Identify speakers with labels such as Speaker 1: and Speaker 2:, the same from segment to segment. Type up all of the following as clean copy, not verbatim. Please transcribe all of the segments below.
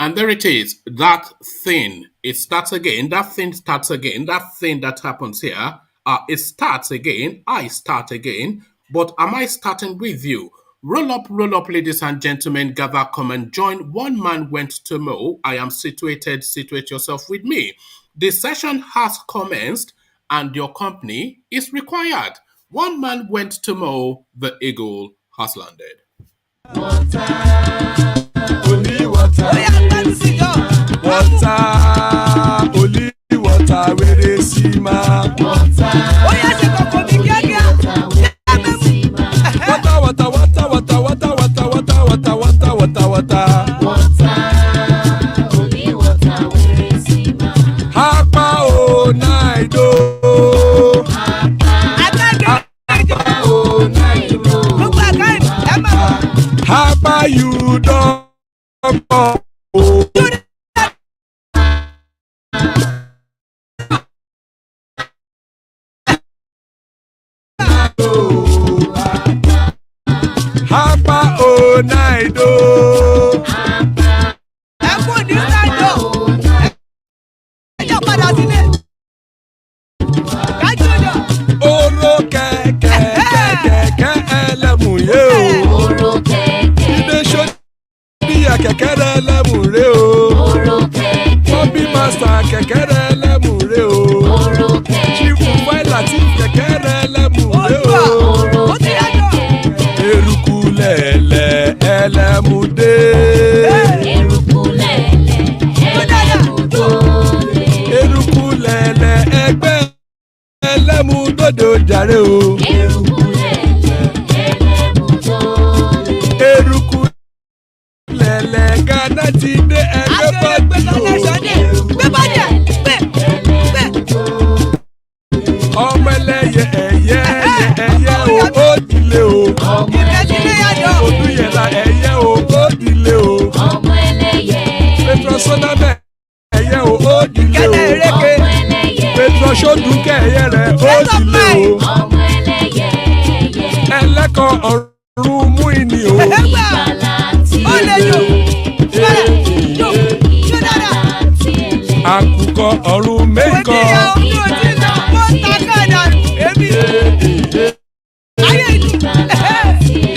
Speaker 1: And there it is. That thing, it starts again. That thing starts again. That thing that happens here, it starts again. I start again. But am I starting with you? Roll up, ladies and gentlemen. Gather, come and join. One man went to mow. I am situated. Situate yourself with me. The session has commenced, and your company is required. One man went to mow. The eagle has landed.
Speaker 2: Only water. Water. Only water. Where they see ma. Water. Water. Water. Water. Water. Water. Water. Water. Water. Water. Water.
Speaker 3: Only water. Where they see ma.
Speaker 2: Hapa o naido. Hapa o naido. Hapa you don't go. Hapa o naido. Oro kẹ̀kẹ́ ẹlẹ́mù yé o. Ilé sọ́díyà kẹ̀kẹ́ ẹlẹ́mù ré o. Bobby Master kẹ̀kẹ́ ẹlẹ́mù ré o. Chief Failati kẹ̀kẹ́ ẹlẹ́mù ré o. Eruku lẹ̀lẹ̀ ẹlẹ́mù dé. Eruku lẹ̀lẹ̀ ẹgbẹ́ ẹlẹ́mù dòdò jàre o. Eruku lẹ̀lẹ̀ Ghana ti dé ẹgbẹ́ bọ́dì o. Ọmọ ẹlẹ́yẹ ẹ̀yẹ o ó dilé o. Odúyẹ̀lá ẹ̀yẹ o ó dilé o. Petrosonamẹ ẹ̀yẹ o ó dilé o. Petrosodúnkẹ́ ẹ̀yẹ rẹ̀ ó dilé o. Ẹlẹ́kọ̀ ọ̀run mú ìní o. Àkùkọ ọ̀run mẹ́kọ̀.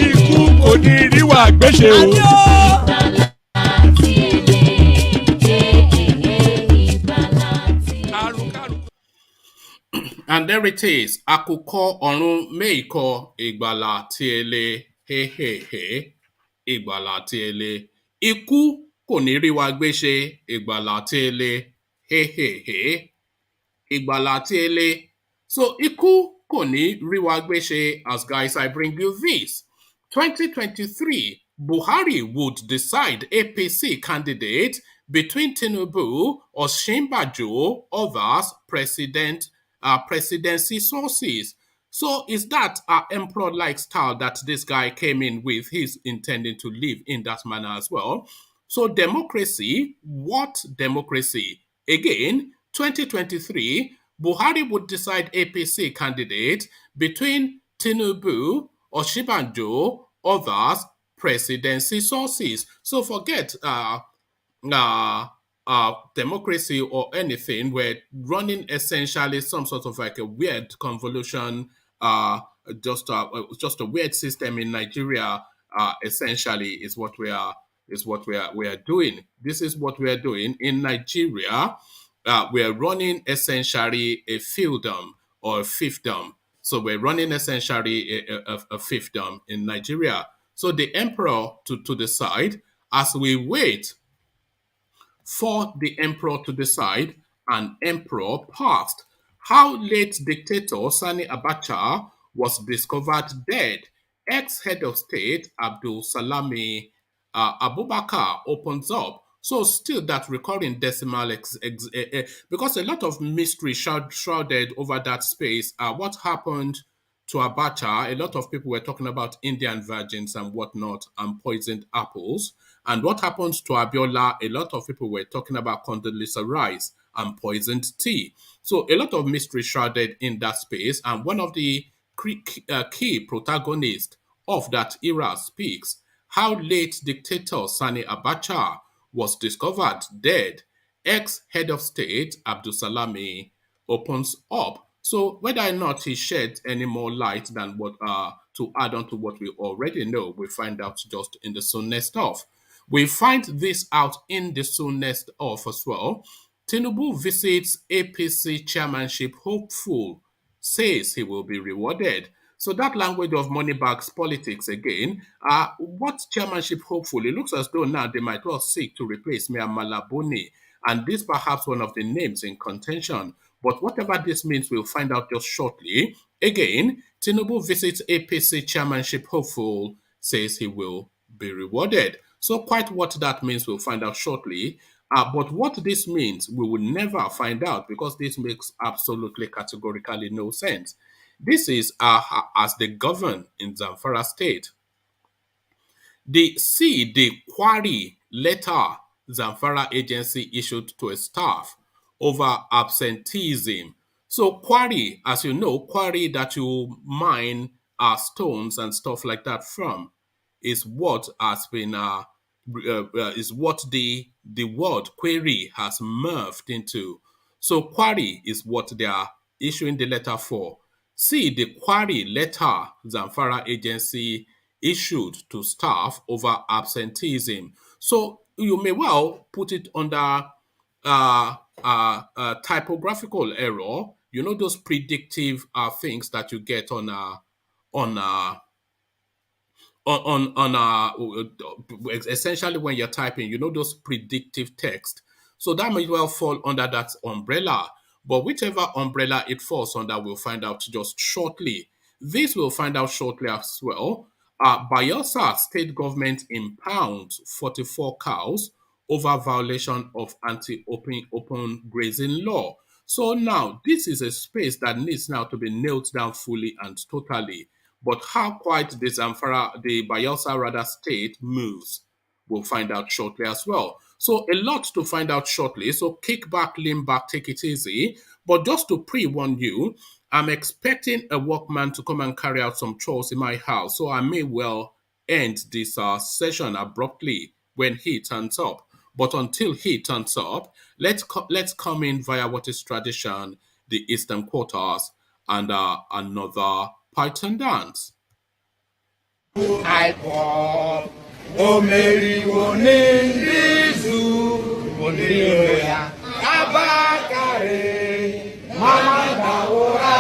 Speaker 2: Ikú kò ní ríwà gbéṣe o.
Speaker 1: And there it is. Àkùkọ ọ̀run mẹ́kọ̀ ìgbàlà tiele. He he he. Ìgbàlà tiele. Ikú kò ní rí wa gbéṣe. Ìgbàlà tiele. He he he. Ìgbàlà tiele. So ikú kò ní rí wa gbéṣe. As guys, I bring you this. 2023, Buhari would decide APC candidate between Tinubu, Osinbajo, others, presidency sources. So is that emperor-like style that this guy came in with? He's intending to live in that manner as well. So democracy, what democracy? Again, 2023, Buhari would decide APC candidate between Tinubu, Osinbajo, others, presidency sources. So forget democracy or anything. We're running essentially some sort of like a weird convolution, just a weird system in Nigeria. Essentially, is what we are doing. This is what we are doing in Nigeria. We are running essentially a feudum or a fiefdom. So we're running essentially a fiefdom in Nigeria. So the emperor to decide as we wait for the emperor to decide, an emperor passed. How late dictator Sani Abacha was discovered dead. Ex-head of state ABDUSALLAMI Abubakar opens up. So still that recurring decimal, because a lot of mystery shrouded over that space. What happened to Abacha? A lot of people were talking about Indian virgins and whatnot and poisoned apples. And what happens to Abiola? A lot of people were talking about Condoleezza Rice and poisoned tea. So a lot of mystery shrouded in that space. And one of the key protagonists of that era speaks. How late dictator Sani Abacha was discovered dead. Ex-head of state ABDUSALLAMI opens up. So whether or not he sheds any more light than what to add on to what we already know, we find out just in the soonest of. We find this out in the soonest of as well. Tinubu visits APC chairmanship hopeful, says he will be rewarded. So that language of money bags politics again. What chairmanship hopeful? It looks as though now they might well seek to replace Mayor Malabuni, and this perhaps one of the names in contention. But whatever this means, we'll find out just shortly. Again, Tinubu visits APC chairmanship hopeful, says he will be rewarded. So quite what that means, we'll find out shortly. But what this means, we will never find out because this makes absolutely categorically no sense. This is as they govern in Zamfara state. The QUARRY letter Zamfara agency issued to a staff over absenteeism. So QUARRY, as you know, quarry that you mine stones and stuff like that from is what has been is what the word query has morphed into. So query is what they are issuing the letter for. See the query letter Zamfara agency issued to staff over absenteeism. So you may well put it under typographical error. You know those predictive things that you get on essentially when you're typing, you know those predictive text. So that may well fall under that umbrella. But whichever umbrella it falls under, we'll find out just shortly. This we'll find out shortly as well. Bayelsa state government impounds 44 cows over violation of anti-open grazing law. So now this is a space that needs now to be nailed down fully and totally. But how quite the Bayelsa rather state moves, we'll find out shortly as well. So a lot to find out shortly. So kick back, lean back, take it easy. But just to pre-warn you, I'm expecting a workman to come and carry out some chores in my house. So I may well end this session abruptly when he turns up. But until he turns up, let's come in via what is tradition, the Eastern Quarters, and another Python dance.
Speaker 2: Ipod, Omeri Wonendizu, Wondiroya, Abakare, Mama Daora,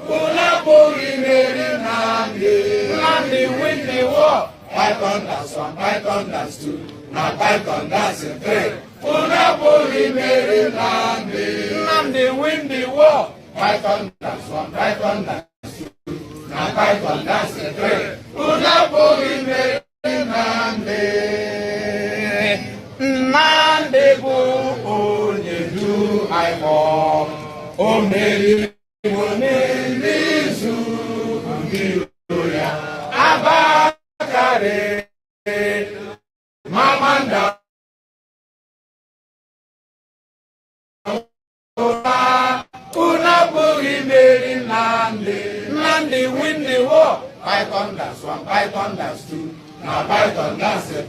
Speaker 2: Unapori Meri Nandi, Windy War, Python dance 1, Python dance 2, now Python dance 3, Unapori Meri Nandi, Windy War, Python dance 1, Python dance 2, now Python dance 3, Unapori Meri Nandi bu onyedu aimo omeri wonelizu ndiroya abakare mamanda Unapori Meri Nandi win the war. Python dance 1, Python dance 2, now Python dance 3.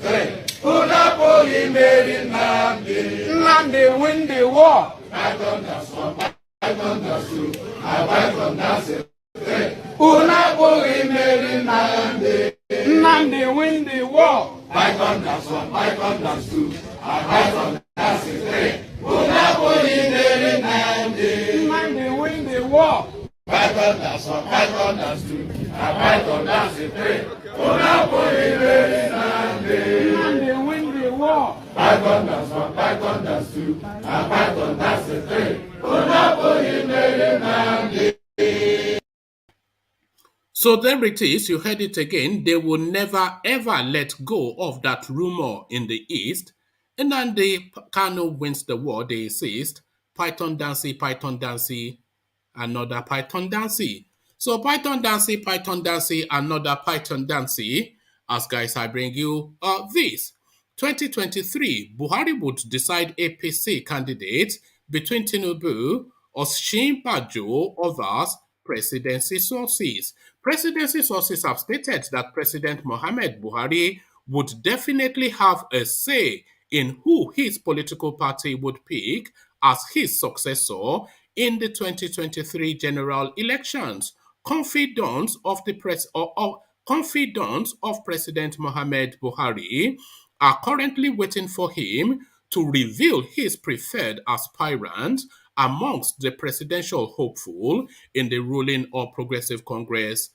Speaker 2: Unapori Meri Nandi win the war. Python dance 1, Python dance 2, now Python dance 3. Unapori Meri Nandi win the war. Python dance 1, Python dance 2, now Python dance 3. Unapori Meri Nandi win the war. Python dance 1, Python dance 2, now Python dance 3. Unapori Meri Nandi win the war. Python dance 1, Python dance 2, now Python dance 3. Unapori Meri Nandi.
Speaker 1: So there it is, you heard it again. They will never ever let go of that rumor in the East. And then Kano wins the war, they insist. Python Dancy, another Python Dancy. So Python Dancy, another Python Dancy. As guys, I bring you this. 2023, Buhari would decide APC candidates between Tinubu, Osinbajo, others, presidency sources. Presidency sources have stated that President Mohamed Buhari would definitely have a say in who his political party would pick as his successor in the 2023 general elections. Confidants of the press or confidants of President Mohamed Buhari are currently waiting for him to reveal his preferred aspirant amongst the presidential hopeful in the ruling All Progressive Congress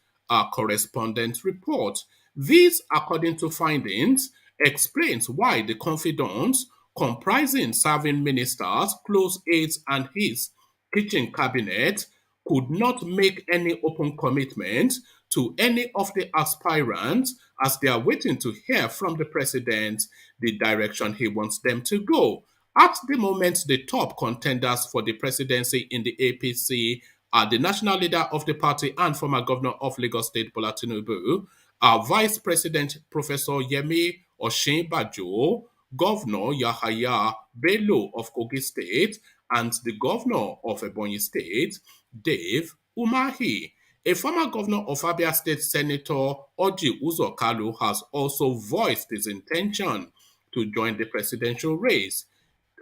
Speaker 1: correspondent report. This, according to findings, explains why the confidants, comprising serving ministers, close aides, and his kitchen cabinet, could not make any open commitment to any of the aspirants as they are waiting to hear from the president the direction he wants them to go. At the moment, the top contenders for the presidency in the APC are the national leader of the party and former governor of Lagos State, Bola Tinubu, our Vice President Professor Yemi Osinbajo, Governor Yahaya Bello of Kogi State, and the Governor of Ebonyi State, Dave Umahi. A former governor of Abia State, Senator Oji Uzo Kalu, has also voiced his intention to join the presidential race.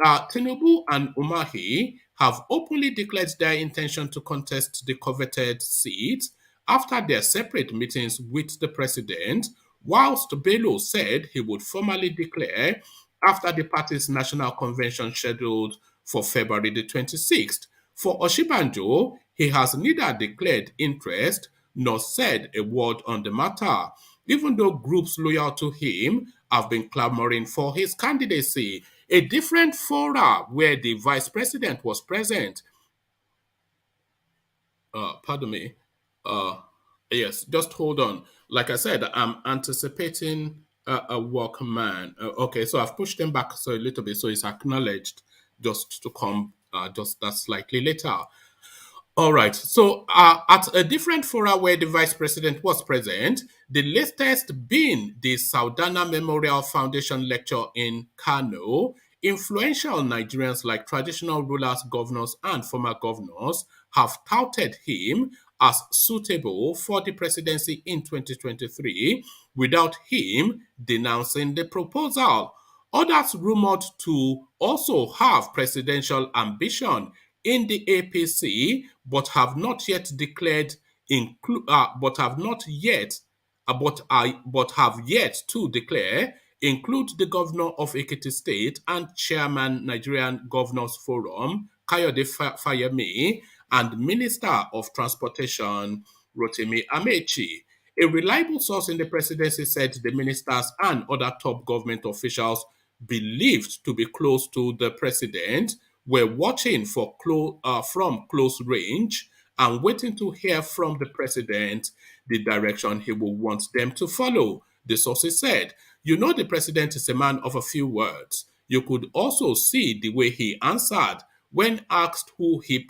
Speaker 1: Tinubu and Umahi have openly declared their intention to contest the coveted seat after their separate meetings with the president, whilst Bello said he would formally declare after the party's national convention scheduled for February the 26th. For Oshibanjo, he has neither declared interest nor said a word on the matter, even though groups loyal to him have been clamoring for his candidacy. A different fora where the vice president was present. Pardon me. Uh, yes, just hold on. Like I said, I'm anticipating a workman. Okay, so I've pushed him back so a little bit, so it's acknowledged just to come just that slightly later. All right. So, at a different fora where the vice president was present, the latest being the Saudana Memorial Foundation lecture in Kano, influential Nigerians like traditional rulers, governors, and former governors have touted him as suitable for the presidency in 2023 without him denouncing the proposal. Others rumored to also have presidential ambition in the APC, but have not yet declared but have not yet but have yet to declare include the governor of Ekiti State and chairman Nigerian Governors Forum Kayode Fayemi and Minister of Transportation Rotimi Amechi. A reliable source in the presidency said the ministers and other top government officials believed to be close to the president were watching from close range and waiting to hear from the president the direction he will want them to follow. The sources said, "You know, the president is a man of a few words. You could also see the way he answered when asked who his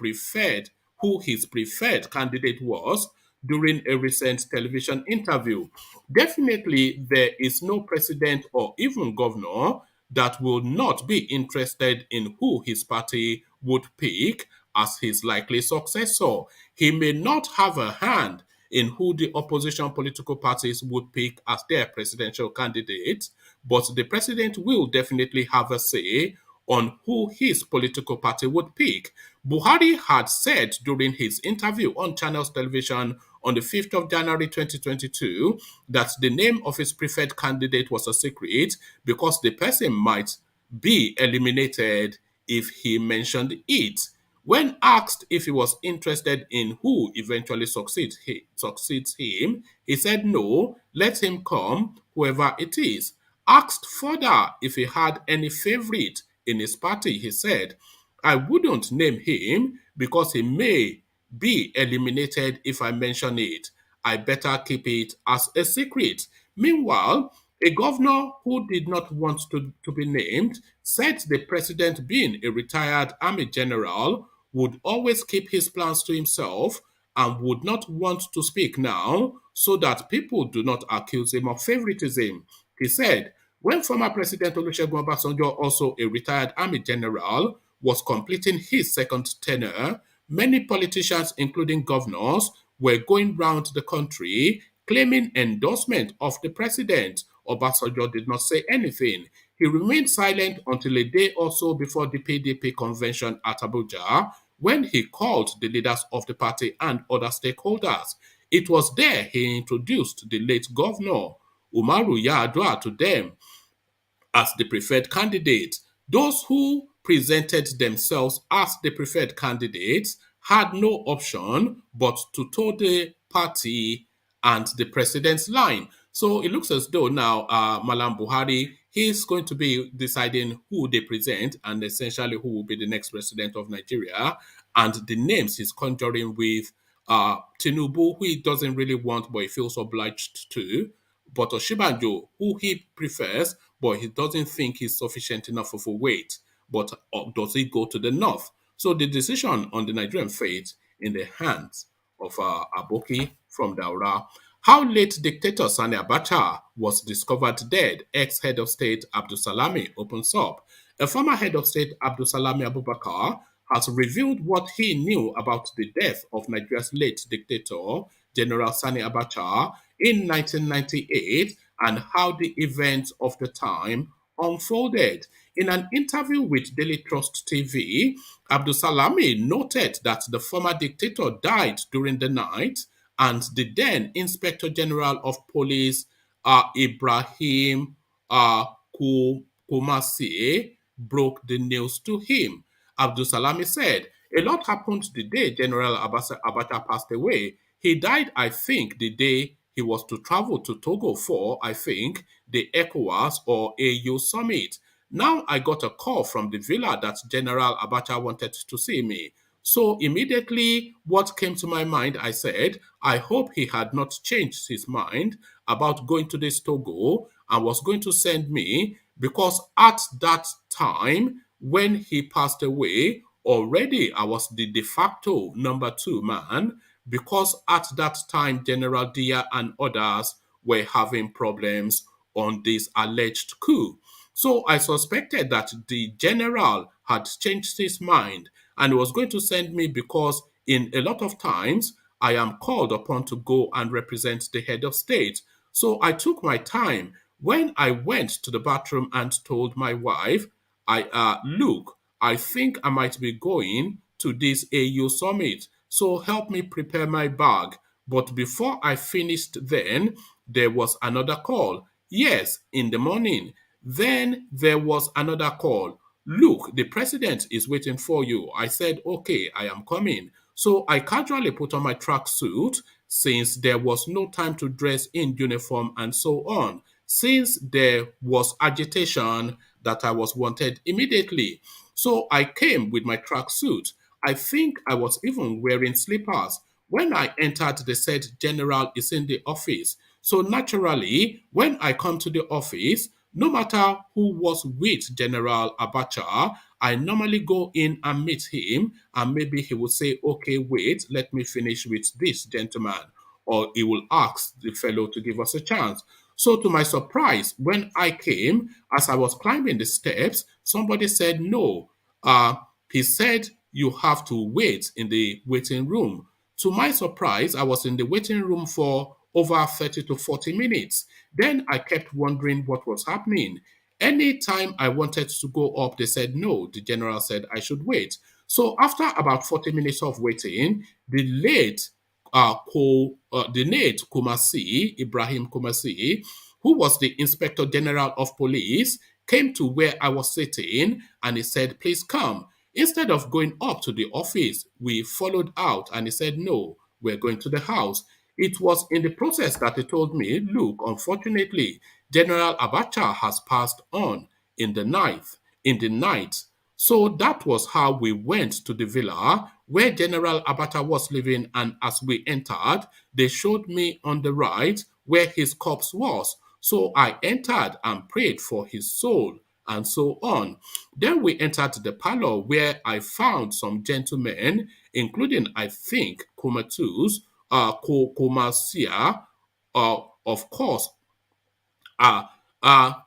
Speaker 1: preferred candidate was during a recent television interview. Definitely, there is no president or even governor that will not be interested in who his party would pick as his likely successor. He may not have a hand in who the opposition political parties would pick as their presidential candidate, but the president will definitely have a say on who his political party would pick." Buhari had said during his interview on Channels Television on the 5th of January 2022 that the name of his preferred candidate was a secret because the person might be eliminated if he mentioned it. When asked if he was interested in who eventually succeeds him, he said no, let him come, whoever it is. Asked further if he had any favorite in his party, he said, "I wouldn't name him because he may be eliminated if I mention it. I better keep it as a secret." Meanwhile, a governor who did not want to be named said the president, being a retired army general, would always keep his plans to himself and would not want to speak now so that people do not accuse him of favoritism. He said, when former President Olusegun Obasanjo, also a retired army general, was completing his second tenure, many politicians, including governors, were going round the country claiming endorsement of the president. Obasanjo did not say anything. He remained silent until a day or so before the PDP convention at Abuja, when he called the leaders of the party and other stakeholders. It was there he introduced the late governor, Umaru Yar'Adua, to them as the preferred candidate. Those who presented themselves as the preferred candidates had no option but to toe the party and the president's line. So it looks as though now Mallam Buhari is going to be deciding who they present and essentially who will be the next president of Nigeria. And the names he's conjuring with Tinubu, who he doesn't really want but he feels obliged to, but Osinbajo, who he prefers, but he doesn't think he's sufficient enough of a weight. But does he go to the north? So the decision on the Nigerian fate in the hands of Aboki from Daura. How late dictator Sani Abacha was discovered dead, ex-head of state ABDUSALLAMI opens up. A former head of state ABDUSALLAMI Abubakar has revealed what he knew about the death of Nigeria's late dictator, General Sani Abacha, in 1998 and how the events of the time unfolded. In an interview with Daily Trust TV, Abdusalami noted that the former dictator died during the night and the then Inspector General of Police, Ibrahim Kumasi, broke the news to him. Abdusalami said, "A lot happened the day General Abacha passed away. He died, I think, the day he was to travel to Togo for, I think, the ECOWAS or AU summit. Now I got a call from the villa that General Abacha wanted to see me. So immediately what came to my mind, I said, I hope he had not changed his mind about going to this Togo and was going to send me, because at that time when he passed away, already I was the de facto number 2 man, because at that time General Dia and others were having problems on this alleged coup. So I suspected that the general had changed his mind and was going to send me because in a lot of times I am called upon to go and represent the head of state. So I took my time. When I went to the bathroom and told my wife, look, I think I might be going to this AU summit. So help me prepare my bag. But before I finished then, there was another call. Yes, in the morning. Then there was another call. Look, the president is waiting for you. I said, okay, I am coming. So I casually put on my tracksuit since there was no time to dress in uniform and so on. Since there was agitation that I was wanted immediately. So I came with my tracksuit. I think I was even wearing slippers. When I entered, they said General is in the office. So naturally, when I come to the office, no matter who was with General Abacha, I normally go in and meet him, and maybe he will say, okay, wait, let me finish with this gentleman. Or he will ask the fellow to give us a chance. So, to my surprise, when I came, as I was climbing the steps, somebody said, no. He said, you have to wait in the waiting room. To my surprise, I was in the waiting room for over 30 to 40 minutes. Then I kept wondering what was happening. Anytime I wanted to go up, they said no. The general said I should wait. So after about 40 minutes of waiting, the late Kumasi, Ibrahim Kumasi, who was the Inspector General of Police, came to where I was sitting and he said, please come. Instead of going up to the office, we followed out and he said, no, we're going to the house. It was in the process that he told me, look, unfortunately, General Abacha has passed on in the night. So that was how we went to the villa where General Abacha was living, and as we entered, they showed me on the right where his corpse was. So I entered and prayed for his soul and so on. Then we entered the parlor where I found some gentlemen, including, I think, Komasia, of course.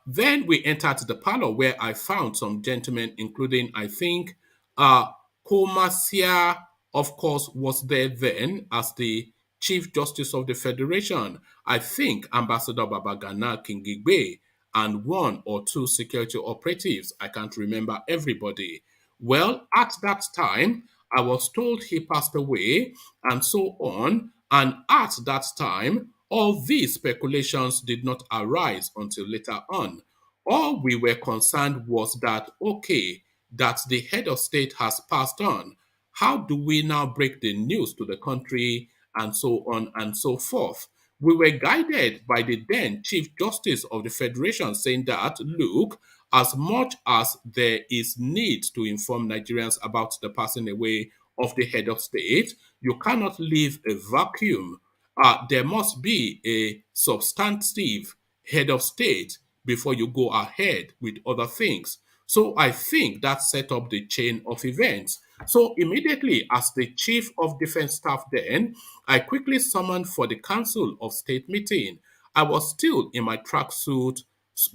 Speaker 1: Then we entered the parlor where I found some gentlemen, including, I think, Komasia, of course, was there then as the Chief Justice of the Federation. I think Ambassador Babagana Kingigbe and one or two security operatives. I can't remember everybody. Well, at that time, I was told he passed away and so on. And at that time, all these speculations did not arise until later on. All we were concerned was that, okay, that the head of state has passed on. How do we now break the news to the country and so on and so forth? We were guided by the then Chief Justice of the Federation saying that, look, as much as there is need to inform Nigerians about the passing away of the head of state, you cannot leave a vacuum. There must be a substantive head of state before you go ahead with other things. So I think that set up the chain of events. So immediately, as the chief of defense staff then, I quickly summoned for the Council of State meeting. I was still in my tracksuit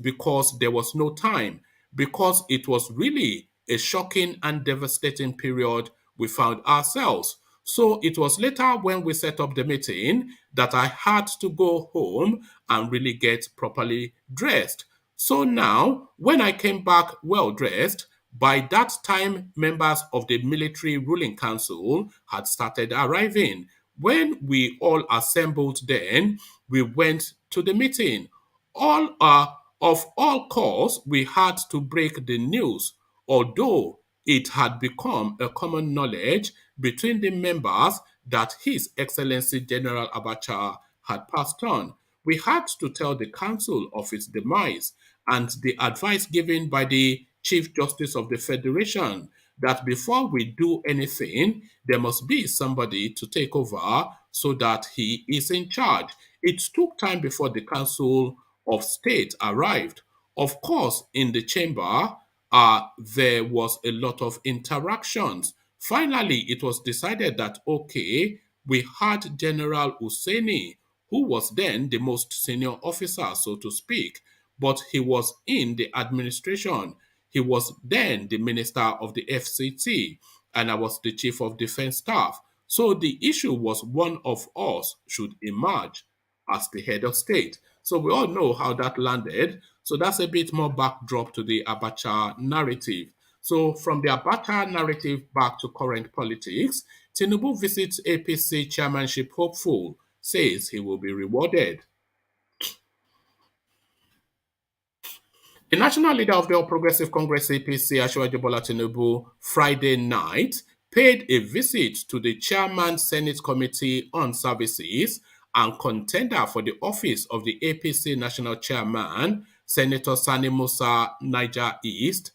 Speaker 1: because there was no time, because it was really a shocking and devastating period we found ourselves. So it was later when we set up the meeting that I had to go home and really get properly dressed. So now, when I came back well dressed, by that time, members of the military ruling council had started arriving. When we all assembled, then we went to the meeting. All of all course, we had to break the news, although it had become a common knowledge between the members that His Excellency General Abacha had passed on. We had to tell the council of its demise, and the advice given by the Chief Justice of the Federation that before we do anything, there must be somebody to take over so that he is in charge. It took time before the Council of State arrived. Of course, in the chamber, there was a lot of interactions. Finally, it was decided that, okay, we had General Husseini, who was then the most senior officer, so to speak, but he was in the administration. He was then the minister of the FCT, and I was the chief of defense staff. So the issue was one of us should emerge as the head of state. So we all know how that landed. So that's a bit more backdrop to the Abacha narrative. So from the Abacha narrative back to current politics, Tinubu visits APC chairmanship hopeful, says he will be rewarded. The national leader of the All Progressive Congress APC, Asiwaju Bola Tinubu, Friday night paid a visit to the Chairman Senate Committee on Services and contender for the office of the APC National Chairman, Senator Sani Musa, Niger East,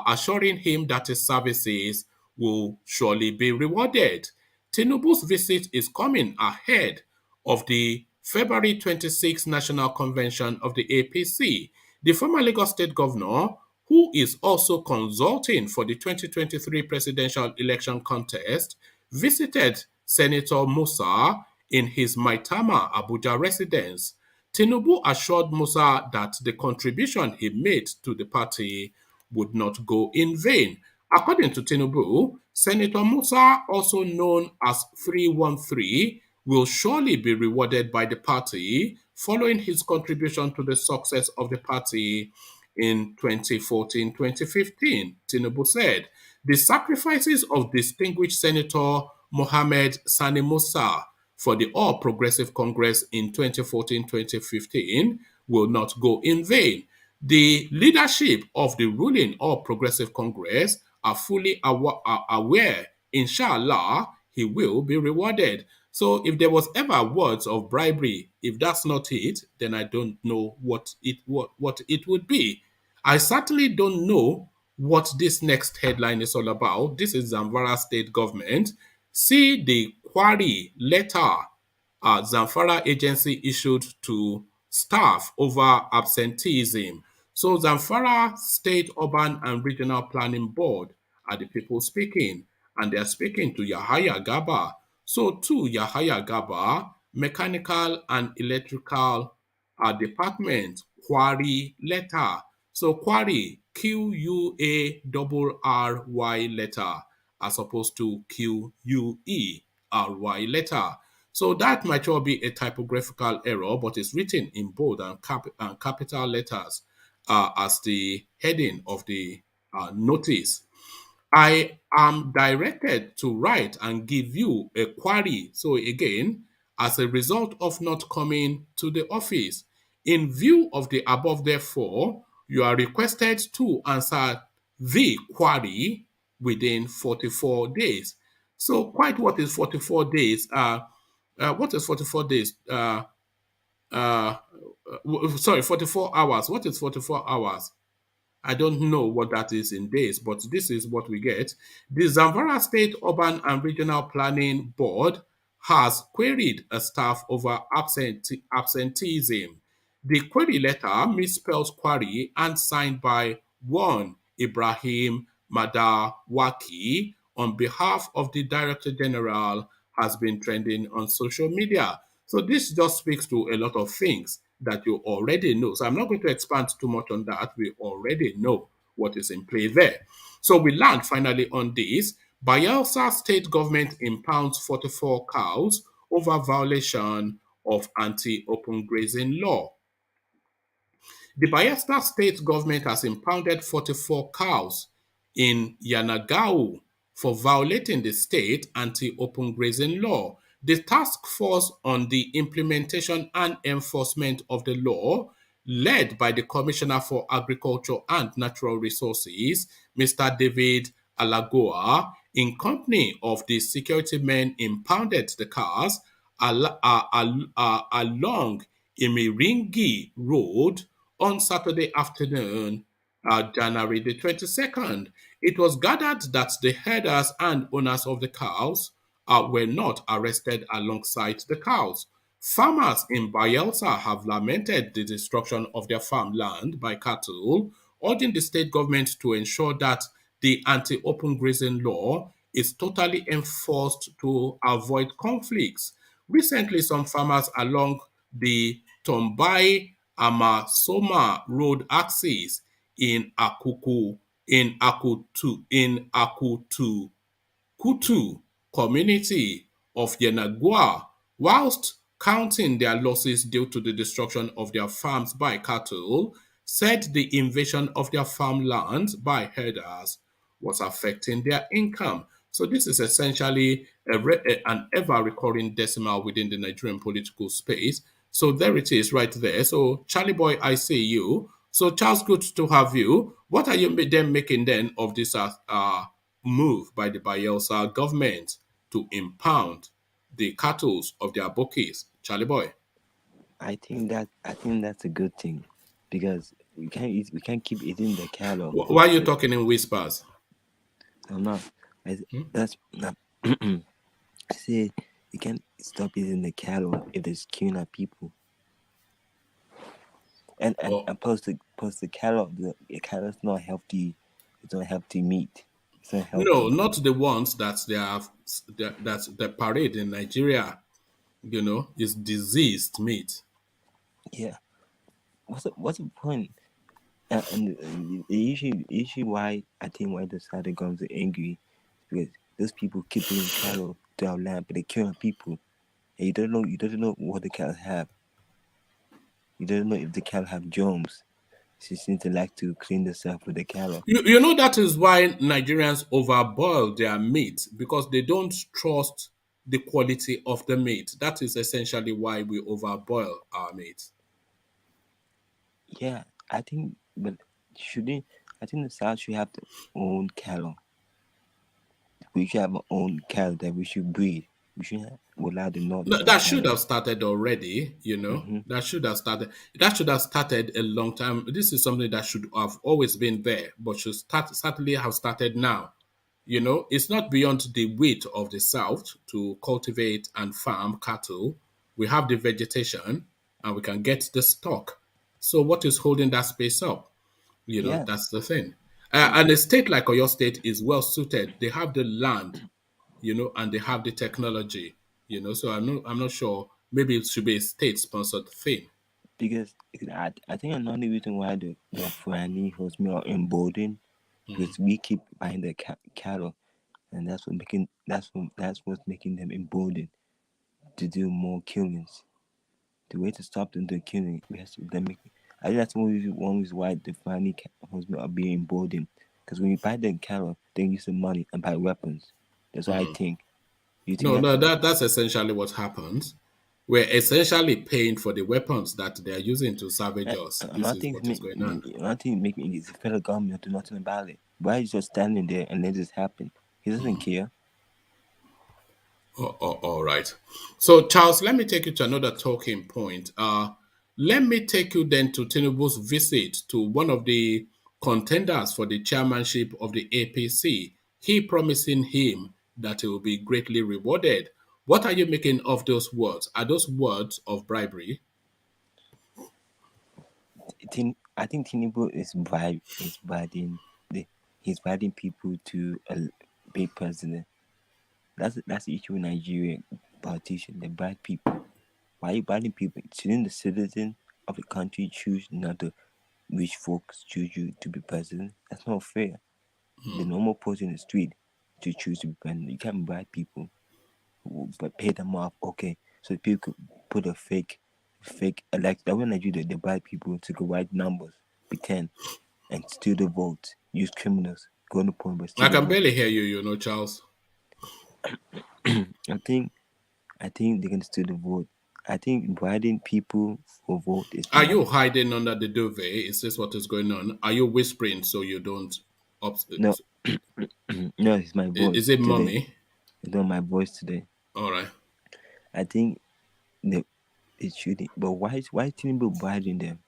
Speaker 1: assuring him that his services will surely be rewarded. Tinubu's visit is coming ahead of the February 26 National Convention of the APC. The former Lagos State Governor, who is also consulting for the 2023 presidential election contest, visited Senator Musa in his Maitama, Abuja residence. Tinubu assured Musa that the contribution he made to the party would not go in vain. According to Tinubu, Senator Musa, also known as 313, will surely be rewarded by the party following his contribution to the success of the party in 2014-2015, Tinubu said. The sacrifices of distinguished Senator Mohammed Sani Musa for the All Progressive Congress in 2014-2015 will not go in vain. The leadership of the ruling All Progressive Congress are fully aware, inshallah, he will be rewarded. So if there was ever words of bribery, if that's not it, then I don't know what it would be. I certainly don't know what this next headline is all about. This is Zamfara state government. See the QUARRY letter ZAMFARA agency issued to staff over absenteeism. So Zamfara State Urban and Regional Planning Board are the people speaking, and they are speaking to Yahaya Gaba. So to Yahaya Gaba, Mechanical and Electrical Department, QUARRY letter. So QUARRY, QUARRY letter, as opposed to QUERY letter. So that might well be a typographical error, but it's written in bold and capital letters. as the heading of the notice. I am directed to write and give you a query. So, again, as a result of not coming to the office, in view of the above, therefore, you are requested to answer the query within 44 days. So, quite what is 44 days? What is 44 days? Uh, Sorry, 44 hours. What is 44 hours? I don't know what that is in days, but this is what we get. The Zamfara State Urban and Regional Planning Board has queried a staff over absenteeism. The query letter misspells query and signed by one Ibrahim Madawaki on behalf of the Director General has been trending on social media. So this just speaks to a lot of things that you already know. So I'm not going to expand too much on that. We already know what is in play there. So we land finally on this. Bayelsa state government impounds 44 cows over violation of anti-open grazing law. The Bayelsa state government has impounded 44 cows in Yanagao for violating the state anti-open grazing law. The task force on the implementation and enforcement of the law, led by the Commissioner for Agriculture and Natural Resources, Mr. David Alagoa, in company of the security men, impounded the cars along Imiringi Road on Saturday afternoon, January the 22nd. It was gathered that the herders and owners of the cows were not arrested alongside the cows. Farmers in Bayelsa have lamented the destruction of their farmland by cattle, urging the state government to ensure that the anti-open grazing law is totally enforced to avoid conflicts. Recently, some farmers along the Tombai Amasoma Road axis in Akutu Kutu community of Yenagua, whilst counting their losses due to the destruction of their farms by cattle, said the invasion of their farmland by herders was affecting their income. So this is essentially an ever-recurring decimal within the Nigerian political space. So there it is right there. So Charlie Boy, I see you. So Charles, good to have you. What are you then making then of this move by the Bayelsa government to impound the cattle of their bookies? Charlie Boy.
Speaker 4: I think that's a good thing because we can't keep eating the cattle.
Speaker 1: Why are you talking in whispers?
Speaker 4: I'm not. That's not. I say you can't stop eating the cattle if it's killing our people. And and,
Speaker 1: Oh,
Speaker 4: and plus the cattle, the cattle is not healthy. It's not healthy meat. It's not
Speaker 1: no,
Speaker 4: healthy.
Speaker 1: not the ones that they have that the parade in Nigeria, is diseased meat.
Speaker 4: Yeah. What's the point? And the issue why I think why the Southern governments are angry is because those people keep bringing cattle to our land, but they kill our people. And you don't know what the cattle have. You don't know if the cattle have germs. She seems to like to clean themselves with the cattle.
Speaker 1: You know that is why Nigerians overboil their meat because they don't trust the quality of the meat. That is essentially why we overboil our meat.
Speaker 4: Yeah, I think, but shouldn't I think the South should have their own cattle. We should have our own cattle that we should breed. We should have, allow the North
Speaker 1: No,
Speaker 4: to
Speaker 1: that
Speaker 4: have
Speaker 1: should
Speaker 4: it.
Speaker 1: have started already,
Speaker 4: Hmm.
Speaker 1: That should have started. That should have started a long time. This is something that should have always been there, but should certainly have started now. It's not beyond the wit of the South to cultivate and farm cattle. We have the vegetation and we can get the stock. So what is holding that space up?
Speaker 4: Yeah,
Speaker 1: That's the thing.
Speaker 4: and
Speaker 1: And a state like Oyo State is well suited. They have the land, and they have the technology, So I'm not sure. Maybe it should be a state-sponsored thing.
Speaker 4: because I think another reason why the Fulani was more emboldened because we keep buying the cattle, and that's what's making them emboldened to do more killings. The way to stop them doing killing, we have to them make. I think that's one reason why the Fulani husband are being emboldened. Because when you buy the cattle, they use the money and buy weapons. That's what I think. You think
Speaker 1: No,
Speaker 4: that?
Speaker 1: no, that's essentially what happens. We're essentially paying for the weapons that they are using to savage us. This is what is going on.
Speaker 4: Another thing make me is the federal government do nothing about it. Why is just standing there and let this happen? He doesn't care.
Speaker 1: All right. So, Charles, let me take you to another talking point. Let me take you then to Tinubu's visit to one of the contenders for the chairmanship of the APC. He promising him that he will be greatly rewarded. What are you making of those words? Are those words of bribery?
Speaker 4: I think Tinubu he's bribing people to be president. That's the issue in Nigeria. Politicians, they bribe people. Why are you bribing people? Shouldn't the citizen of the country choose, not the rich folks choose you to be president? That's not fair. The normal person in the street to choose to be president. You can't bribe people, but pay them off. Okay, so people could put a fake like that. When Nigeria, they bribe people to go write numbers, pretend, and steal the vote. Use criminals, go on the point, but steal
Speaker 1: I
Speaker 4: the
Speaker 1: can
Speaker 4: vote.
Speaker 1: barely hear you, Charles.
Speaker 4: I think they can steal the vote. I think bribing people for vote is
Speaker 1: Are
Speaker 4: not.
Speaker 1: you hiding under the duvet? Is this what is going on? Are you whispering so you don't?
Speaker 4: No, no, it's my
Speaker 1: Is
Speaker 4: voice
Speaker 1: it
Speaker 4: today.
Speaker 1: mommy?
Speaker 4: It's not my voice today.
Speaker 1: All right.
Speaker 4: I think it shouldn't. But why is Tinubu bribing them?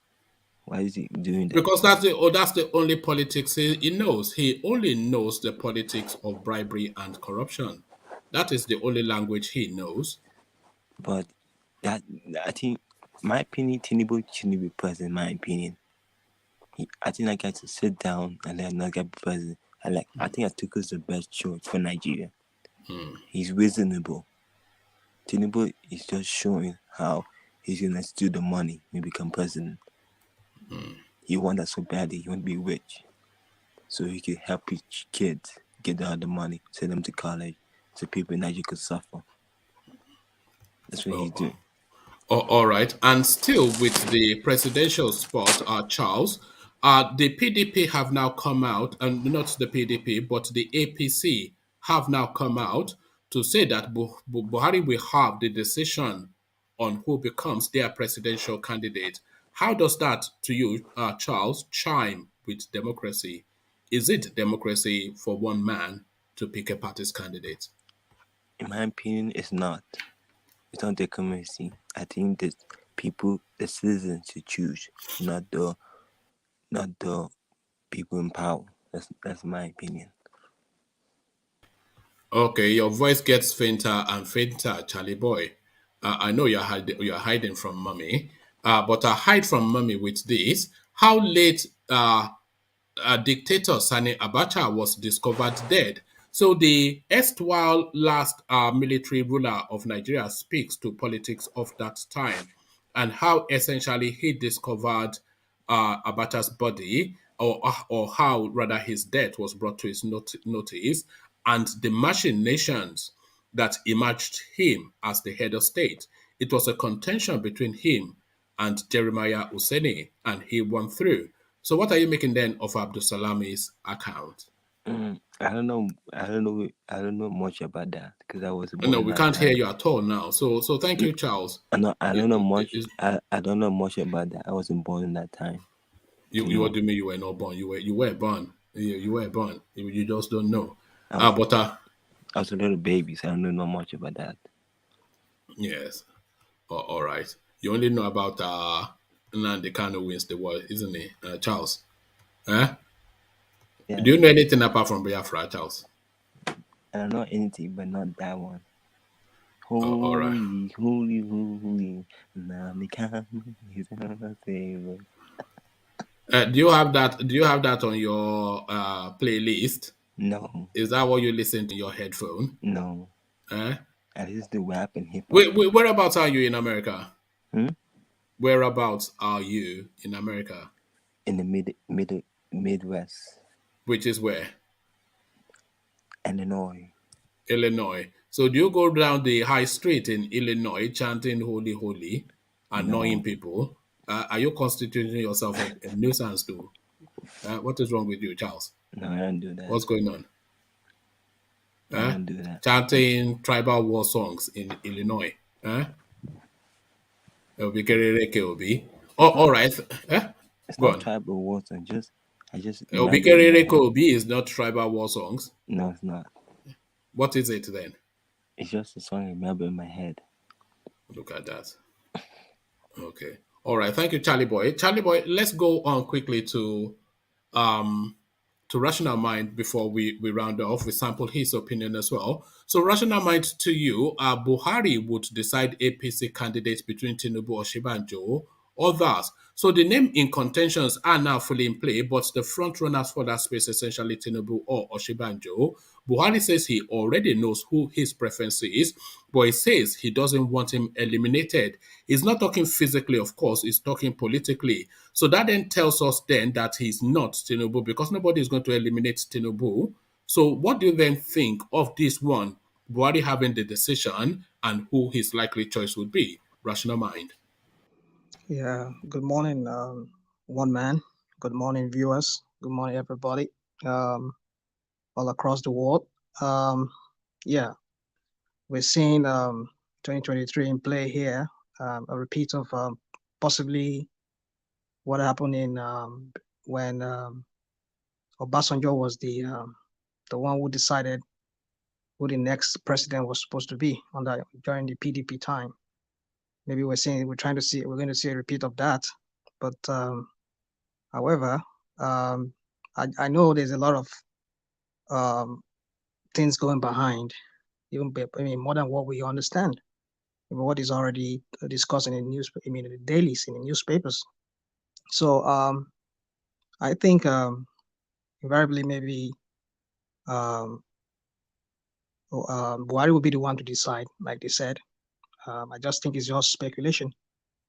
Speaker 4: Why is he doing that?
Speaker 1: Because that's the only politics he knows. He only knows the politics of bribery and corruption. That is the only language he knows.
Speaker 4: But that I think, my opinion, Tinubu shouldn't be president. My opinion, I think that guy should sit down and let another guy be president. I think Atiku is the best choice for Nigeria. He's reasonable. Tinubu is just showing how he's gonna steal the money when he become president. He want that so badly. He want to be rich, so he can help his kids get all the money, send them to college, so people in Nigeria could suffer. That's what he's doing.
Speaker 1: All right. And still with the presidential spot, Charles, the PDP have now come out, and not the PDP, but the APC have now come out to say that Buhari will have the decision on who becomes their presidential candidate. How does that, to you, Charles, chime with democracy? Is it democracy for one man to pick a party's candidate?
Speaker 4: In my opinion, it's not. It's not democracy. I think that people, the citizens, should choose, not the people in power. That's my opinion.
Speaker 1: Okay, your voice gets fainter and fainter, Charlie boy. I know you're hiding from mommy, but I hide from mommy with this. How late dictator Sani Abacha was discovered dead. So the erstwhile last military ruler of Nigeria speaks to politics of that time and how essentially he discovered Abacha's body, or how rather his death was brought to his notice, and the machinations that emerged him as the head of state. It was a contention between him and Jeremiah Useni, and he won through. So, what are you making then of ABDUSALLAMI's account?
Speaker 4: I don't know. I don't know much about that because I was
Speaker 1: No,
Speaker 4: born
Speaker 1: we
Speaker 4: that
Speaker 1: can't hear
Speaker 4: time.
Speaker 1: you at all now. So thank you, Charles.
Speaker 4: I don't know much.
Speaker 1: Is-
Speaker 4: I don't know much about that. I wasn't born in that time.
Speaker 1: you what do you mean you were not born? You were born. You were born. You just don't know.
Speaker 4: I was
Speaker 1: But
Speaker 4: I was a little baby, so I don't know much about that.
Speaker 1: yes. All right. You only know about Nnamdi Kanu wins the war, isn't he, Charles? Eh?
Speaker 4: Yeah,
Speaker 1: Do you know anything apart from Biafra, Charles?
Speaker 4: I don't know anything, but not that one.
Speaker 1: All right.
Speaker 4: Holy, holy, holy, now me come. He's gonna save us.
Speaker 1: Do you have that? Do you have that on your playlist?
Speaker 4: No,
Speaker 1: Is that what you listen to your headphone?
Speaker 4: no.
Speaker 1: Eh?
Speaker 4: I listen to rap and hip hop.
Speaker 1: Whereabouts are you in America?
Speaker 4: Hmm?
Speaker 1: Whereabouts are you in America?
Speaker 4: In the Midwest,
Speaker 1: Which is where?
Speaker 4: Illinois.
Speaker 1: Illinois. So do you go down the high street in Illinois chanting "Holy, Holy," annoying
Speaker 4: No,
Speaker 1: people? Are you constituting yourself a nuisance too? What is wrong with you, Charles?
Speaker 4: No, I don't do that.
Speaker 1: What's going on?
Speaker 4: I don't do that.
Speaker 1: Chanting tribal war songs in Illinois. Obi Kerereke Obi. Oh, all right.
Speaker 4: It's
Speaker 1: Go
Speaker 4: not
Speaker 1: on.
Speaker 4: tribal wars. I just
Speaker 1: Obi
Speaker 4: imagine in my
Speaker 1: Kerereke
Speaker 4: head.
Speaker 1: Obi is not tribal war songs.
Speaker 4: No, it's not.
Speaker 1: What is it then?
Speaker 4: It's just a song I remember in my head.
Speaker 1: Look at that. Okay. All right. Thank you, Charlie Boy. Charlie Boy, let's go on quickly um to Rational Mind before we round off. We sample his opinion as well. So Rational Mind to you, Buhari would decide APC candidates between Tinubu or Shibanjo or others. So the name in contentions are now fully in play, but the front runners for that space, essentially Tinubu or Oshibanjo. Buhari says he already knows who his preference is, but he says he doesn't want him eliminated. He's not talking physically, of course, he's talking politically. So that then tells us then that he's not Tinubu because nobody is going to eliminate Tinubu. So what do you then think of this one, Buhari having the decision and who his likely choice would be? Rational Mind.
Speaker 5: Yeah, good morning, one man. Good morning, viewers. Good morning, everybody, all across the world. Yeah, we're seeing 2023 in play here. A repeat of possibly what happened in when Obasanjo was the one who decided who the next president was supposed to be during the PDP time. Maybe we're going to see a repeat of that. But however, I know there's a lot of things going behind, more than what we understand, what is already discussed in the dailies, in the newspapers. So I think invariably maybe Buhari will be the one to decide, like they said. I just think it's just speculation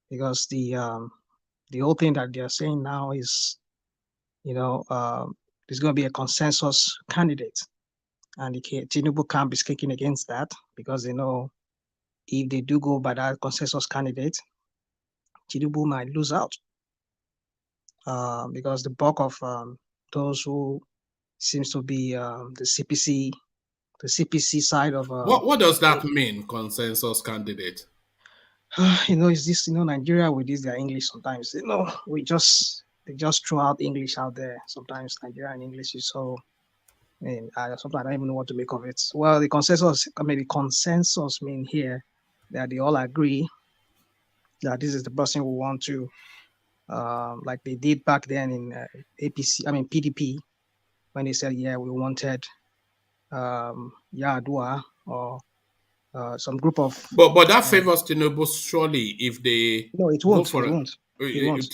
Speaker 5: because the whole thing that they're saying now is, there's going to be a consensus candidate, and the Tinubu camp is kicking against that because they know if they do go by that consensus candidate, Tinubu might lose out because the bulk of those who seems to be the CPC side of
Speaker 1: What does that mean, consensus candidate?
Speaker 5: it's this, Nigeria with this their English sometimes. They just throw out English out there. Sometimes Nigerian English is so. Sometimes I don't even know what to make of it. Well, the consensus mean here that they all agree that this is the person we want to, like they did back then in PDP, when they said, yeah, we wanted Yadua or some group of.
Speaker 1: But that favors Tinubu surely if they
Speaker 5: no, it won't. It won't.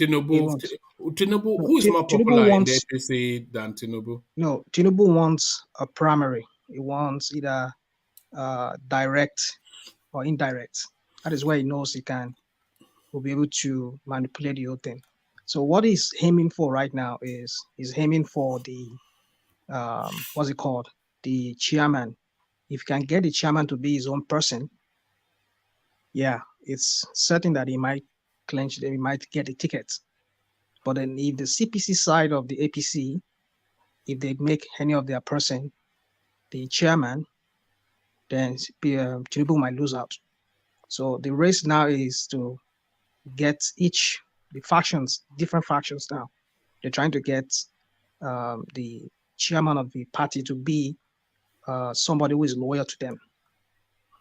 Speaker 1: Tinubu, who is more popular in the APC than Tinubu?
Speaker 5: No, Tinubu wants a primary. He wants either direct or indirect. That is where he knows he will be able to manipulate the whole thing. So what he's aiming for right now is he's aiming for the what's it called? The chairman. If you can get the chairman to be his own person, yeah, it's certain that he might clinch, he might get a ticket. But then if the CPC side of the APC, if they make any of their person the chairman, then Tinubu might lose out. So the race now is to get different factions now. They're trying to get the chairman of the party to be somebody who is loyal to them.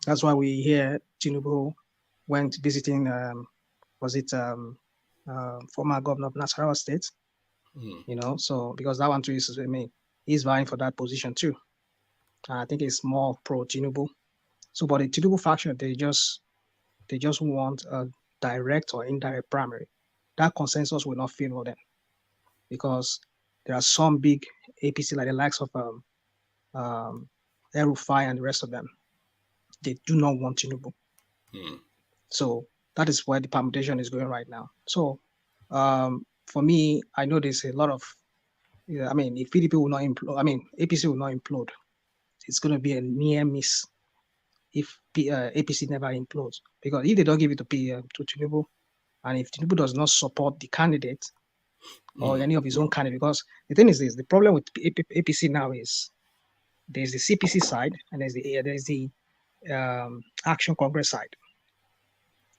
Speaker 5: That's why we hear Tinubu went visiting, former governor of Nasarawa State, so because that one too is, he's vying for that position too. I think it's more pro Tinubu. So, but the Tinubu faction, they just want a direct or indirect primary. That consensus will not favor them because there are some big APC like the likes of El-Rufai and the rest of them. They do not want Tinubu. So that is where the permutation is going right now. So for me, I know there's a lot of, if PDP will not implode, APC will not implode. It's going to be a near miss if APC never implodes. Because if they don't give it to Tinubu, And if Tinubu does not support the candidate or any of his own candidate, because the thing is this, the problem with APC now is there's the CPC side and there's the Action Congress side.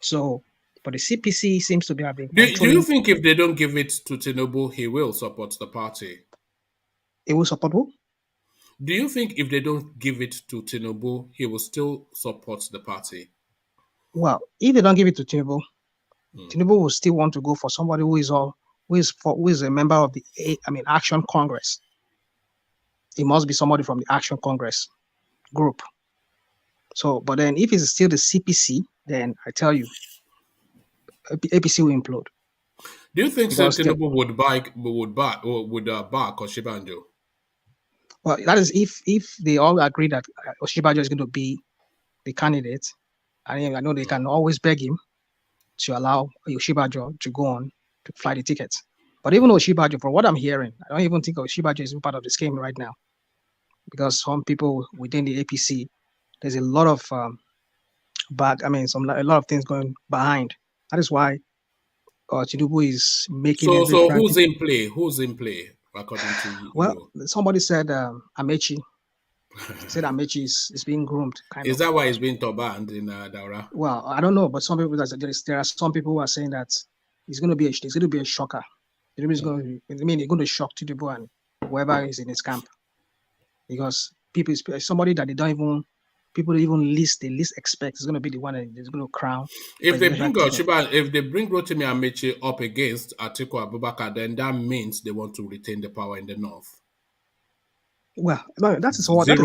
Speaker 5: So, but the CPC seems to be having
Speaker 1: Do
Speaker 5: controlling.
Speaker 1: you think if they don't give it to Tinubu, he will support the party?
Speaker 5: It will support who?
Speaker 1: Do you think if they don't give it to Tinubu, he will still support the party?
Speaker 5: Well, if they don't give it to Tinubu, Tinubu will still want to go for somebody who is a member of the Action Congress. It must be somebody from the Action Congress group. So, but then if it's still the CPC, then I tell you, APC will implode.
Speaker 1: Do you think so? Tinubu would back Osinbajo?
Speaker 5: Well, that is if they all agree that Osinbajo is going to be the candidate. I know they can always beg him to allow Osinbajo to go on to fly the tickets. But even Osinbajo, from what I'm hearing, I don't even think Osinbajo is part of the scheme right now, because some people within the APC, there's a lot of a lot of things going behind. That is why Tinubu is making.
Speaker 1: So who's in play? Who's in play according to you?
Speaker 5: Well, somebody said Amechi. Said Amechi is being groomed.
Speaker 1: Is that why he's being banned in Daura?
Speaker 5: Well, I don't know, but some people there are some people who are saying that it's going to be a shocker. It's going to shock Tinubu and whoever is in his camp, because somebody that people don't least expect is going to be the one that is going to crown.
Speaker 1: If they bring Rotimi Amechi up against Atiku Abubakar, then that means they want to retain the power in the north.
Speaker 5: Well, that is where the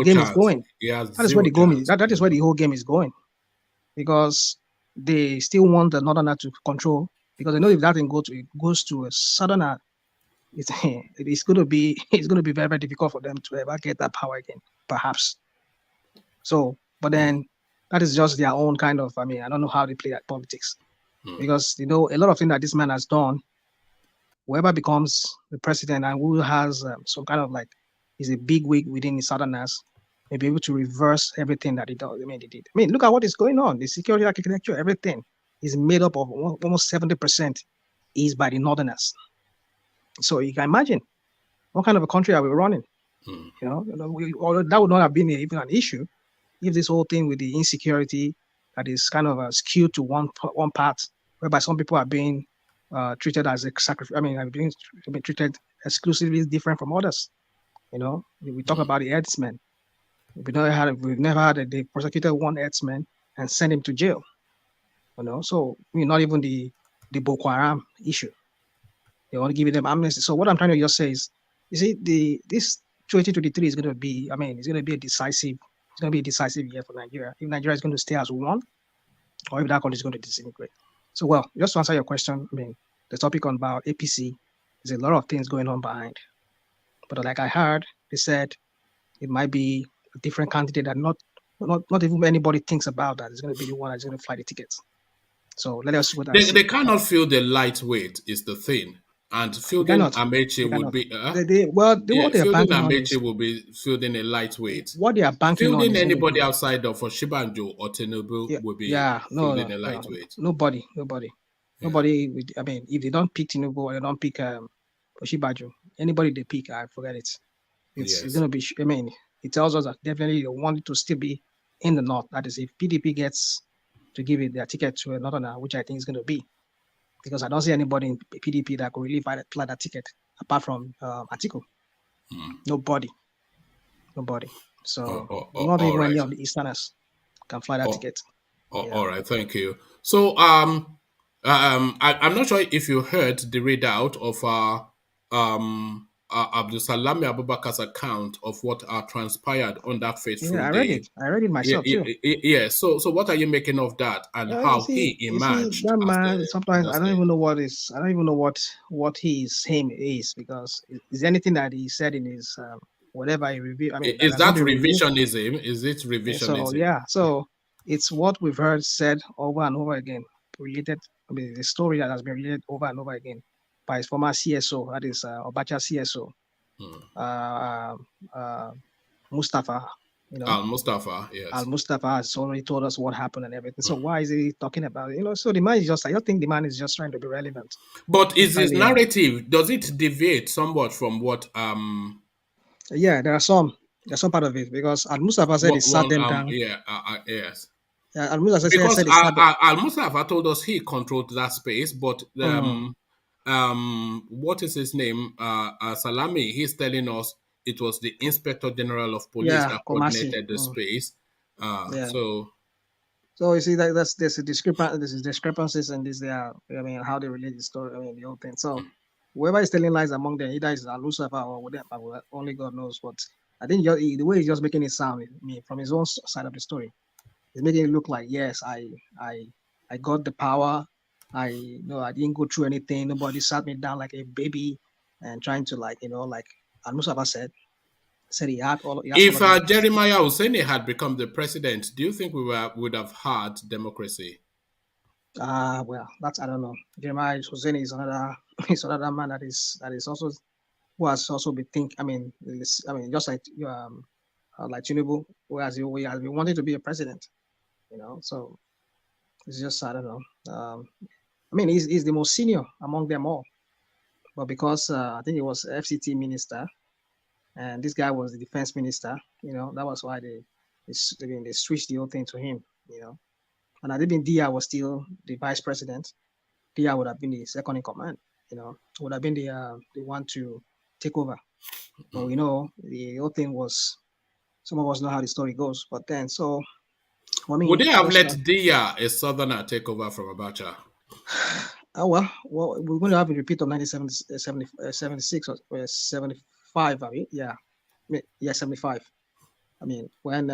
Speaker 5: game is going. That is where the game is. That is where the whole game is going, because they still want the northerner to control, because they know if that thing goes to a southerner, it's going to be very, very difficult for them to ever get that power again, perhaps. So, but then that is just their own kind of. I don't know how they play that politics, because a lot of things that this man has done. Whoever becomes the president and who has some kind of is a big wig within the Southerners, may be able to reverse everything that he does. He did. Look at what is going on. The security architecture, everything is made up of almost 70% is by the Northerners. So you can imagine what kind of a country are we running? That would not have been even an issue if this whole thing with the insecurity that is kind of skewed to one part, whereby some people are being treated as a sacrifice. Being treated exclusively different from others. We talk about the herdsmen. We've never had they prosecuted one herdsman and sent him to jail. So not even the Boko Haram issue. They want to give them amnesty. So what I'm trying to just say is, you see, this 2023 is going to be. It's going to be a decisive. It's going to be a decisive year for Nigeria. If Nigeria is going to stay as one, or if that country is going to disintegrate. So, well, just to answer your question, the topic about APC, there's a lot of things going on behind. But like I heard, they said it might be a different candidate that not even anybody thinks about that. It's going to be the one that's going to fly the tickets. So let us see what
Speaker 1: they cannot feel the lightweight is the thing. And fielding Amechi would be fielding Amechi will be fielding a lightweight.
Speaker 5: What they are banking
Speaker 1: fielding
Speaker 5: on
Speaker 1: anybody outside of Osinbajo or Tinubu will be fielding a lightweight.
Speaker 5: Nobody. If they don't pick Tinubu or they don't pick Osinbajo, anybody they pick, I forget it. It's going to be. It tells us that definitely they want it to still be in the north. That is, if PDP gets to give it their ticket to a northerner, which I think is going to be. Because I don't see anybody in PDP that could really fly that ticket apart from Atiku. Nobody. So not even any of the Easterners can fly that ticket.
Speaker 1: All right, thank you. So I'm not sure if you heard the readout of ABDUSALLAMI Abubakar's account of what transpired on that fateful day.
Speaker 5: I read it myself too.
Speaker 1: Yeah. So what are you making of that and how he emerged?
Speaker 5: That man, sometimes I don't even know what his aim is, because is anything that he said in his whatever he reviewed.
Speaker 1: Is that revisionism? Is it revisionism?
Speaker 5: So it's what we've heard said over and over again, related. The story that has been related over and over again by his former CSO, that is ABACHA CSO, Mustafa You know,
Speaker 1: Al-Mustafa, yes.
Speaker 5: Al-Mustafa has already told us what happened and everything. So why is he talking about it? You know, so the man is just, I don't think the man is just trying to be relevant.
Speaker 1: But is his
Speaker 5: Finally,
Speaker 1: narrative, does it deviate somewhat from what
Speaker 5: yeah, there's some part of it, because Al-Mustafa said he sat them down.
Speaker 1: yes.
Speaker 5: Al-Mustafa
Speaker 1: Because
Speaker 5: said he sat them.
Speaker 1: Al-Mustafa told us he controlled that space, but what is his name? Salami, he's telling us it was the Inspector General of Police
Speaker 5: Yeah,
Speaker 1: that
Speaker 5: Komasi.
Speaker 1: coordinated the space.
Speaker 5: Yeah.
Speaker 1: So
Speaker 5: you see that there's a discrepancies in this there. I mean, how they relate the story. I mean, the whole thing. So whoever is telling lies among them, either is Al-Mustafa or whatever, only God knows. But I think the way he's just making it sound, I mean, from his own side of the story, he's making it look like, yes, I got the power. I didn't go through anything. Nobody sat me down like a baby and trying to, like Al-Mustafa said he had all.
Speaker 1: if Jeremiah Husseini had become the president, do you think we would have had democracy?
Speaker 5: Well, that's, I don't know. Jeremiah Husseini is another man that is also, who has also been just like Tinubu, who has been wanting to be a president, you know. So it's just, I don't know. I mean, he's the most senior among them all, but because I think he was FCT minister, and this guy was the defense minister, you know, that was why they switched the whole thing to him, you know. And I think Dia was still the vice president. Dia would have been the second in command, you know, would have been the one to take over. But we know the whole thing was, some of us know how the story goes. But then, so, I mean,
Speaker 1: would they have let Dia, a southerner, take over from Abacha?
Speaker 5: Oh, well, we're going to have a repeat of 1976 or 75. I mean, yeah, 75. I mean, when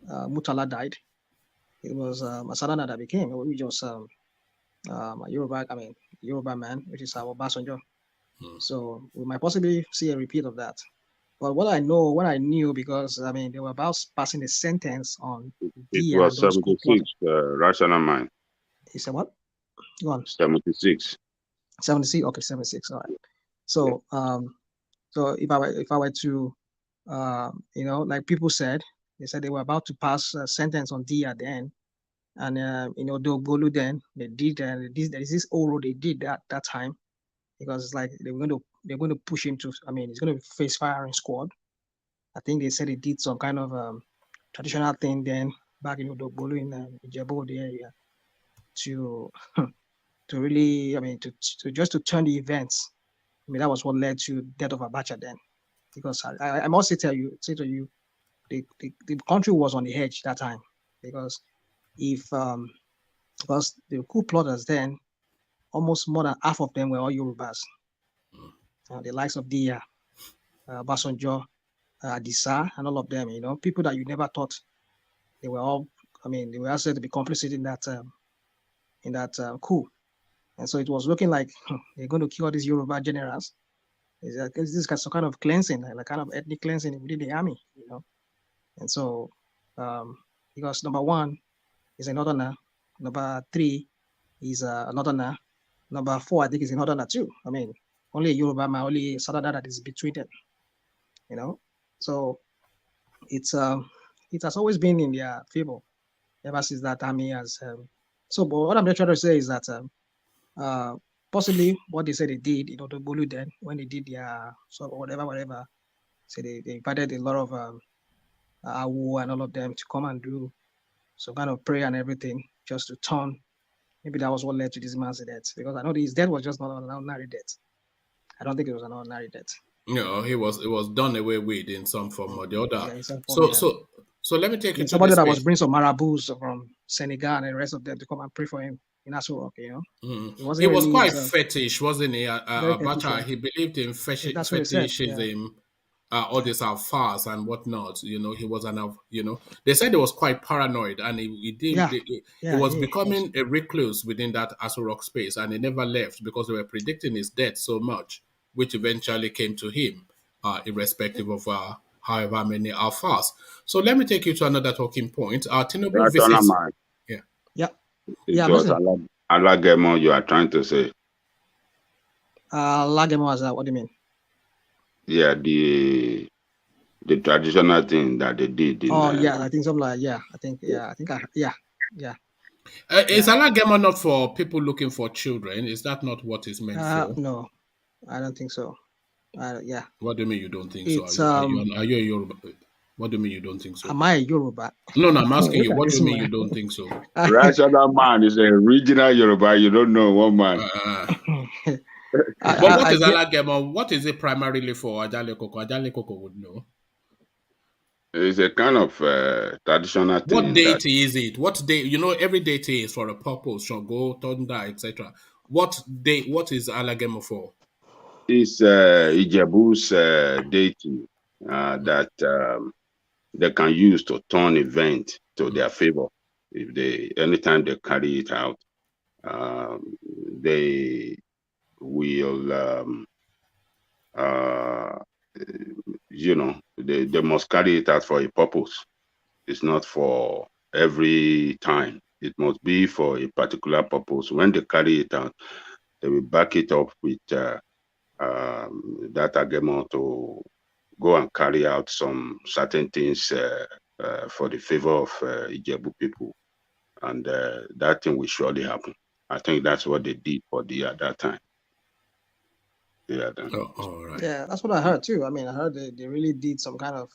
Speaker 5: Murtala died, it was a southerner that became. We just a Yoruba man, which is our Obasanjo. So we might possibly see a repeat of that. But what I knew, because I mean, they were about passing a sentence on.
Speaker 6: It was 76, rational mind.
Speaker 5: He said what? Go on.
Speaker 6: 76.
Speaker 5: 76. Okay, 76. All right. So, so if I were to, you know, like people said, they said they were about to pass a sentence on Dia then, and you know, Dogbolu then they did. There is this old road they did that time, because it's like they're going to push him to. I mean, he's going to face firing squad. I think they said they did some kind of traditional thing then back in Dogbolu in Ijebu area to really, I mean, to just to turn the events. I mean, that was what led to death of Abacha then, because I must say to you, the country was on the edge that time, because because the coup plotters then, almost more than half of them were all Yorubas. The likes of Dia, Basanjo, Adisa, and all of them, you know, people that you never thought they were all. I mean, they were said to be complicit in that coup. And so it was looking like they're going to kill these Yoruba generals. This is some kind of cleansing, like kind of ethnic cleansing within the army, you know. And so, because number 1 is a northerner, number 3 is a northerner, number 4 I think is a northerner too. I mean, only a Yoruba man, only a southerner that is between them, you know. So it has always been in their favor ever since that army has. So, but what I'm trying to say is that. Possibly what they said they did, you know, the Bolu then, when they did their whatever. So they invited a lot of Awu and all of them to come and do some kind of prayer and everything, just to turn. Maybe that was what led to this man's death, because I know his death was just not an ordinary death. I don't think it was an ordinary death.
Speaker 1: No, it was done away with in some form or the other.
Speaker 5: Yeah,
Speaker 1: so let me take you to
Speaker 5: somebody that was bringing some marabouts from Senegal and the rest of them to come and pray for him in Aso Rock, you know.
Speaker 1: It was quite fetish, wasn't he? Abacha, he believed in fetishism, all these alphas and whatnot. You know, he was they said he was quite paranoid, and he was becoming a recluse within that Aso Rock space, and he never left because they were predicting his death so much, which eventually came to him, irrespective of however many alphas. So let me take you to another talking point. Tinubu visits.
Speaker 6: It was Alagemo you are trying to say.
Speaker 5: Alagemo as what do you mean?
Speaker 6: Yeah, the the traditional thing that they did in.
Speaker 5: Yeah, I think something like
Speaker 1: Is Alagemo not for people looking for children? Is that not what it's meant for?
Speaker 5: No, I don't think so. Yeah.
Speaker 1: What do you mean you don't think
Speaker 5: It's
Speaker 1: so? Are you a Yoruba? What do you mean you don't think so?
Speaker 5: Am I a Yoruba?
Speaker 1: No, I'm asking you. What do you mean you don't think so?
Speaker 6: Rational man is a regional Yoruba. You don't know one man.
Speaker 1: But what is Alagemo? What is it primarily for? Ajale Koko. Ajale Koko would know.
Speaker 6: It's a kind of traditional thing.
Speaker 1: What deity is it? What day? You know, every deity is for a purpose. Shango, Thunder, etc. What day? What is Alagemo for?
Speaker 6: It's Ijebu's deity that they can use to turn event to their favor. If anytime they carry it out, they will, they must carry it out for a purpose. It's not for every time. It must be for a particular purpose. When they carry it out, they will back it up with that agreement to go and carry out some certain things for the favor of Ijebu people. And that thing will surely happen. I think that's what they did for at that time. Yeah.
Speaker 1: All right.
Speaker 5: Yeah, that's what I heard too. I mean, I heard they really did some kind of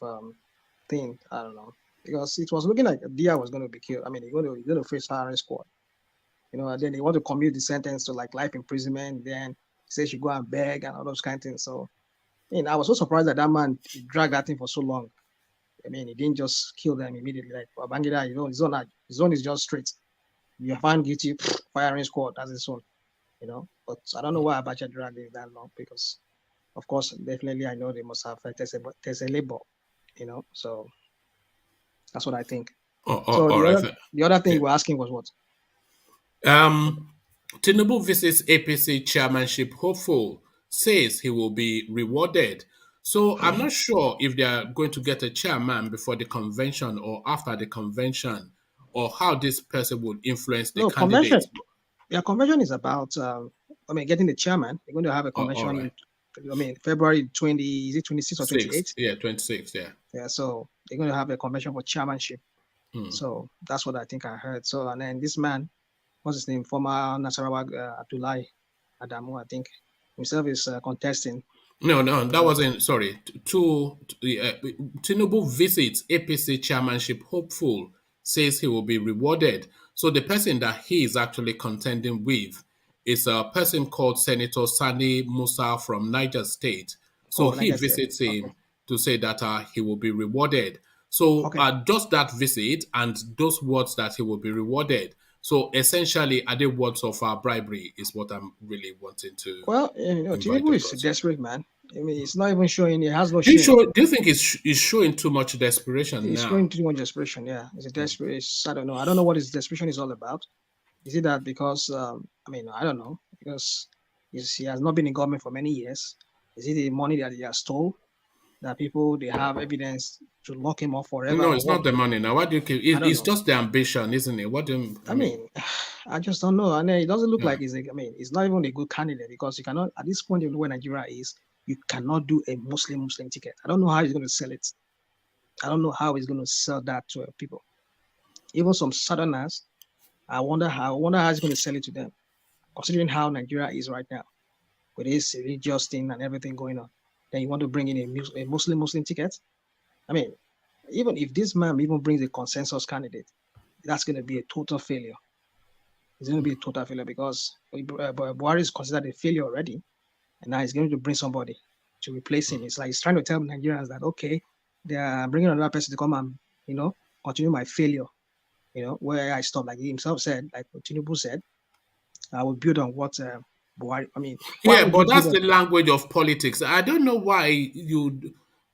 Speaker 5: thing. I don't know, because it was looking like Dia was going to be killed. I mean, he's going to face firing squad. And then they want to commute the sentence to like life imprisonment. Then he says she go and beg and all those kind of things. So, I was so surprised that man dragged that thing for so long. I mean, he didn't just kill them immediately. Like Babangida, his own is just straight. You're found guilty, firing squad. That's his own. But I don't know why Abacha dragged it that long, because, of course, definitely I know they must have a labor, so that's what I think. The other thing we're asking was what?
Speaker 1: Tinubu visits APC chairmanship hopeful, says he will be rewarded. So I'm not sure if they are going to get a chairman before the convention or after the convention, or how this person would influence the candidate.
Speaker 5: Yeah, convention is about, getting the chairman. They're going to have a convention. Right. February 20, is it 26 or 28?
Speaker 1: Yeah, 26, yeah.
Speaker 5: Yeah, so they're going to have a convention for chairmanship. So that's what I think I heard. So, and then this man, what's his name? Former Nasarawa Abdullahi Adamu, I think, himself is contesting.
Speaker 1: No, that wasn't, sorry. Tinubu visits APC chairmanship hopeful, says he will be rewarded. So the person that he is actually contending with is a person called Senator Sani Musa from Niger State. So he visits him to say that he will be rewarded. So just that visit and those words that he will be rewarded. So essentially, are they words of bribery is what I'm really wanting to.
Speaker 5: Well, Tinubu is a desperate man. It's not even showing. It has no shame.
Speaker 1: Do you think he's showing too much desperation now?
Speaker 5: He's showing too much desperation, yeah. It's a desperate. I don't know. I don't know what his desperation is all about. Is it that because, I don't know, because he has not been in government for many years? Is it the money that he has stole? That people, they have evidence to lock him up forever?
Speaker 1: No, it's not the money now. What do you keep? It's just the ambition, isn't it? What do you,
Speaker 5: I mean, I just don't know. And it doesn't look like he's not even a good candidate, because you cannot, at this point, you know where Nigeria is, you cannot do a Muslim ticket. I don't know how he's going to sell it. I don't know how he's going to sell that to people. Even some Southerners, I wonder how he's going to sell it to them, considering how Nigeria is right now, with this religious thing and everything going on. Then you want to bring in a Muslim ticket? I mean, even if this man even brings a consensus candidate, that's going to be a total failure. It's going to be a total failure, because Buhari is considered a failure already. And now he's going to bring somebody to replace him. It's like he's trying to tell Nigerians that, okay, they are bringing another person to come and, continue my failure, where I stopped. Like he himself said, like Tinubu said, I will build on what Buhari,
Speaker 1: but that's the language of politics. I don't know why you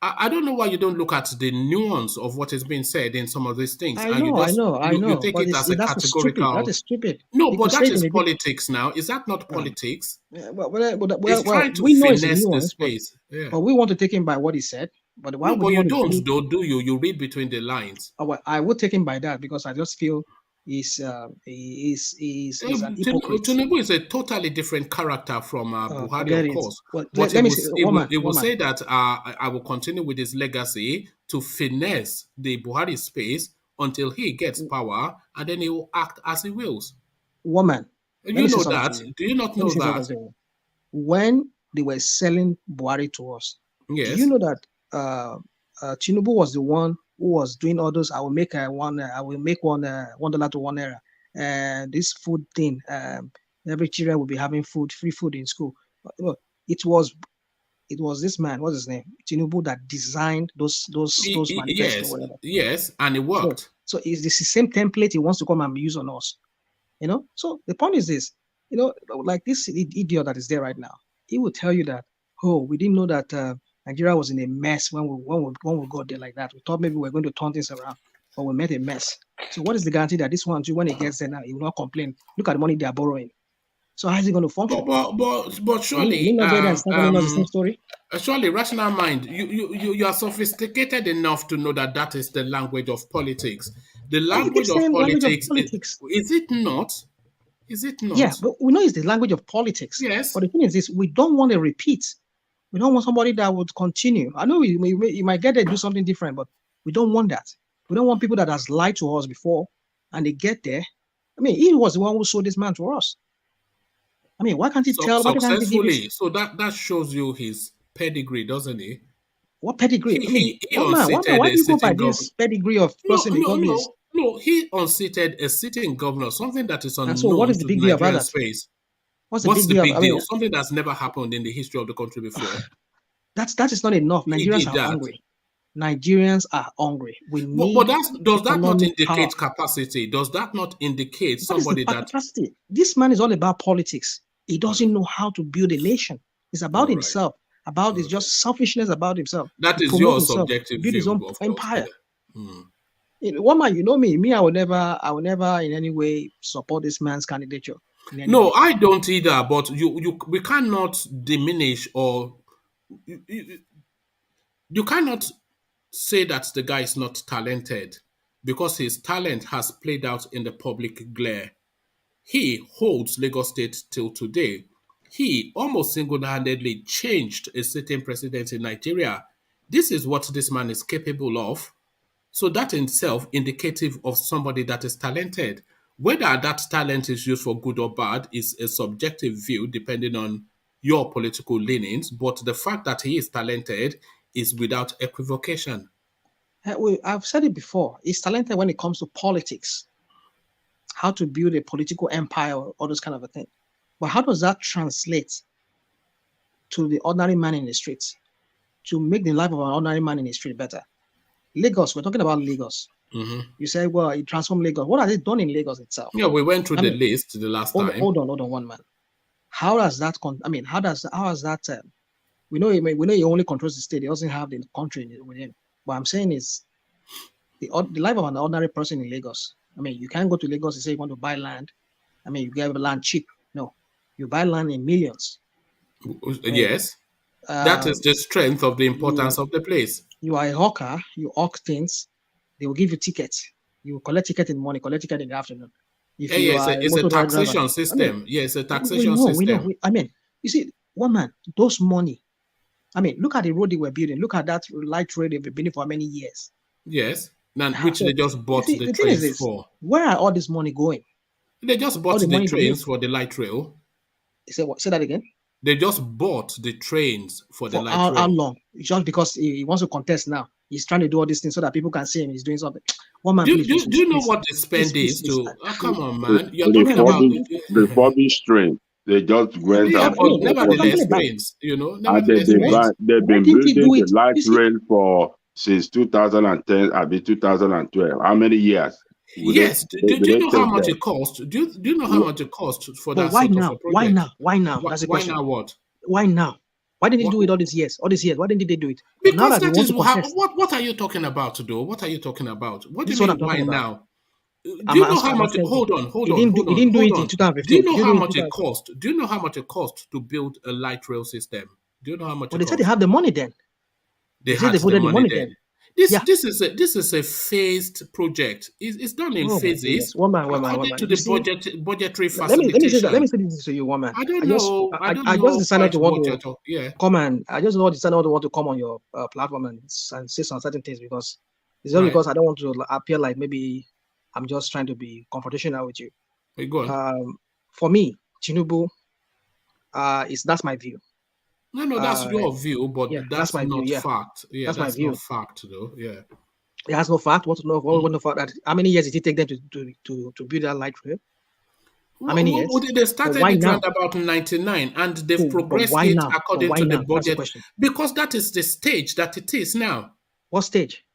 Speaker 1: don't look at the nuance of what is being said in some of these things.
Speaker 5: I know.
Speaker 1: You take it as a categorical.
Speaker 5: That is stupid.
Speaker 1: No, but that is politics now. Is that not politics?
Speaker 5: Yeah,
Speaker 1: it's trying to finesse the space.
Speaker 5: But we want to take him by what he said. But
Speaker 1: you don't, though, do you? You read between the lines.
Speaker 5: I would take him by that, because I just feel is an hypocrite.
Speaker 1: Tinubu is a totally different character from Buhari,
Speaker 5: Forget
Speaker 1: of
Speaker 5: it.
Speaker 1: course.
Speaker 5: Well,
Speaker 1: But
Speaker 5: let me say,
Speaker 1: he will
Speaker 5: woman.
Speaker 1: say that I will continue with his legacy to finesse the Buhari space until he gets power, and then he will act as he wills.
Speaker 5: Woman. Let
Speaker 1: You
Speaker 5: me say
Speaker 1: know
Speaker 5: something
Speaker 1: that?
Speaker 5: to you.
Speaker 1: Do you not
Speaker 5: Let me
Speaker 1: know
Speaker 5: say something
Speaker 1: that?
Speaker 5: to you. When they were selling Buhari to us, do
Speaker 1: Yes.
Speaker 5: you know that Tinubu was the one who was doing all those? I will make one. I will make $1 to $1. This food thing. Every children will be having free food in school. It was this man. What's his name? Tinubu that designed those manifesto.
Speaker 1: Yes,
Speaker 5: Whatever.
Speaker 1: yes, and it worked.
Speaker 5: So it's the same template he wants to come and use on us. So the point is this, like this idiot that is there right now, he will tell you that, oh, we didn't know that Nigeria was in a mess when we got there like that. We thought maybe we were going to turn things around, but we made a mess. So what is the guarantee that this one too, when it gets there now, he will not complain? Look at the money they are borrowing. So how is it going to function?
Speaker 1: But surely,
Speaker 5: we not there and start telling us the same story.
Speaker 1: Surely, rational mind, you are sophisticated enough to know that is the language of politics. The language of politics, is it not? Is it not?
Speaker 5: Yeah, but we know it's the language of politics.
Speaker 1: Yes.
Speaker 5: But the thing is this, we don't want a repeat. We don't want somebody that would continue. I know you might get there and do something different, but we don't want that. We don't want people that has lied to us before and they get there. I mean, he was the one who sold this man to us. I mean, why can't he tell?
Speaker 1: Successfully. So that shows you his pedigree, doesn't he?
Speaker 5: What pedigree? Why do you go by this pedigree of person?
Speaker 1: No, he unseated a sitting governor, something that is unknown
Speaker 5: so what is the big
Speaker 1: to
Speaker 5: deal
Speaker 1: Nigerian
Speaker 5: about that?
Speaker 1: space.
Speaker 5: What's the big deal?
Speaker 1: Something that's never happened in the history of the country before.
Speaker 5: That is not enough. Nigerians are hungry. Nigerians are hungry. We need.
Speaker 1: Does that not indicate capacity? Does that not indicate somebody that
Speaker 5: capacity? This man is all about politics. He doesn't know how to build a nation. It's about himself. It's just selfishness about himself.
Speaker 1: That is your subjective view,
Speaker 5: build his own empire. Woman, you know me. I will never in any way support this man's candidature.
Speaker 1: No, I don't either. But we cannot diminish or you cannot say that the guy is not talented because his talent has played out in the public glare. He holds Lagos State till today. He almost single-handedly changed a sitting president in Nigeria. This is what this man is capable of. So that in itself indicative of somebody that is talented. Whether that talent is used for good or bad is a subjective view depending on your political leanings. But the fact that he is talented is without equivocation.
Speaker 5: I've said it before. He's talented when it comes to politics. How to build a political empire, all those kind of a thing. But how does that translate to the ordinary man in the streets? To make the life of an ordinary man in the street better? Lagos, we're talking about Lagos.
Speaker 1: Mm-hmm.
Speaker 5: You say, well, it transformed Lagos. What has it done in Lagos itself?
Speaker 1: Yeah, we went through the list the last time.
Speaker 5: Hold on, one man. How does that? How has that? We know he only controls the state. He doesn't have the country with him. What I'm saying is, the life of an ordinary person in Lagos. You can't go to Lagos and say you want to buy land. You get land cheap. No, you buy land in millions.
Speaker 1: Yes, that is the strength of the importance of the place.
Speaker 5: You are a hawker. You hawk things. They will give you tickets. You will collect ticket in the morning, collect ticket in the afternoon.
Speaker 1: It's a taxation system. Yes, a taxation system.
Speaker 5: You see, one man, those money. Look at the road they were building. Look at that light rail they've been building for many years.
Speaker 1: Yes, which they just bought the trains for.
Speaker 5: Where are all this money going?
Speaker 1: They just bought the trains for the light rail.
Speaker 5: Say that again?
Speaker 1: They just bought the trains for the light rail.
Speaker 5: How long? Just because he wants to contest now. He's trying to do all these things so that people can see him. He's doing something. One man,
Speaker 1: do you know what the spend is to? Come on, man. You're talking about
Speaker 6: the rubbish train. They just went out.
Speaker 1: Nevertheless, trains.
Speaker 6: And they've been building the light rail for since 2010, 2012. How many years?
Speaker 1: Yes. Do you know how much it cost? Do you know how much it cost for that sort of a project?
Speaker 5: Why now? That's the question.
Speaker 1: Why now what?
Speaker 5: Why now? Why didn't they do it all these years? Why didn't they do it?
Speaker 1: Because that is what are you talking about, though? What are you talking about? What do you mean why now? Do you know how much? Hold on.
Speaker 5: He didn't do it in 2015.
Speaker 1: Do you know how much it cost? Do you know how much it cost to build a light rail system? Do you know how much?
Speaker 5: Well, they said they have the money then.
Speaker 1: They had the money then. This is a phased project. It's done in
Speaker 5: Oh my goodness.
Speaker 1: phases
Speaker 5: One man, one man, one
Speaker 1: according
Speaker 5: man.
Speaker 1: to
Speaker 5: You
Speaker 1: the
Speaker 5: see,
Speaker 1: budgetary
Speaker 5: let me say that. Let
Speaker 1: facilitation.
Speaker 5: me say this to you, one man.
Speaker 1: I don't know. I don't
Speaker 5: I just
Speaker 1: know
Speaker 5: decided
Speaker 1: quite
Speaker 5: to want
Speaker 1: what you're
Speaker 5: to
Speaker 1: talking. Yeah,
Speaker 5: come and I just decided to want to come on your platform and say some certain things because it's just
Speaker 1: right.
Speaker 5: because I don't want to appear like maybe I'm just trying to be confrontational with you.
Speaker 1: We go on.
Speaker 5: For me, Tinubu, that's my view.
Speaker 1: No, that's your view,
Speaker 5: Yeah,
Speaker 1: but
Speaker 5: that's
Speaker 1: that's
Speaker 5: my view.
Speaker 1: not
Speaker 5: Yeah,
Speaker 1: fact. Yeah,
Speaker 5: that's my
Speaker 1: that's not
Speaker 5: view.
Speaker 1: fact, though. Yeah.
Speaker 5: It has no fact. Want to know what the fact that how many years did it take them to build that light rail? How many years?
Speaker 1: They
Speaker 5: But
Speaker 1: started
Speaker 5: why
Speaker 1: it
Speaker 5: now?
Speaker 1: around about 99 and they've
Speaker 5: But
Speaker 1: progressed
Speaker 5: why
Speaker 1: it
Speaker 5: now? But
Speaker 1: according
Speaker 5: why
Speaker 1: to the
Speaker 5: now? That's the
Speaker 1: budget
Speaker 5: question.
Speaker 1: because that is the stage that it is now.
Speaker 5: What stage?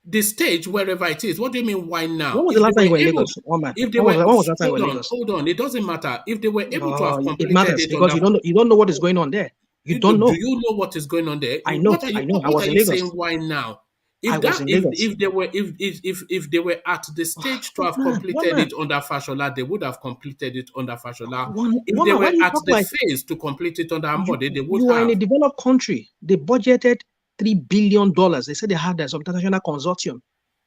Speaker 1: The stage wherever it is. What do you mean why now?
Speaker 5: When was the
Speaker 1: If they
Speaker 5: last time
Speaker 1: were
Speaker 5: you were in
Speaker 1: able
Speaker 5: Lagos?
Speaker 1: to,
Speaker 5: One man.
Speaker 1: if they
Speaker 5: When
Speaker 1: were,
Speaker 5: was the last time you were in Lagos?
Speaker 1: hold on, it doesn't matter. If they were able to have
Speaker 5: It
Speaker 1: completed
Speaker 5: matters
Speaker 1: it
Speaker 5: because
Speaker 1: under,
Speaker 5: you don't know what is going on there. You don't
Speaker 1: do
Speaker 5: know.
Speaker 1: you know what is going on there?
Speaker 5: I know. I know. I
Speaker 1: What
Speaker 5: was
Speaker 1: are
Speaker 5: in
Speaker 1: you saying
Speaker 5: Lagos.
Speaker 1: why now?
Speaker 5: I was in Lagos.
Speaker 1: If they were if they were at the stage to have
Speaker 5: One
Speaker 1: completed
Speaker 5: man.
Speaker 1: it under Fashola, they would have completed it under Fashola. If
Speaker 5: One
Speaker 1: they
Speaker 5: man. Why
Speaker 1: were
Speaker 5: do you
Speaker 1: at
Speaker 5: talk
Speaker 1: the
Speaker 5: like
Speaker 1: phase to complete it under Ambode, they would
Speaker 5: you are in a
Speaker 1: have.
Speaker 5: developed country? They budgeted $3 billion. They said they had some international consortium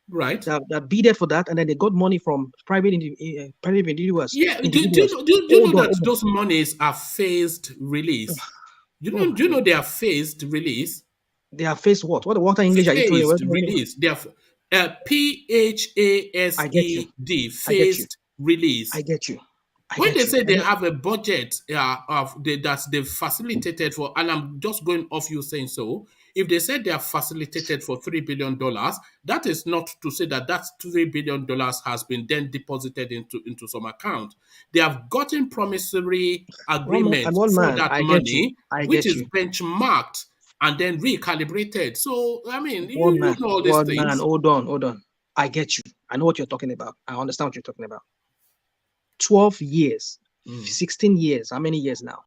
Speaker 1: Right.
Speaker 5: that bidded for that, and then they got money from private individuals.
Speaker 1: Yeah.
Speaker 5: Individuals.
Speaker 1: Do you know that
Speaker 5: Hold on.
Speaker 1: those monies are phased release?
Speaker 5: Oh my
Speaker 1: Do you know they
Speaker 5: goodness.
Speaker 1: are phased release?
Speaker 5: They have faced what? What English are you throwing?
Speaker 1: Phased release. They have
Speaker 5: I get you.
Speaker 1: PHASED,
Speaker 5: I get you.
Speaker 1: phased release.
Speaker 5: I get you. I
Speaker 1: When they
Speaker 5: get you.
Speaker 1: say they have a budget that they've facilitated for, and I'm just going off you saying so, if they said they are facilitated for $3 billion, that is not to say that $3 billion has been then deposited into some account. They have gotten promissory agreement
Speaker 5: One
Speaker 1: for
Speaker 5: man.
Speaker 1: that
Speaker 5: I get you.
Speaker 1: money,
Speaker 5: I
Speaker 1: which
Speaker 5: get
Speaker 1: is
Speaker 5: you.
Speaker 1: benchmarked and then recalibrated. So, I mean, you know all these
Speaker 5: One man.
Speaker 1: things.
Speaker 5: Hold on. I get you. I know what you're talking about. I understand what you're talking about. 12 years, 16 years, how many years now?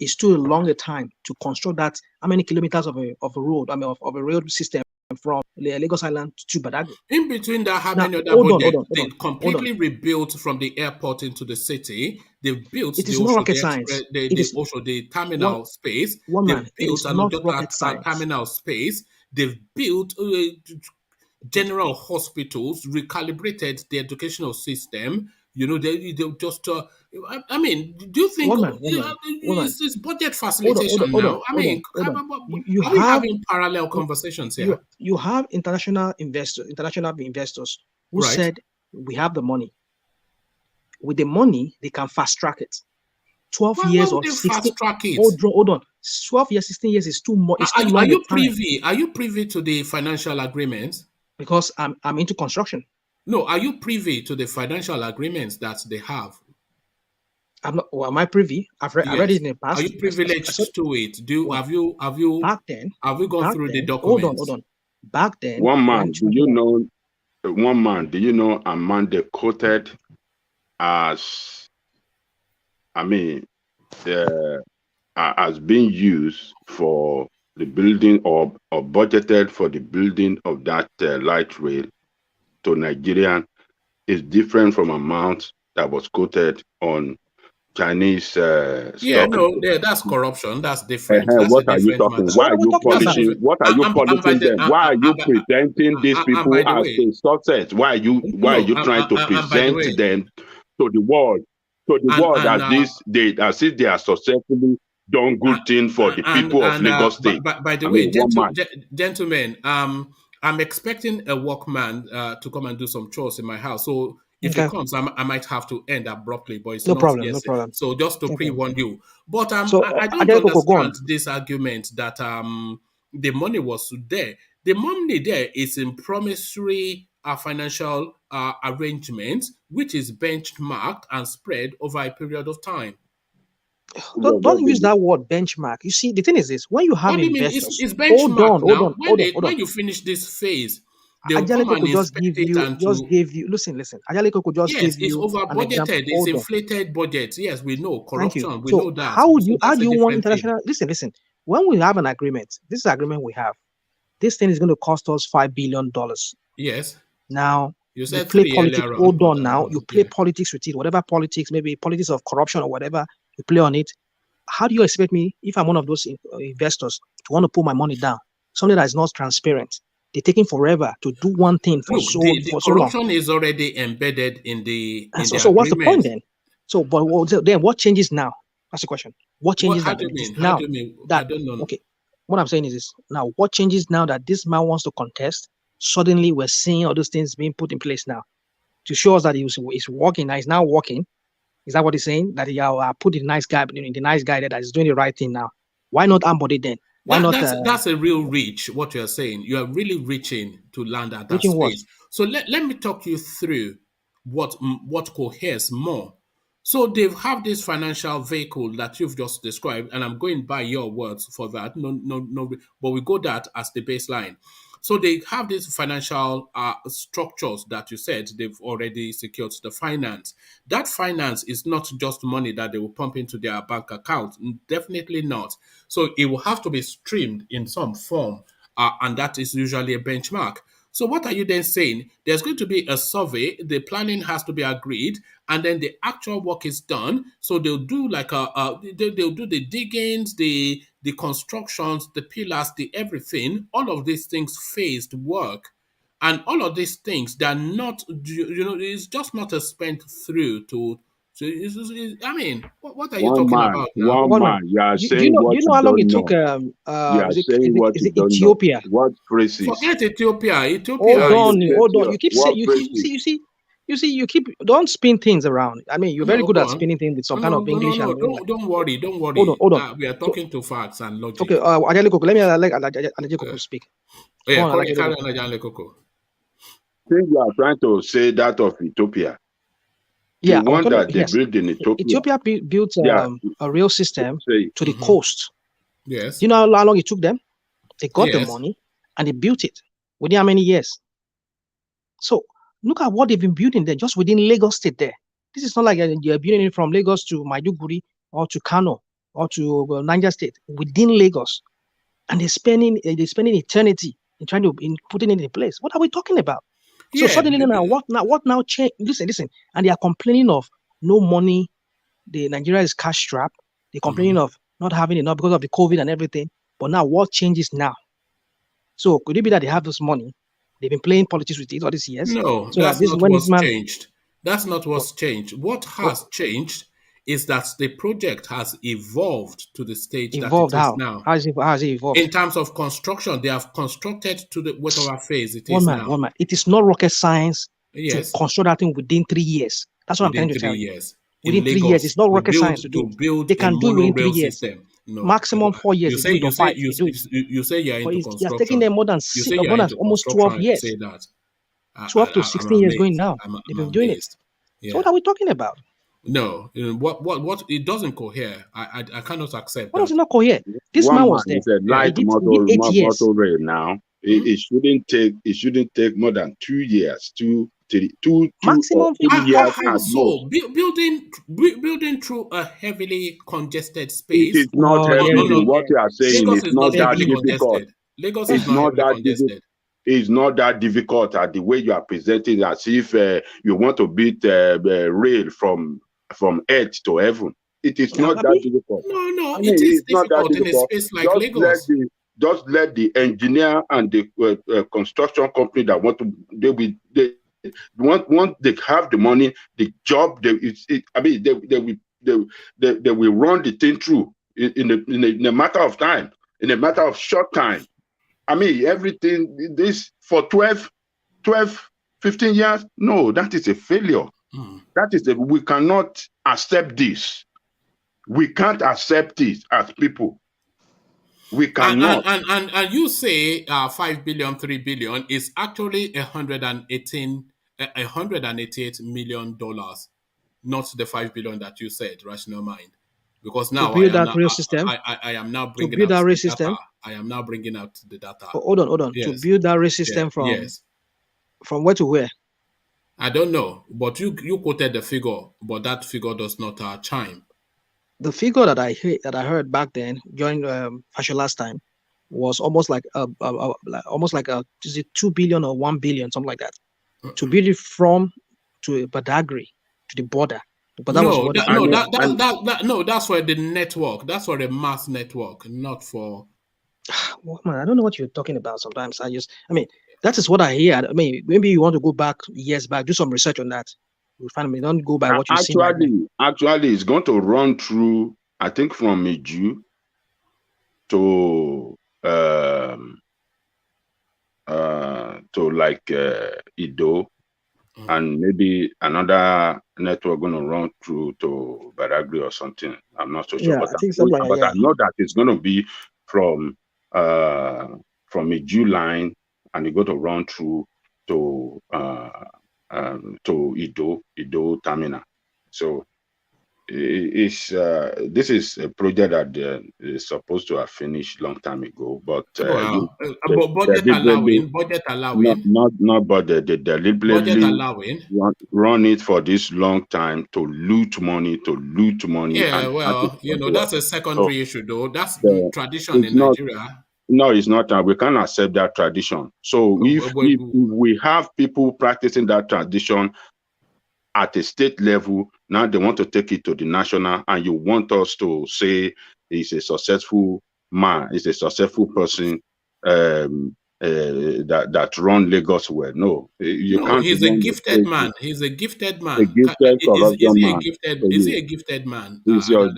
Speaker 5: It's too long a time to construct that. How many kilometers of a road, of a rail system from Lagos Island to Badagry?
Speaker 1: In between that, how
Speaker 5: Now,
Speaker 1: many other
Speaker 5: hold on.
Speaker 1: projects? They
Speaker 5: Hold on.
Speaker 1: completely rebuilt from the airport into the city. They've built
Speaker 5: It
Speaker 1: the
Speaker 5: is not
Speaker 1: Osho,
Speaker 5: rocket
Speaker 1: the express,
Speaker 5: science. It is
Speaker 1: the
Speaker 5: one
Speaker 1: terminal space.
Speaker 5: man.
Speaker 1: They've
Speaker 5: It
Speaker 1: built
Speaker 5: is
Speaker 1: an
Speaker 5: not
Speaker 1: Ojota
Speaker 5: rocket science.
Speaker 1: terminal space. They've built general hospitals, recalibrated the educational system. You know, they just. I mean, do you think
Speaker 5: One man.
Speaker 1: it's budget facilitation now? I mean,
Speaker 5: Hold on. You
Speaker 1: are we
Speaker 5: have
Speaker 1: having parallel conversations here?
Speaker 5: you have international investors who
Speaker 1: Right.
Speaker 5: said we have the money. With the money, they can fast track it. 12
Speaker 1: Why
Speaker 5: years
Speaker 1: would
Speaker 5: or
Speaker 1: they
Speaker 5: 16.
Speaker 1: fast track it?
Speaker 5: Hold on. 12 years, 16 years is too much. It's too long
Speaker 1: Are
Speaker 5: a
Speaker 1: you
Speaker 5: time
Speaker 1: privy? Are you privy to the financial agreements?
Speaker 5: because I'm into construction.
Speaker 1: No, are you privy to the financial agreements that they have?
Speaker 5: I'm not. Well, am I privy? I read
Speaker 1: Yes.
Speaker 5: it in the
Speaker 1: Are
Speaker 5: past.
Speaker 1: you privileged to it?
Speaker 5: Well,
Speaker 1: Have you
Speaker 5: back then.
Speaker 1: gone through the
Speaker 5: Hold
Speaker 1: documents?
Speaker 5: on. Back then,
Speaker 6: One
Speaker 5: when
Speaker 6: man, do you know? One man, do you know Amanda quoted as, I mean, as being used for the building or budgeted for the building of that light rail to Nigerian is different from amount that was quoted on Chinese
Speaker 1: Yeah,
Speaker 6: stock.
Speaker 1: no, that's corruption. That's different. That's a
Speaker 6: What are you
Speaker 1: different
Speaker 6: talking?
Speaker 1: matter.
Speaker 6: Why are
Speaker 5: we
Speaker 6: you
Speaker 5: talking
Speaker 1: That's a
Speaker 5: about?
Speaker 6: polishing?
Speaker 1: different.
Speaker 6: What are you
Speaker 1: And by
Speaker 6: polishing
Speaker 1: the
Speaker 6: them? Why are you presenting these
Speaker 1: and
Speaker 6: people
Speaker 1: by the
Speaker 6: as
Speaker 1: way,
Speaker 6: a success? Why are
Speaker 1: no,
Speaker 6: you trying to
Speaker 1: and by the
Speaker 6: present
Speaker 1: way,
Speaker 6: them to the world? To the world
Speaker 1: and
Speaker 6: as if they are successfully done good thing for the people of Lagos State.
Speaker 1: by the
Speaker 6: I
Speaker 1: way,
Speaker 6: mean, one man.
Speaker 1: gentlemen, I'm expecting a workman to come and do some chores in my house. So if he
Speaker 5: Okay.
Speaker 1: comes, I might have to end abruptly, but it's
Speaker 5: No
Speaker 1: not
Speaker 5: problem.
Speaker 1: yes.
Speaker 5: No problem.
Speaker 1: So just to pre-warn you, but
Speaker 5: So
Speaker 1: I don't
Speaker 5: Ajay Koko, go on.
Speaker 1: understand this argument that the money was there. The money there is in promissory financial arrangements, which is benchmarked and spread over a period of time.
Speaker 5: Don't use that word benchmark. You see, the thing is this: when you have
Speaker 1: What do you mean?
Speaker 5: investors,
Speaker 1: It's benchmark now.
Speaker 5: hold on.
Speaker 1: When you finish this phase, they will
Speaker 5: Ajay
Speaker 1: come and
Speaker 5: Koko
Speaker 1: inspect it and
Speaker 5: just
Speaker 1: to
Speaker 5: gave you. Listen. Ajay Koko just
Speaker 1: yes,
Speaker 5: gave
Speaker 1: it's
Speaker 5: you
Speaker 1: over
Speaker 5: an example.
Speaker 1: budgeted. It's
Speaker 5: Hold on.
Speaker 1: inflated budget. Yes, we know
Speaker 5: Thank you.
Speaker 1: corruption. We
Speaker 5: So
Speaker 1: know that.
Speaker 5: how
Speaker 1: So
Speaker 5: do
Speaker 1: that's a
Speaker 5: you want
Speaker 1: different thing.
Speaker 5: international? Listen. When we have an agreement, this agreement we have, this thing is going to cost us $5 billion.
Speaker 1: Yes.
Speaker 5: Now
Speaker 1: You
Speaker 5: you
Speaker 1: said
Speaker 5: play
Speaker 1: 3
Speaker 5: politics.
Speaker 1: earlier on.
Speaker 5: Hold
Speaker 1: But,
Speaker 5: on. Now you play politics with it. Whatever politics, maybe politics of corruption or whatever, you play on it. How do you expect me, if I'm one of those investors, to want to put my money down? Something that is not transparent. They're taking forever to do one thing for
Speaker 1: Look,
Speaker 5: so
Speaker 1: the
Speaker 5: long.
Speaker 1: corruption is already embedded in the
Speaker 5: And
Speaker 1: agreement.
Speaker 5: so what's the point then? So, but then what changes now? That's the question. What changes
Speaker 1: How
Speaker 5: that
Speaker 1: do you mean?
Speaker 5: now?
Speaker 1: How do you mean?
Speaker 5: That
Speaker 1: I don't know.
Speaker 5: okay. What I'm saying is this: now, what changes now that this man wants to contest? Suddenly, we're seeing all those things being put in place now to show us that he's working. Now he's now working. Is that what he's saying? That he put the nice guy, the nice guy that is doing the right thing now. Why not Ambody then? Why not?
Speaker 1: That's a real reach. What you're saying, you are really reaching to land at that
Speaker 5: Reaching what?
Speaker 1: space. So let me talk you through what coheres more. So they have this financial vehicle that you've just described, and I'm going by your words for that. No, but we go that as the baseline. So they have these financial structures that you said they've already secured the finance. That finance is not just money that they will pump into their bank account. Definitely not. So it will have to be streamed in some form, and that is usually a benchmark. So what are you then saying? There's going to be a survey, the planning has to be agreed, and then the actual work is done. So they'll do like they'll do the diggings, the constructions, the pillars, the everything. All of these things phased work, and all of these things they're not. It's just not a spent through to. So I mean, what are you talking about now?
Speaker 6: One man, you are
Speaker 5: Do
Speaker 6: saying
Speaker 5: you
Speaker 6: what
Speaker 5: know
Speaker 6: you
Speaker 5: how long it
Speaker 6: don't
Speaker 5: took?
Speaker 6: know. You are saying what
Speaker 5: Is
Speaker 6: you
Speaker 5: it
Speaker 6: don't know.
Speaker 5: Ethiopia?
Speaker 6: What phrases?
Speaker 1: Forget Ethiopia.
Speaker 5: Hold on.
Speaker 6: Ethiopia.
Speaker 5: You keep
Speaker 6: What
Speaker 5: saying
Speaker 6: phrases?
Speaker 5: you keep don't spin things around. I mean, you're very
Speaker 1: No,
Speaker 5: good
Speaker 1: go
Speaker 5: at
Speaker 1: on.
Speaker 5: spinning things with some kind
Speaker 1: No,
Speaker 5: of
Speaker 1: no, no,
Speaker 5: English
Speaker 1: no.
Speaker 5: and all that.
Speaker 1: Don't worry. Don't worry.
Speaker 5: Hold on.
Speaker 1: We are
Speaker 5: So
Speaker 1: talking to facts and logic.
Speaker 5: okay, Ajale Koko, let me let Ajale Koko speak. Go
Speaker 1: Yeah,
Speaker 5: on, Ajale
Speaker 1: carry
Speaker 5: Koko.
Speaker 1: on, Ajan Lekoko.
Speaker 6: I think you are trying to say that of Ethiopia. The
Speaker 5: Yeah,
Speaker 6: one that they
Speaker 5: yes.
Speaker 6: built in Ethiopia.
Speaker 5: Ethiopia built
Speaker 6: Yeah.
Speaker 5: a rail system
Speaker 6: Say,
Speaker 5: to the coast.
Speaker 1: Yes.
Speaker 5: You know how long it took them? They got the
Speaker 1: Yes.
Speaker 5: money and they built it within how many years? So look at what they've been building there just within Lagos State there. This is not like you're building it from Lagos to Maiduguri or to Kano or to Niger State, within Lagos. And they're spending eternity in trying to putting it in place. What are we talking about? So
Speaker 1: Yeah.
Speaker 5: suddenly now, what now change? Listen, and they are complaining of no money. The Nigeria is cash strapped. They're complaining of not having enough because of the COVID and everything. But now what changes now? So could it be that they have this money? They've been playing politics with it all these years.
Speaker 1: No,
Speaker 5: So that
Speaker 1: that's
Speaker 5: this
Speaker 1: not
Speaker 5: when this
Speaker 1: what's
Speaker 5: man
Speaker 1: changed. That's not what's changed. What
Speaker 5: what,
Speaker 1: has changed is that the project has evolved to the stage that it
Speaker 5: evolved
Speaker 1: is
Speaker 5: how?
Speaker 1: now.
Speaker 5: How is it evolved?
Speaker 1: In terms of construction, they have constructed to the whatever phase it
Speaker 5: One
Speaker 1: is
Speaker 5: man.
Speaker 1: now.
Speaker 5: It is not rocket science to
Speaker 1: Yes,
Speaker 5: construct that thing within 3 years. That's what I'm
Speaker 1: within
Speaker 5: trying to
Speaker 1: three
Speaker 5: tell you.
Speaker 1: years.
Speaker 5: Within
Speaker 1: In
Speaker 5: 3 years,
Speaker 1: Lagos,
Speaker 5: it's not rocket science to do it.
Speaker 1: build
Speaker 5: They
Speaker 1: a
Speaker 5: can do it within 3
Speaker 1: monorail
Speaker 5: years.
Speaker 1: system. No,
Speaker 5: Maximum 4 years.
Speaker 1: you
Speaker 5: They
Speaker 1: say
Speaker 5: do it
Speaker 1: you
Speaker 5: on
Speaker 1: say
Speaker 5: 5.
Speaker 1: you
Speaker 5: They do it.
Speaker 1: you say you're
Speaker 5: But
Speaker 1: into
Speaker 5: it has taken
Speaker 1: construction.
Speaker 5: them more than
Speaker 1: You say you're into
Speaker 5: almost
Speaker 1: construction
Speaker 5: 12
Speaker 1: and you
Speaker 5: years.
Speaker 1: say that.
Speaker 5: 12 to
Speaker 1: I'm
Speaker 5: 16 years going
Speaker 1: amazed.
Speaker 5: now.
Speaker 1: I'm
Speaker 5: They've been doing it.
Speaker 1: amazed.
Speaker 5: So
Speaker 1: Yeah.
Speaker 5: what are we talking about?
Speaker 1: No, what it doesn't cohere. I cannot accept
Speaker 5: What does
Speaker 1: that.
Speaker 5: it not cohere? This
Speaker 6: one
Speaker 5: man
Speaker 6: man
Speaker 5: was there.
Speaker 6: is a
Speaker 1: Yeah.
Speaker 6: light
Speaker 5: He did 8 years.
Speaker 6: motor rail now. It shouldn't take more than 2 years, 2
Speaker 5: Maximum
Speaker 6: 3 years
Speaker 1: How
Speaker 6: at most.
Speaker 1: so? Building through a heavily congested
Speaker 6: It
Speaker 1: space.
Speaker 6: is not
Speaker 5: Oh, yeah,
Speaker 6: heavily.
Speaker 5: yeah,
Speaker 6: What
Speaker 5: yeah.
Speaker 6: you are saying
Speaker 1: Lagos
Speaker 6: is
Speaker 1: is
Speaker 6: not
Speaker 1: not
Speaker 6: that
Speaker 1: heavily
Speaker 5: Heavily.
Speaker 6: difficult.
Speaker 1: congested. Lagos is
Speaker 6: It's
Speaker 1: not
Speaker 6: not
Speaker 1: heavily
Speaker 6: that difficult.
Speaker 1: congested.
Speaker 6: It's not that difficult at the way you are presenting, as if you want to build rail from earth to heaven. It is not that
Speaker 5: Abi?
Speaker 6: difficult.
Speaker 1: No,
Speaker 6: I mean,
Speaker 1: it is
Speaker 6: it's not that
Speaker 1: difficult in a
Speaker 6: difficult.
Speaker 1: space like Lagos.
Speaker 6: Just let the engineer and the construction company that want to once they have the money, the job they will run the thing through in a matter of time, in a matter of short time. I mean, everything this for 12, 15 years. No, that is a failure. We cannot accept this. We can't accept this as people. We cannot.
Speaker 1: And you say 5 billion, 3 billion is actually $188 million, not the 5 billion that you said, rational mind. Because
Speaker 5: To
Speaker 1: now
Speaker 5: build that rail system.
Speaker 1: I am now
Speaker 5: To
Speaker 1: bringing
Speaker 5: build
Speaker 1: out
Speaker 5: that rail
Speaker 1: the data.
Speaker 5: system.
Speaker 1: I am now bringing out the data.
Speaker 5: Hold on. To
Speaker 1: Yes.
Speaker 5: build that rail
Speaker 1: Yeah.
Speaker 5: system
Speaker 1: Yes.
Speaker 5: from where to where?
Speaker 1: I don't know, but you quoted the figure, but that figure does not chime.
Speaker 5: The figure that I heard back then during Fashion last time was almost like is it 2 billion or 1 billion, something like that, to build it from to Badagry to the border. But that was what
Speaker 1: That's for the network. That's for the mass network, not for.
Speaker 5: Well, man, I don't know what you're talking about. Sometimes I mean, that is what I hear. I mean, maybe you want to go back years back, do some research on that. You find me. Don't go by what you're seeing right now.
Speaker 6: Actually, it's going to run through, I think, from Iju to like Ido, and maybe another network going to run through to Badagry or something. I'm not so sure,
Speaker 5: Yeah,
Speaker 6: but
Speaker 5: I think something like that.
Speaker 6: I
Speaker 5: Yeah.
Speaker 6: know that it's going to be from Iju line, and it's going to run through to Ido terminal. So this is a project that is supposed to have finished long time ago, but
Speaker 1: Well,
Speaker 6: they
Speaker 1: budget allowing,
Speaker 6: not budget. They
Speaker 1: budget
Speaker 6: deliberately
Speaker 1: allowing.
Speaker 6: run it for this long time to loot money,
Speaker 1: Yeah,
Speaker 6: and
Speaker 1: well, that's a secondary issue, though. That's tradition
Speaker 6: it's
Speaker 1: in
Speaker 6: not.
Speaker 1: Nigeria.
Speaker 6: No, it's not. We can't accept that tradition. So if we have people practicing that tradition at a state level, now they want to take it to the national, and you want us to say he's a successful man, he's a successful person that run Lagos well. No, you
Speaker 1: No,
Speaker 6: can't
Speaker 1: he's a
Speaker 6: run the
Speaker 1: gifted
Speaker 6: state.
Speaker 1: man. He's a gifted
Speaker 6: A
Speaker 1: man.
Speaker 6: gifted
Speaker 1: Is
Speaker 6: corruption
Speaker 1: he a
Speaker 6: man.
Speaker 1: gifted? Is he a gifted man?
Speaker 6: Is your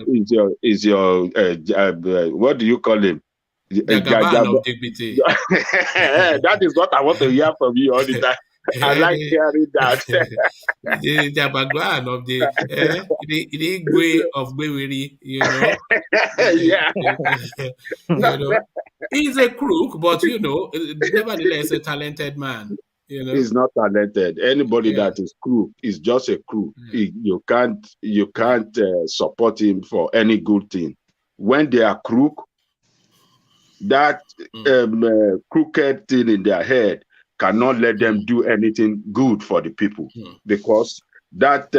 Speaker 6: what do you call him?
Speaker 1: Jagaban of dignity.
Speaker 6: That is what I want to hear from you all the time. I like hearing that.
Speaker 1: The Jagaban of the Igwe of Bewiri,
Speaker 6: Yeah.
Speaker 1: He's a crook, but nevertheless a talented man.
Speaker 6: He's not talented. Anybody that is crook is just a crook. You can't support him for any good thing. When they are crook, that crooked thing in their head cannot let them do anything good for the people, because that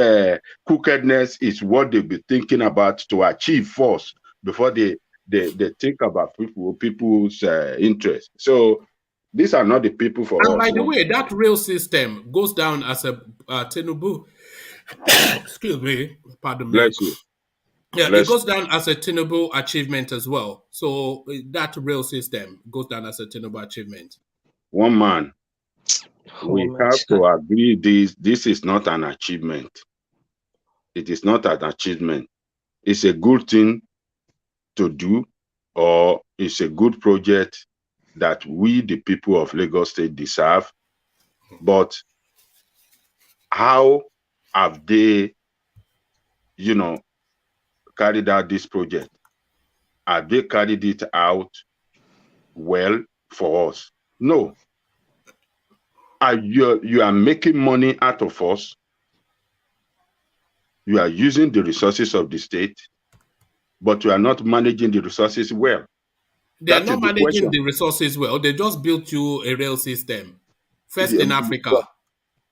Speaker 6: crookedness is what they'll be thinking about to achieve first before they think about people's interest. So these are not the people for us.
Speaker 1: And by the way, that rail system goes down as a Tinubu. Excuse me, pardon me.
Speaker 6: Bless you.
Speaker 1: Yeah, it goes down as a Tinubu achievement as well. So that rail system goes down as a Tinubu achievement.
Speaker 6: One man, we have to agree this is not an achievement. It is not an achievement. It's a good thing to do, or it's a good project that we, the people of Lagos State, deserve. But how have they, carried out this project? Have they carried it out well for us? No. You are making money out of us. You are using the resources of the state, but you are not managing the resources well.
Speaker 1: They are not managing the resources well. They just built you a rail system. First in Africa.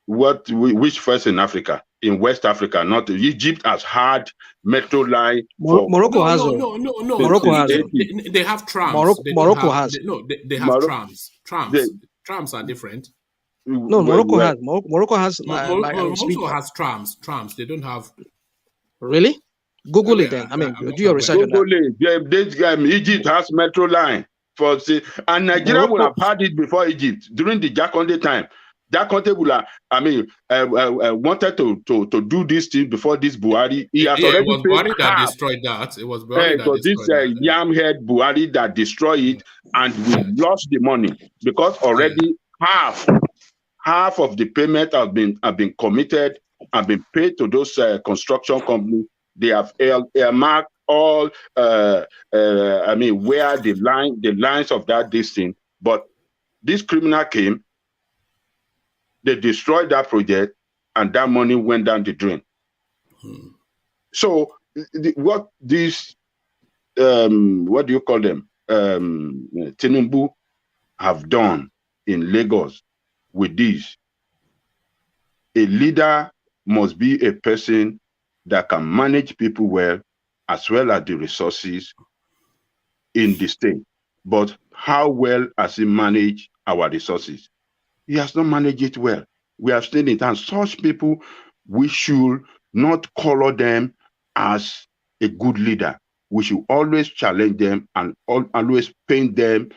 Speaker 6: Which first in Africa? In West Africa, not Egypt has had metro line.
Speaker 5: Morocco has.
Speaker 1: No.
Speaker 5: Morocco has.
Speaker 1: They have trams.
Speaker 5: Morocco has.
Speaker 1: They have trams. Trams are different.
Speaker 5: No, Morocco has. Morocco has.
Speaker 1: Morocco has trams. They don't have.
Speaker 5: Really? Google it then. I mean, do your research on that.
Speaker 6: Egypt has metro line and Nigeria would have had it before Egypt during the Jakonde time. Jakonde would have, wanted to do this thing before this Buhari. He has already
Speaker 1: it was Buhari that destroyed that. It was Buhari that destroyed that.
Speaker 6: Yamhead Buhari that destroyed it, and we lost the money because already half of the payment have been committed and been paid to those construction companies. They have earmarked all, where the lines of this thing. But this criminal came, they destroyed that project, and that money went down the drain. So, what these, what do you call them? Tinubu have done in Lagos with this. A leader must be a person that can manage people well, as well as the resources in the state. But how well has he managed our resources? He has not managed it well. We have seen it, and such people, we should not color them as a good leader. we should always challenge them and always paint them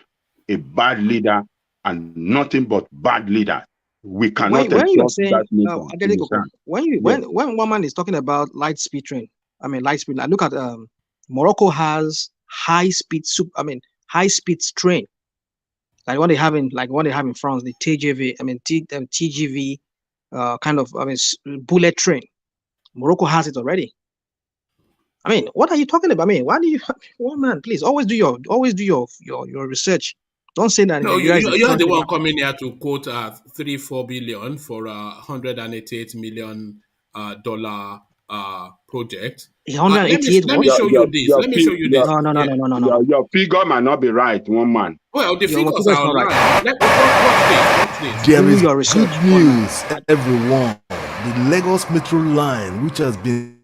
Speaker 6: a bad leader and nothing but bad leader. We cannot
Speaker 5: when you're
Speaker 6: entrust
Speaker 5: saying
Speaker 6: that nation.
Speaker 5: when one man is talking about light speed train, light speed. I look at Morocco has high speed train, like what they have in France, the TGV, TGV, bullet train. Morocco has it already. What are you talking about? Why do you, one man, please always do your research. Don't say that.
Speaker 1: No, you're the one coming here to quote 3-4 billion for $188 million dollar project. Let me show you this. Let me show you this.
Speaker 5: No.
Speaker 6: Your figure might not be right, one man.
Speaker 1: Well, the figures are online. Watch this.
Speaker 7: There is good news, everyone. The Lagos Metro line, which has been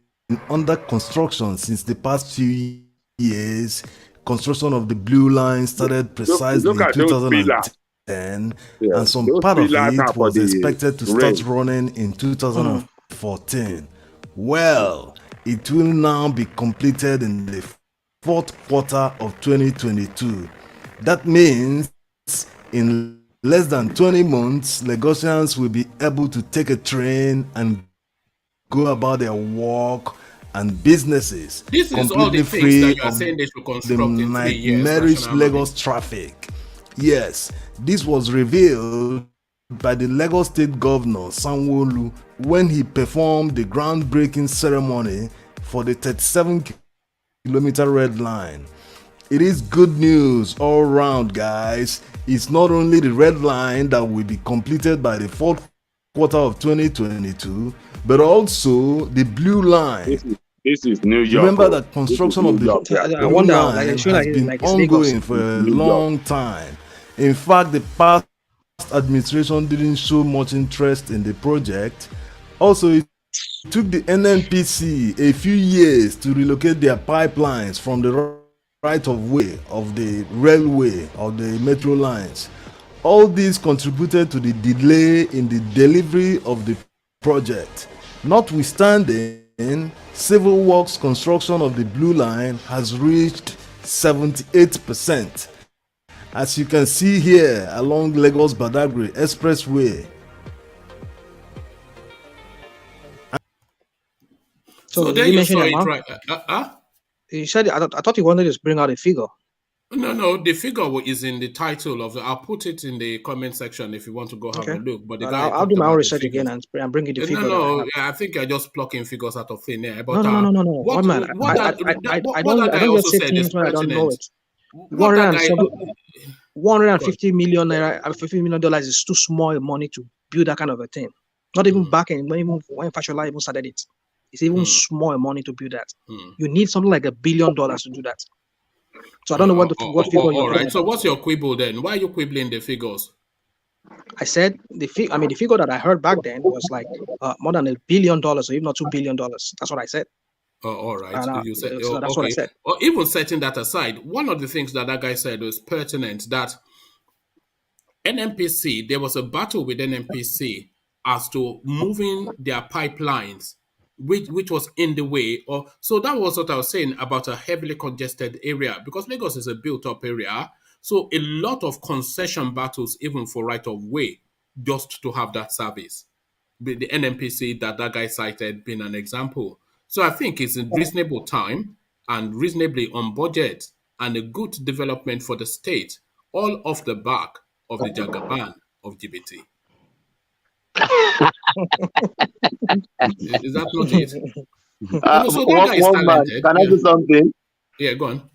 Speaker 7: under construction since the past few years, construction of the blue line started precisely in 2010, and some part of it was expected to start running in 2014. Well, it will now be completed in the fourth quarter of 2022. That means in less than 20 months, Lagosians will be able to take a train and go about their work and businesses completely free of the nightmarish Lagos traffic. Yes, this was revealed by the Lagos State Governor Sanwo-Olu when he performed the groundbreaking ceremony for the 37-kilometer red line. It is good news all round, guys. It's not only the red line that will be completed by the fourth quarter of 2022, but also the blue line.
Speaker 6: This is New York.
Speaker 7: Remember that construction of the blue line has been ongoing for a long time. In fact, the past administration didn't show much interest in the project. Also, it took the NNPC a few years to relocate their pipelines from the right of way of the railway or the metro lines. All these contributed to the delay in the delivery of the project. Notwithstanding, civil works construction of the blue line has reached 78%. As you can see here along Lagos Badagry Expressway.
Speaker 5: So
Speaker 1: there you saw it, right?
Speaker 5: You said I thought you wanted to bring out a figure.
Speaker 1: No, the figure is in the title of I'll put it in the comment section if you want to go have a look. But
Speaker 5: I'll do my own research again and bring you the figure.
Speaker 1: No, I think you're just plucking figures out of thin air. But
Speaker 5: no. What man? I don't just say things when I don't know it. $150 million naira, $50 million is too small money to build that kind of a thing. Not even back in when Fashola even started it. It's even small money to build that. You need something like $1 billion to do that. So I don't know what figure you're.
Speaker 1: All right. So what's your quibble then? Why are you quibbling the figures?
Speaker 5: I said the figure that I heard back then was like more than $1 billion, or even not $2 billion. That's what I said.
Speaker 1: Oh, all right. You said,
Speaker 5: so that's what I said.
Speaker 1: Or even setting that aside, one of the things that guy said was pertinent, that NNPC, there was a battle with NNPC as to moving their pipelines, which was in the way. So that was what I was saying about a heavily congested area, because Lagos is a built-up area. So a lot of concession battles, even for right of way, just to have that service. The NNPC that guy cited being an example. So I think it's in reasonable time and reasonably on budget and a good development for the state, all off the back of the Jagaban of GBT. Is that not it? So that guy is talented.
Speaker 8: Can I do something?
Speaker 1: Yeah, go on.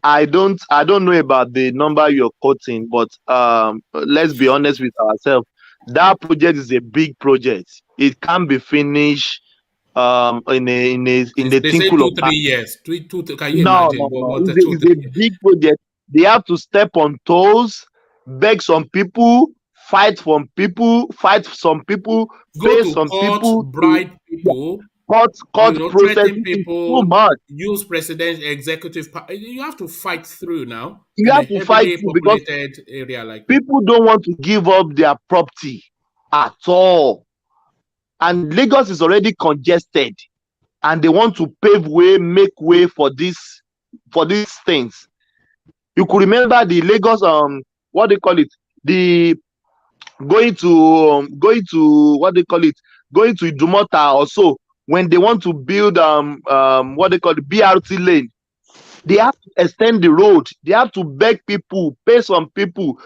Speaker 8: I don't know about the number you're quoting, but let's be honest with ourselves. That project is a big project. It can be finished in the
Speaker 1: tinkle of 3 years. Can you imagine?
Speaker 8: It's a big project. They have to step on toes, beg some people, fight some people, pay some people,
Speaker 1: bribe people,
Speaker 8: court process
Speaker 1: people,
Speaker 8: too much.
Speaker 1: Use president executive. You have to fight through now.
Speaker 8: You have to fight through because
Speaker 1: area like
Speaker 8: people don't want to give up their property at all. And Lagos is already congested, and they want to pave way, make way for this for these things. You could remember the Lagos, what they call it, the going to what they call it, going to Idumota or so, when they want to build what they call the BRT lane. They have to extend the road. They have to beg people, pay some people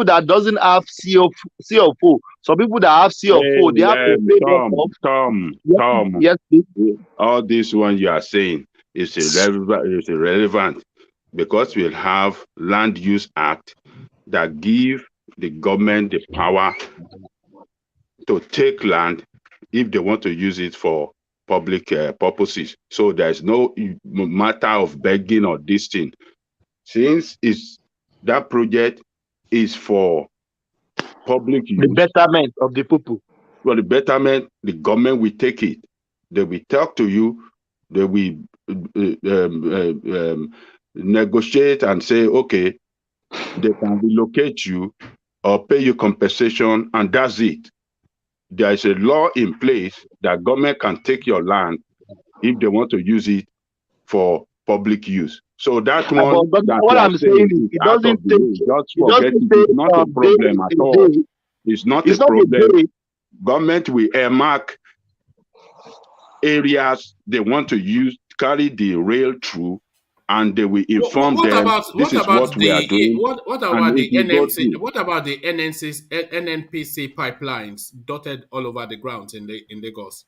Speaker 8: that doesn't have CFO, some people that have CFO, they have to pay them off.
Speaker 6: Tom,
Speaker 8: Yes, please.
Speaker 6: all this one you are saying is irrelevant because we'll have Land Use Act that give the government the power to take land if they want to use it for public purposes. So there's no matter of begging or this thing. Since that project is for public use,
Speaker 8: The betterment of the people.
Speaker 6: for the betterment, the government will take it. They will talk to you. They will negotiate and say, okay, they can relocate you or pay you compensation, and that's it. There is a law in place that government can take your land if they want to use it for public use. So that one,
Speaker 8: But
Speaker 6: that
Speaker 8: what
Speaker 6: you are
Speaker 8: I'm saying is, it
Speaker 6: out of
Speaker 8: doesn't
Speaker 6: the
Speaker 8: take,
Speaker 6: way. Just
Speaker 8: it
Speaker 6: forget
Speaker 8: doesn't
Speaker 6: it.
Speaker 8: take
Speaker 6: It's not a problem at all. It's not
Speaker 8: It's
Speaker 6: a
Speaker 8: not a
Speaker 6: problem.
Speaker 8: day.
Speaker 6: Government will earmark areas they want to use, carry the rail through, and they will inform them this is what we are doing.
Speaker 1: What
Speaker 6: And
Speaker 1: about
Speaker 6: it
Speaker 1: the
Speaker 6: will go
Speaker 1: NMC?
Speaker 6: through.
Speaker 1: What about the NNPC pipelines dotted all over the grounds in Lagos?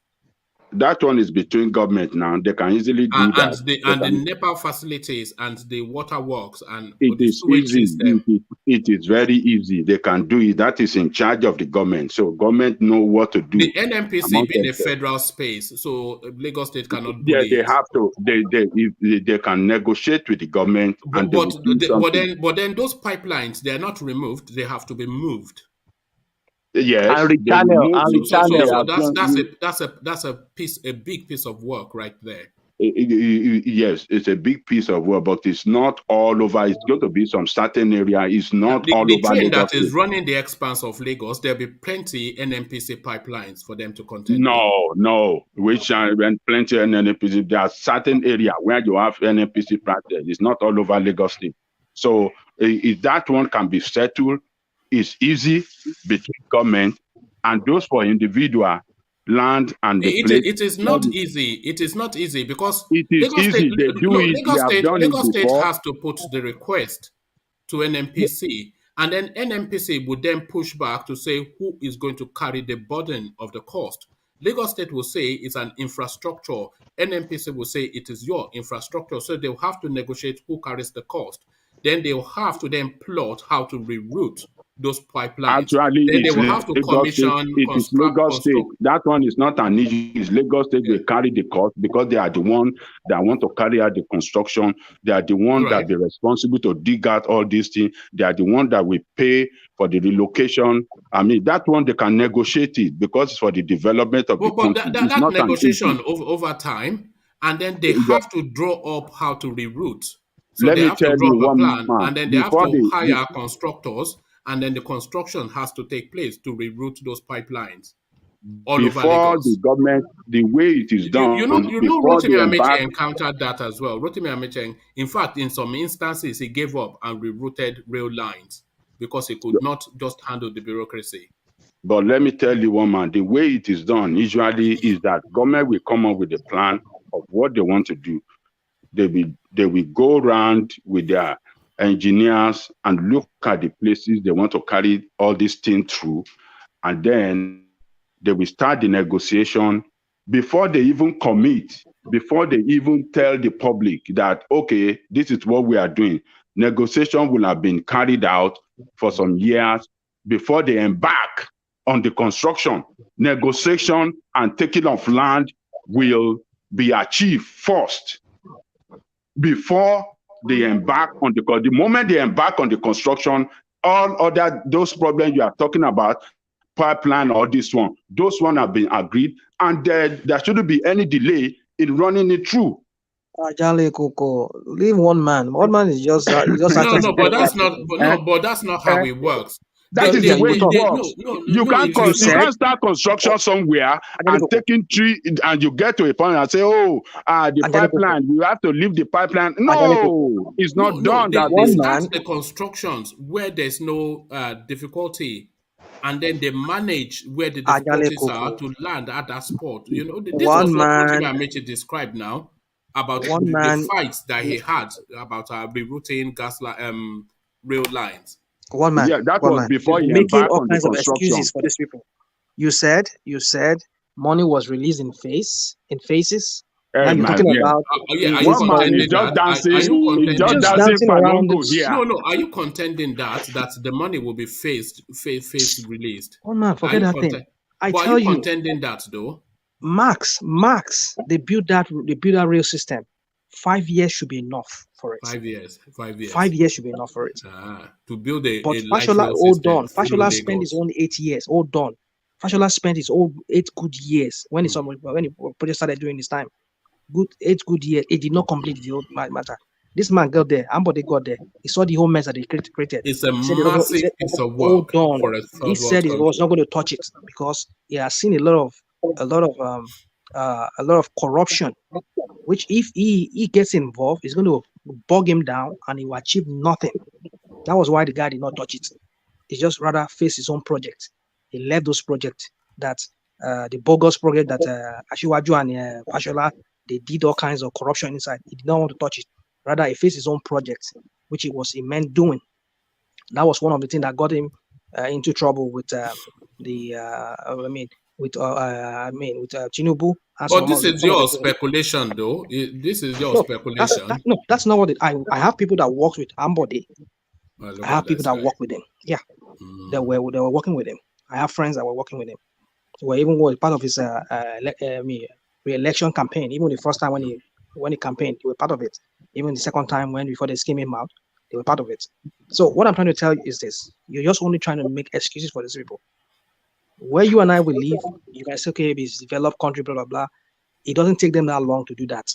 Speaker 6: That one is between government now. They can easily do
Speaker 1: And
Speaker 6: that.
Speaker 1: the NEPA facilities and the water works and
Speaker 6: It
Speaker 1: the
Speaker 6: is
Speaker 1: sewage
Speaker 6: easy.
Speaker 1: system.
Speaker 6: It is very easy. They can do it. That is in charge of the government. So government know what to do.
Speaker 1: The NNPC
Speaker 6: among
Speaker 1: being a
Speaker 6: themselves.
Speaker 1: federal space, so Lagos State cannot
Speaker 6: Yeah,
Speaker 1: bully
Speaker 6: they
Speaker 1: it.
Speaker 6: have to. They can negotiate with the government, and they will do something.
Speaker 1: But then those pipelines, they are not removed; they have to be moved.
Speaker 6: Yes,
Speaker 8: And
Speaker 6: they will
Speaker 8: rechannel,
Speaker 6: move
Speaker 8: and
Speaker 6: it.
Speaker 1: So
Speaker 8: rechannel.
Speaker 1: that's a big piece of work right there.
Speaker 6: Yes, it's a big piece of work, but it's not all over. It's going to be some certain area. It's not all
Speaker 1: The
Speaker 6: over
Speaker 1: train
Speaker 6: Lagos
Speaker 1: that is
Speaker 6: State.
Speaker 1: running the expanse of Lagos, there'll be plenty NNPC pipelines for them to contend with.
Speaker 6: No. Which and plenty of NNPC. There are certain area where you have NNPC practice. It's not all over Lagos State. So if that one can be settled, it's easy between government and those for individual land and the place.
Speaker 1: It is not easy. It is not easy because
Speaker 6: It is easy. They do it. They have done it
Speaker 1: Lagos State
Speaker 6: before.
Speaker 1: has to put the request to NNPC, and then NNPC would then push back to say who is going to carry the burden of the cost. Lagos State will say it's an infrastructure. NNPC will say it is your infrastructure. So they'll have to negotiate who carries the cost. Then they'll have to then plot how to reroute those pipelines.
Speaker 6: Actually,
Speaker 1: Then they
Speaker 6: it's
Speaker 1: will have to
Speaker 6: Lagos State.
Speaker 1: commission,
Speaker 6: It is Lagos State.
Speaker 1: construct.
Speaker 6: That one is not an issue. It's Lagos State will carry the cost because they are the one that want to carry out the construction. They are the one that be responsible to dig out all these things. They are the one that will pay for the relocation. I mean, that one they can negotiate it because it's for the development of the country.
Speaker 1: That negotiation over time, and then they have to draw up how to reroute. So
Speaker 6: Let
Speaker 1: they
Speaker 6: me
Speaker 1: have to
Speaker 6: tell
Speaker 1: draw
Speaker 6: you
Speaker 1: up a
Speaker 6: one
Speaker 1: plan,
Speaker 6: man,
Speaker 1: and then they have to
Speaker 6: before
Speaker 1: hire constructors, and then the construction has to take place to reroute those pipelines all over
Speaker 6: before
Speaker 1: Lagos.
Speaker 6: the government, the way it is done,
Speaker 1: You know,
Speaker 6: before
Speaker 1: Rotimi
Speaker 6: they
Speaker 1: Amechi
Speaker 6: embark,
Speaker 1: encountered that as well. Rotimi Amechi, in fact, in some instances, he gave up and rerouted rail lines because he could not just handle the bureaucracy.
Speaker 6: But let me tell you one man, the way it is done usually is that government will come up with a plan of what they want to do. They will go around with their engineers and look at the places they want to carry all these things through, and then they will start the negotiation before they even commit, before they even tell the public that, okay, this is what we are doing. Negotiation will have been carried out for some years before they embark on the construction. Negotiation and taking of land will be achieved first before they embark on the moment they embark on the construction, all other those problems you are talking about, pipeline or this one, those one have been agreed, and there shouldn't be any delay in running it through.
Speaker 5: Jale Koko, leave one man. One man is just
Speaker 1: No, but that's not. But that's not how it works.
Speaker 6: That is the way it works. You can't start construction somewhere and taking tree and you get to a point and say, oh, the pipeline, you have to leave the pipeline. No, it's not done that
Speaker 1: they
Speaker 6: way.
Speaker 1: start the constructions where there's no difficulty, and then they manage where the difficulties are to land at that spot. You know, this was what Amechi described now about the fights that he had about rerouting rail lines.
Speaker 6: Yeah, that was before he
Speaker 5: making all
Speaker 6: on
Speaker 5: kinds
Speaker 6: the
Speaker 5: of excuses for these people. You said money was released in phases. Now you're talking about
Speaker 6: one man is just dancing. He's just dancing fanongo here.
Speaker 1: No. Are you contending that the money will be phased released?
Speaker 5: Oh man, forget that thing.
Speaker 1: Are you contending that though?
Speaker 5: Max, they built that rail system. 5 years should be enough for it.
Speaker 1: 5 years.
Speaker 5: 5 years should be enough for it.
Speaker 1: To build a
Speaker 5: but Fashola, hold on. Fashola spent his own 8 years. Hold on. Fashola spent his own 8 good years when the project started during his time. 8 good years. It did not complete the whole matter. This man got there. Ambode got there. He saw the whole mess that they created.
Speaker 1: It's a massive piece of work.
Speaker 5: Hold on. He said he was not going to touch it because he has seen a lot of corruption, which if he gets involved, is going to bog him down and he will achieve nothing. That was why the guy did not touch it. He just rather faced his own project. He left those projects that the bogus project that Ashiwaju and Fashola, they did all kinds of corruption inside. He did not want to touch it. Rather, he faced his own project, which he was immense doing. That was one of the things that got him into trouble with Tinubu.
Speaker 1: But this is your speculation, though. This is your speculation.
Speaker 5: That's not what I have people that worked with Ambode. I have people that work with him. Yeah, they were working with him. I have friends that were working with him. So we even was part of his re-election campaign. Even the first time when he campaigned, they were part of it. Even the second time before they scheme him out, they were part of it. So what I'm trying to tell you is this: you're just only trying to make excuses for these people. Where you and I will live, you guys say, okay, it's developed country, blah blah blah. It doesn't take them that long to do that.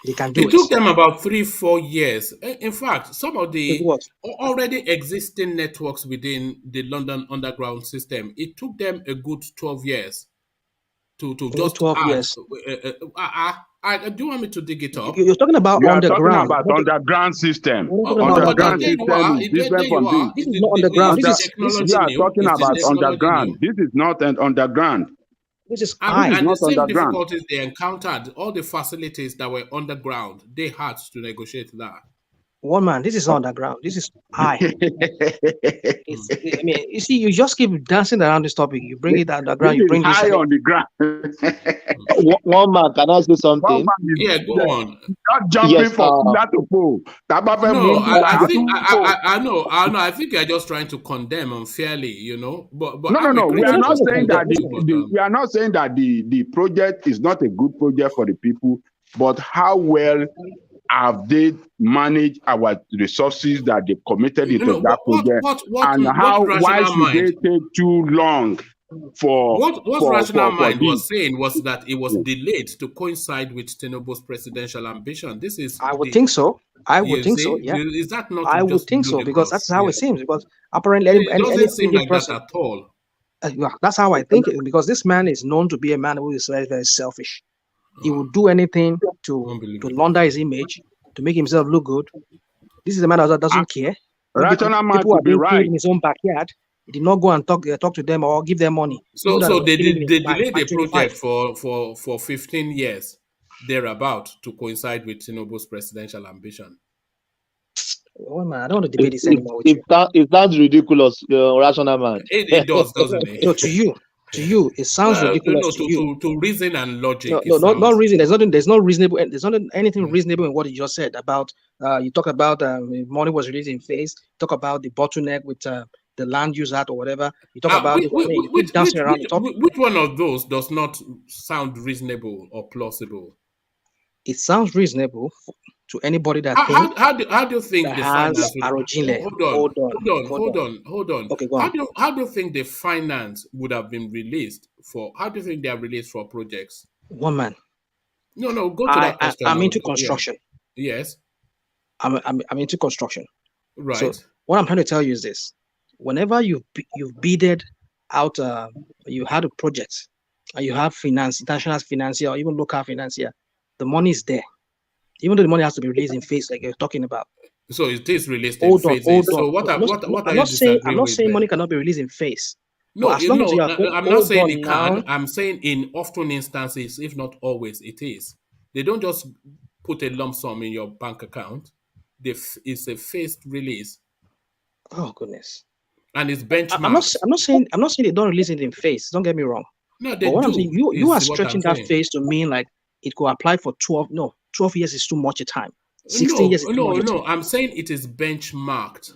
Speaker 5: They can do it.
Speaker 1: It took them about 3-4 years. In fact, some of the already existing networks within the London Underground system, it took them a good 12 years to just
Speaker 5: 12
Speaker 1: add.
Speaker 5: years.
Speaker 1: Do you want me to dig it up?
Speaker 5: You're talking about underground.
Speaker 6: Talking about underground system.
Speaker 5: Underground
Speaker 6: system is different from
Speaker 5: this. This is not underground.
Speaker 6: You are talking about underground. This is not an underground.
Speaker 5: This is
Speaker 1: and the same difficulties they encountered, all the facilities that were underground, they had to negotiate that.
Speaker 5: One man, this is underground. This is high. You see, you just keep dancing around this topic. You bring it underground. You bring
Speaker 6: this high on the ground.
Speaker 8: One man, can I say something?
Speaker 1: Yeah, go on.
Speaker 6: Not jumping from that to pole.
Speaker 1: No, I think you're just trying to condemn unfairly, you know. But
Speaker 6: no. We are not saying that we are not saying that the project is not a good project for the people, but how well have they managed our resources that they committed into that project, why should they take too long for
Speaker 1: what rational mind was saying was that it was delayed to coincide with Tinubu's presidential ambition. This is
Speaker 5: I would think so. I would think so. Yeah,
Speaker 1: is that not?
Speaker 5: I would think so because that's how it seems. Because apparently,
Speaker 1: it doesn't seem like that at all.
Speaker 5: That's how I think it, because this man is known to be a man who is very, very selfish. He will do anything to launder his image, to make himself look good. This is a man that doesn't care. People are being killed in his own backyard. He did not go and talk to them or give them money.
Speaker 1: So they delayed the project for 15 years, thereabout, to coincide with Tinubu's presidential ambition.
Speaker 5: Well, man, I don't want to debate this anymore with you.
Speaker 8: It sounds ridiculous, rational man.
Speaker 1: It does, doesn't it?
Speaker 5: No, to you, it sounds ridiculous.
Speaker 1: To reason and logic.
Speaker 5: No, not reason. There's no reasonable. There's not anything reasonable in what you just said about. You talk about money was released in phase. Talk about the bottleneck with the Land Use Act or whatever. You talk about dancing around the topic.
Speaker 1: Which one of those does not sound reasonable or plausible?
Speaker 5: It sounds reasonable to anybody that thinks.
Speaker 1: How do you think the finance? Hold on.
Speaker 5: Okay, go on.
Speaker 1: How do you think the finance would have been released for? How do you think they are released for projects?
Speaker 5: One man.
Speaker 1: No. Go to that question.
Speaker 5: I'm into construction.
Speaker 1: Yes.
Speaker 5: I'm into construction.
Speaker 1: Right.
Speaker 5: So what I'm trying to tell you is this: whenever you've bidded out, you had a project, and you have international financier or even local financier, the money is there. Even though the money has to be released in phase, like you're talking about.
Speaker 1: So it is released in
Speaker 5: Hold on, hold
Speaker 1: phases.
Speaker 5: on.
Speaker 1: So what are,
Speaker 5: No,
Speaker 1: what are
Speaker 5: I'm
Speaker 1: you
Speaker 5: not saying
Speaker 1: disagreeing with
Speaker 5: money
Speaker 1: then?
Speaker 5: cannot be released in phase.
Speaker 1: No,
Speaker 5: But as long as you are
Speaker 1: I'm not
Speaker 5: hold
Speaker 1: saying
Speaker 5: on
Speaker 1: it
Speaker 5: now.
Speaker 1: can. I'm saying in often instances, if not always, it is. They don't just put a lump sum in your bank account. It's a phased release,
Speaker 5: Oh goodness.
Speaker 1: and it's
Speaker 5: I'm not
Speaker 1: benchmarked.
Speaker 5: I'm not saying they don't release it in phase. Don't get me wrong.
Speaker 1: No,
Speaker 5: But
Speaker 1: they
Speaker 5: what I'm saying,
Speaker 1: do.
Speaker 5: you are
Speaker 1: Is what I'm
Speaker 5: stretching that
Speaker 1: saying.
Speaker 5: phase to mean like it could apply for 12. No, 12 years is too much a time. 16
Speaker 1: No,
Speaker 5: years is too much a time.
Speaker 1: I'm saying it is benchmarked.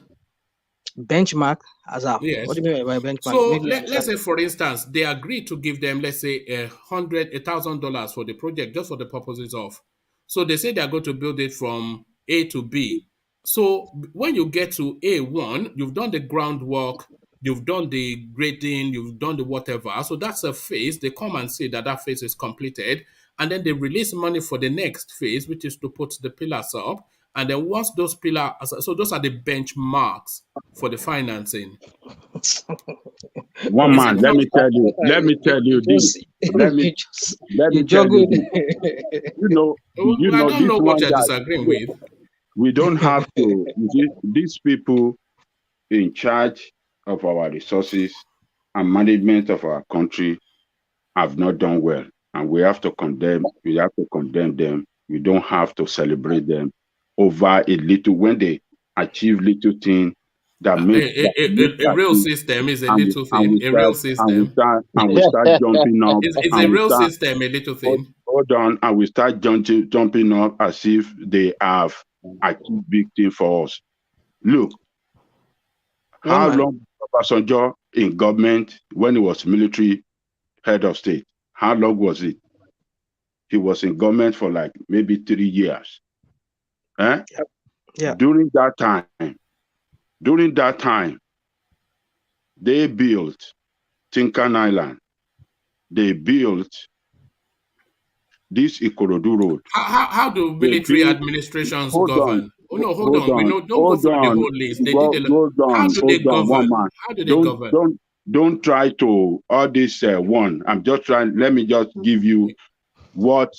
Speaker 5: Benchmark as a what
Speaker 1: Yes.
Speaker 5: do you mean by benchmark?
Speaker 1: So
Speaker 5: Make me
Speaker 1: let's
Speaker 5: understand.
Speaker 1: say, for instance, they agreed to give them, let's say, $1,000 for the project, just for the purposes of. So they say they're going to build it from A to B. So when you get to A1, you've done the groundwork, you've done the grading, you've done the whatever. So that's a phase. They come and say that that phase is completed, and then they release money for the next phase, which is to put the pillars up. And then once those pillars, so those are the benchmarks for the financing.
Speaker 6: One
Speaker 1: Is it
Speaker 6: man, let
Speaker 1: not?
Speaker 6: me tell you. Let me tell you this. Let me let
Speaker 5: you
Speaker 6: me tell
Speaker 5: juggle.
Speaker 6: you this. You
Speaker 1: I
Speaker 6: know
Speaker 1: don't
Speaker 6: this
Speaker 1: know what
Speaker 6: one
Speaker 1: you're
Speaker 6: that
Speaker 1: disagreeing with.
Speaker 6: we don't have to. You see, these people in charge of our resources and management of our country have not done well, and we have to condemn. We have to condemn them. We don't have to celebrate them over a little when they achieve little thing that
Speaker 1: A,
Speaker 6: makes
Speaker 1: a, a real system is a
Speaker 6: and we,
Speaker 1: little
Speaker 6: and
Speaker 1: thing.
Speaker 6: we
Speaker 1: A real
Speaker 6: start
Speaker 1: system
Speaker 6: we start jumping up
Speaker 1: is a
Speaker 6: and we
Speaker 1: real
Speaker 6: start
Speaker 1: system a little
Speaker 6: hold,
Speaker 1: thing.
Speaker 6: hold on and we start jumping up as if they have achieved big thing for us. Look,
Speaker 5: One
Speaker 6: how
Speaker 5: man.
Speaker 6: long was Obasanjo in government when he was military head of state? How long was it? He was in government for like maybe 3 years. Eh?
Speaker 5: Yeah.
Speaker 6: During that time, they built Tinkan Island. They built this Ikorodu Road.
Speaker 1: How do
Speaker 6: They
Speaker 1: military
Speaker 6: built.
Speaker 1: administrations
Speaker 6: Hold on,
Speaker 1: govern? Oh no, hold
Speaker 6: hold
Speaker 1: on. We
Speaker 6: on,
Speaker 1: know. Don't go
Speaker 6: hold
Speaker 1: through the
Speaker 6: on,
Speaker 1: whole list. They did a lot. How do they
Speaker 6: hold on, one
Speaker 1: govern?
Speaker 6: man.
Speaker 1: How do they
Speaker 6: Don't
Speaker 1: govern?
Speaker 6: don't don't try to all this one. I'm just trying. Let me just give you what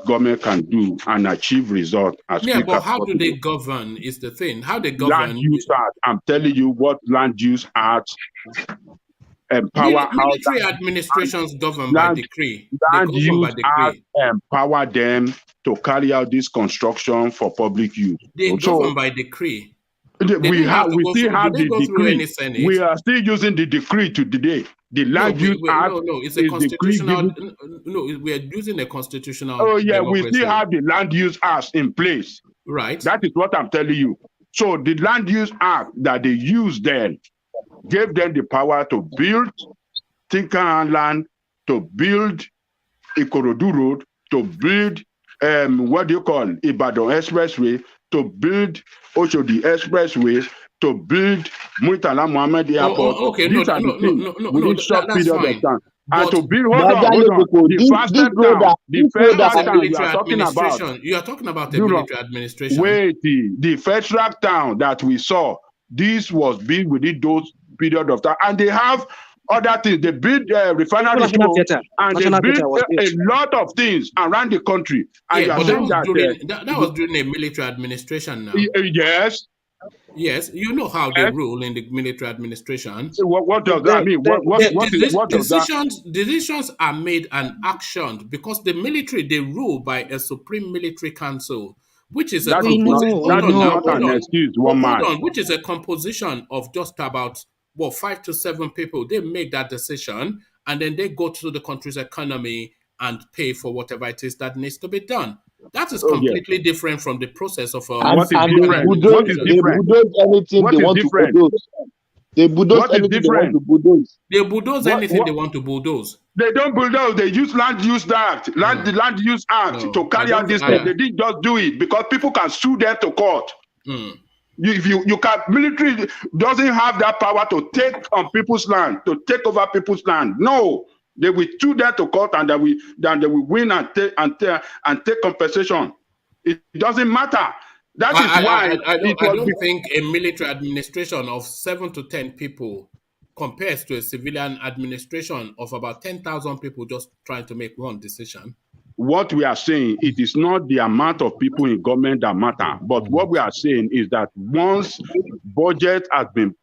Speaker 6: government can do and achieve result as
Speaker 1: Yeah,
Speaker 6: quick
Speaker 1: but
Speaker 6: as
Speaker 1: how do they
Speaker 6: possible.
Speaker 1: govern is the thing. How they
Speaker 6: Land
Speaker 1: govern?
Speaker 6: use act. I'm telling you what land use act empower how
Speaker 1: Military administrations govern by
Speaker 6: land
Speaker 1: decree. They
Speaker 6: land
Speaker 1: govern by
Speaker 6: use act
Speaker 1: decree.
Speaker 6: empower them to carry out this construction for public use.
Speaker 1: They
Speaker 6: So
Speaker 1: govern by decree. They don't have to
Speaker 6: we
Speaker 1: go
Speaker 6: still
Speaker 1: through. Do
Speaker 6: have
Speaker 1: they
Speaker 6: the
Speaker 1: go through
Speaker 6: decree.
Speaker 1: any senate?
Speaker 6: We are still using the decree to today. The
Speaker 1: No,
Speaker 6: land use act
Speaker 1: no. It's a
Speaker 6: is decree
Speaker 1: constitutional.
Speaker 6: given.
Speaker 1: No, we are using a constitutional
Speaker 6: Oh yeah, we still
Speaker 1: democracy,
Speaker 6: have the land use act in place.
Speaker 1: right?
Speaker 6: That is what I'm telling you. So the land use act that they used then gave them the power to build Tinkan land, to build Ikorodu Road, to build what do you call Ibadan Expressway, to build Oshodi Expressway, to build Murtala Mohammed Airport.
Speaker 1: Okay. No,
Speaker 6: These
Speaker 1: no,
Speaker 6: are the
Speaker 1: no, no,
Speaker 6: things
Speaker 1: no, no, no.
Speaker 6: within short
Speaker 1: That's
Speaker 6: period of
Speaker 1: fine.
Speaker 6: time. And
Speaker 1: But
Speaker 6: to build,
Speaker 8: Brother
Speaker 6: hold on,
Speaker 8: Yoboko,
Speaker 6: the
Speaker 8: this
Speaker 6: fastest
Speaker 8: road
Speaker 6: town,
Speaker 8: that
Speaker 6: the
Speaker 1: that's
Speaker 6: federal
Speaker 1: a
Speaker 6: town you
Speaker 1: military
Speaker 6: are talking about,
Speaker 1: administration. You are talking about a
Speaker 6: do not
Speaker 1: military administration.
Speaker 6: wait, the federal town that we saw, this was built within those period of time, and they have other things. They built
Speaker 5: Even
Speaker 6: refinery
Speaker 5: National
Speaker 6: too,
Speaker 5: Theatre.
Speaker 6: and they
Speaker 5: National
Speaker 6: built
Speaker 5: Theatre was built.
Speaker 6: a lot of things around the country. And
Speaker 1: Yeah,
Speaker 6: you are
Speaker 1: but that
Speaker 6: saying
Speaker 1: was
Speaker 6: that
Speaker 1: during that was during a military administration. Now,
Speaker 6: yes,
Speaker 1: yes, you know how they
Speaker 6: yes.
Speaker 1: rule in the military administration.
Speaker 6: What does that
Speaker 5: Then,
Speaker 6: mean?
Speaker 5: then, then,
Speaker 6: What does that?
Speaker 1: Decisions are made and actioned because the military they rule by a supreme military council, which is a
Speaker 5: we know, we
Speaker 6: That is
Speaker 5: know.
Speaker 6: not an excuse, one
Speaker 1: hold
Speaker 6: man.
Speaker 1: on, which is a composition of just about 5 to 7 people. They make that decision and then they go to the country's economy and pay for whatever it is that needs to be done. That is
Speaker 6: Oh yeah.
Speaker 1: completely different from the process of
Speaker 6: What is
Speaker 8: and they
Speaker 1: civilian
Speaker 6: different? What is
Speaker 8: bulldoze
Speaker 1: administration.
Speaker 6: different?
Speaker 8: anything
Speaker 6: What
Speaker 8: they
Speaker 6: is
Speaker 8: want to
Speaker 6: different?
Speaker 8: bulldoze. They bulldoze
Speaker 6: What is
Speaker 8: anything they want
Speaker 6: different?
Speaker 8: to bulldoze.
Speaker 1: They bulldoze anything
Speaker 6: What
Speaker 1: they want to bulldoze.
Speaker 6: they don't bulldoze, they use land use act,
Speaker 1: No,
Speaker 6: the land use act
Speaker 1: no,
Speaker 6: to
Speaker 1: I
Speaker 6: carry out
Speaker 1: don't.
Speaker 6: this thing. They didn't just do it because people can sue them to court.
Speaker 1: Mm.
Speaker 6: If you can, military doesn't have that power to take on people's land, to take over people's land. No, they will sue them to court, and they will win and take compensation. It doesn't matter. That is why it
Speaker 1: I
Speaker 6: was.
Speaker 1: don't think a military administration of 7 to 10 people compares to a civilian administration of about 10,000 people just trying to make one decision.
Speaker 6: What we are saying, it is not the amount of people in government that matter, but what we are saying is that once budget has been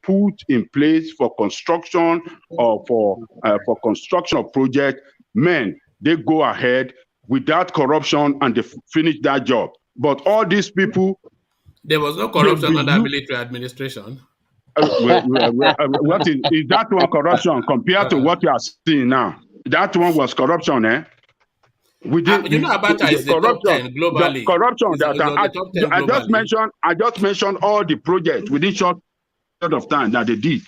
Speaker 6: put in place for construction or for construction of project, men, they go ahead without corruption and they finish that job. But all these people,
Speaker 1: there was no corruption under military administration.
Speaker 6: What is that one corruption compared to what you are seeing now? That one was corruption, eh?
Speaker 1: Abacha is the top 10 globally.
Speaker 6: The corruption I just mentioned all the projects within short period of time that they did.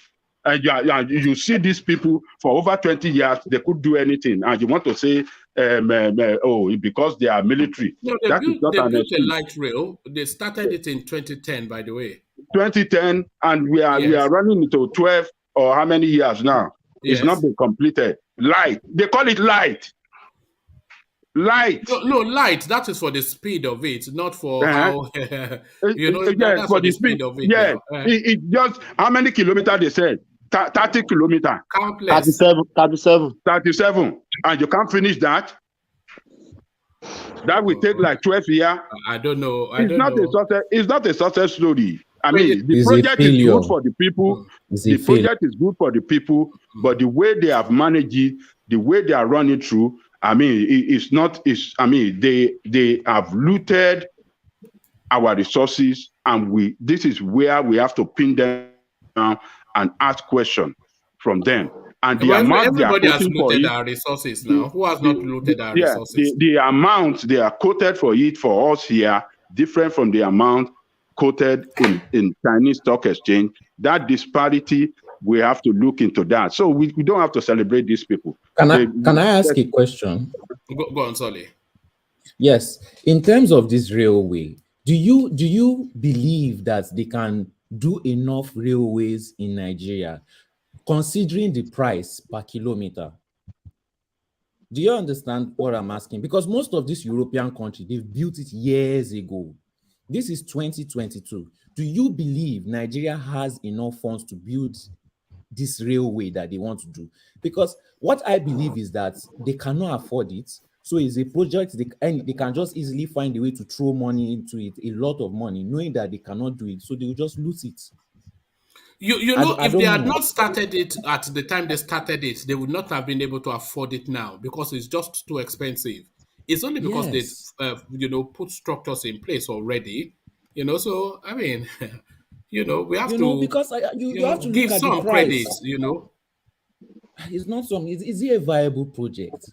Speaker 6: You see these people for over 20 years, they could do anything, and you want to say, because they are military.
Speaker 1: No, they built a light rail. They started it in 2010, by the way. 2010,
Speaker 6: and we are running into 12 or how many years now?
Speaker 1: Yes.
Speaker 6: It's not been completed. Light. They call it light. Light.
Speaker 1: No, light. That is for the speed of it, not for how
Speaker 6: that's
Speaker 1: for the speed of it.
Speaker 6: Yeah, it just how many kilometers they said? 30 kilometers.
Speaker 1: Countless.
Speaker 6: 37. And you can't finish that. That will take like 12 years.
Speaker 1: I don't know.
Speaker 6: It's not a success story. I mean, the project is good for the people. The project is good for the people, but the way they have managed it, the way they are running through, I mean, they have looted our resources, and this is where we have to pin them down and ask questions from them. And the amount
Speaker 1: everybody has looted our resources now. Who has not looted our resources?
Speaker 6: The amount they are quoted for it for us here different from the amount quoted in Chinese stock exchange. That disparity, we have to look into that. So we don't have to celebrate these people.
Speaker 9: Can I ask a question?
Speaker 1: Go on, Solly.
Speaker 9: Yes. In terms of this railway, do you believe that they can do enough railways in Nigeria, considering the price per kilometer? Do you understand what I'm asking? Because most of these European countries, they've built it years ago. This is 2022. Do you believe Nigeria has enough funds to build this railway that they want to do? Because what I believe is that they cannot afford it. So it's a project they can just easily find a way to throw money into it, a lot of money, knowing that they cannot do it. So they will just lose it.
Speaker 1: If they had not started it at the time they started it, they would not have been able to afford it now because it's just too expensive. It's only because they, put structures in place already. So I mean, we have to
Speaker 9: because you have to
Speaker 1: give
Speaker 9: look at
Speaker 1: some
Speaker 9: the price.
Speaker 1: credit.
Speaker 9: It's not some. Is it a viable project?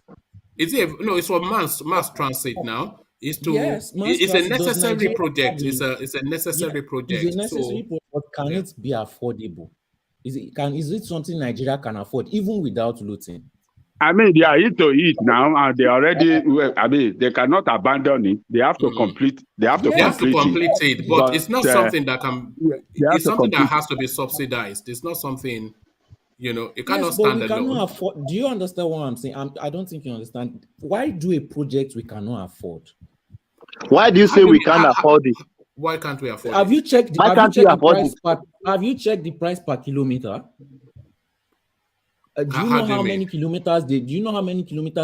Speaker 1: It's for mass transit now. It's a necessary project. It's a necessary project.
Speaker 9: It's a necessary project, but can it be affordable? Is it something Nigeria can afford even without looting?
Speaker 6: I mean, they are into it now, and they already. I mean, they cannot abandon it. They have to complete. They have to complete
Speaker 1: it. But it's not something that can. It's something that has to be subsidized. It's not something. It cannot stand alone.
Speaker 9: Afford. Do you understand what I'm saying? I don't think you understand. Why do a project we cannot afford?
Speaker 8: Why do you say we can't afford it?
Speaker 1: Why can't we afford
Speaker 9: Have
Speaker 1: it?
Speaker 9: You checked? Have you checked the price per kilometer? Do you know how many kilometers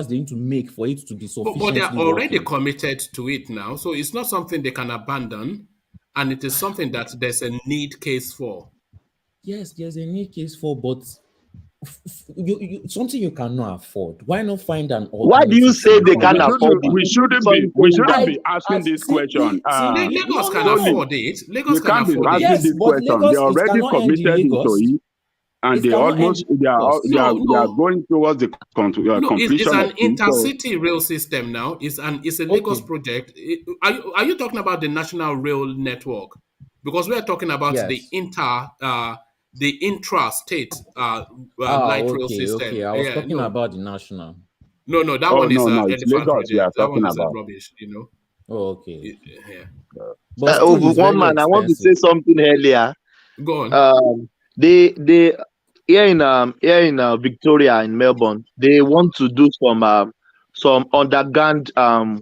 Speaker 9: they need to make for it to be sufficient?
Speaker 1: But they are already committed to it now, so it's not something they can abandon, and it is something that there's a need case for.
Speaker 9: Yes, there's a need case for, but something you cannot afford. Why not find an alternative?
Speaker 8: Why do you say they can't afford it?
Speaker 6: We shouldn't be asking this question.
Speaker 1: Lagos can afford it. Lagos can afford it.
Speaker 6: Yes, but Lagos they already committed into it. And they are going towards the completion.
Speaker 1: It's an intercity rail system now. It's a Lagos project. Are you talking about the national rail network? Because we are talking about the intra-state light rail system.
Speaker 9: Okay, I was talking about the national.
Speaker 1: No, that one is elephant
Speaker 6: project.
Speaker 1: That one is rubbish.
Speaker 9: Oh, okay.
Speaker 8: But one man, I want to say something earlier.
Speaker 1: Go on.
Speaker 8: They here in Victoria in Melbourne, they want to do some underground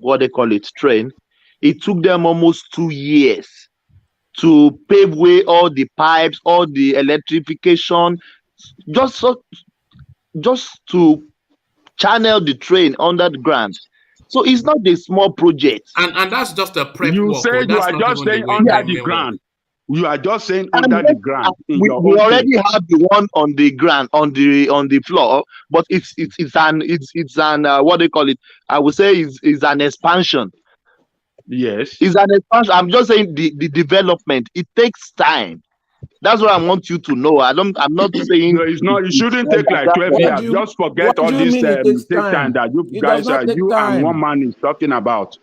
Speaker 8: what they call it train. It took them almost 2 years to pave way, all the pipes, all the electrification, just to channel the train under the ground. So it's not a small project.
Speaker 1: And that's just a prep
Speaker 6: You
Speaker 1: work.
Speaker 6: say you
Speaker 1: That's
Speaker 6: are
Speaker 1: not
Speaker 6: just
Speaker 1: even
Speaker 6: saying
Speaker 1: the way
Speaker 6: under
Speaker 1: the
Speaker 6: the
Speaker 1: main
Speaker 6: ground.
Speaker 1: work.
Speaker 6: You are just saying
Speaker 8: And
Speaker 6: under the ground. In
Speaker 8: we
Speaker 6: your
Speaker 8: we
Speaker 6: own
Speaker 8: already
Speaker 6: case.
Speaker 8: have the one on the ground, on the floor, but it's an what they call it. I would say is an expansion.
Speaker 6: Yes.
Speaker 8: It's an expansion. I'm just saying the development. It takes time. That's what I want you to know. I'm not saying
Speaker 6: No, it's not. It shouldn't
Speaker 8: it's
Speaker 6: take like 12
Speaker 9: What
Speaker 6: years.
Speaker 9: do you
Speaker 6: Just forget
Speaker 9: what
Speaker 6: all
Speaker 9: do you
Speaker 6: this
Speaker 9: mean it takes
Speaker 6: take time
Speaker 9: time?
Speaker 6: that you
Speaker 9: It does
Speaker 6: guys
Speaker 9: not
Speaker 6: are,
Speaker 9: take
Speaker 6: you and one
Speaker 9: time.
Speaker 6: man is talking about.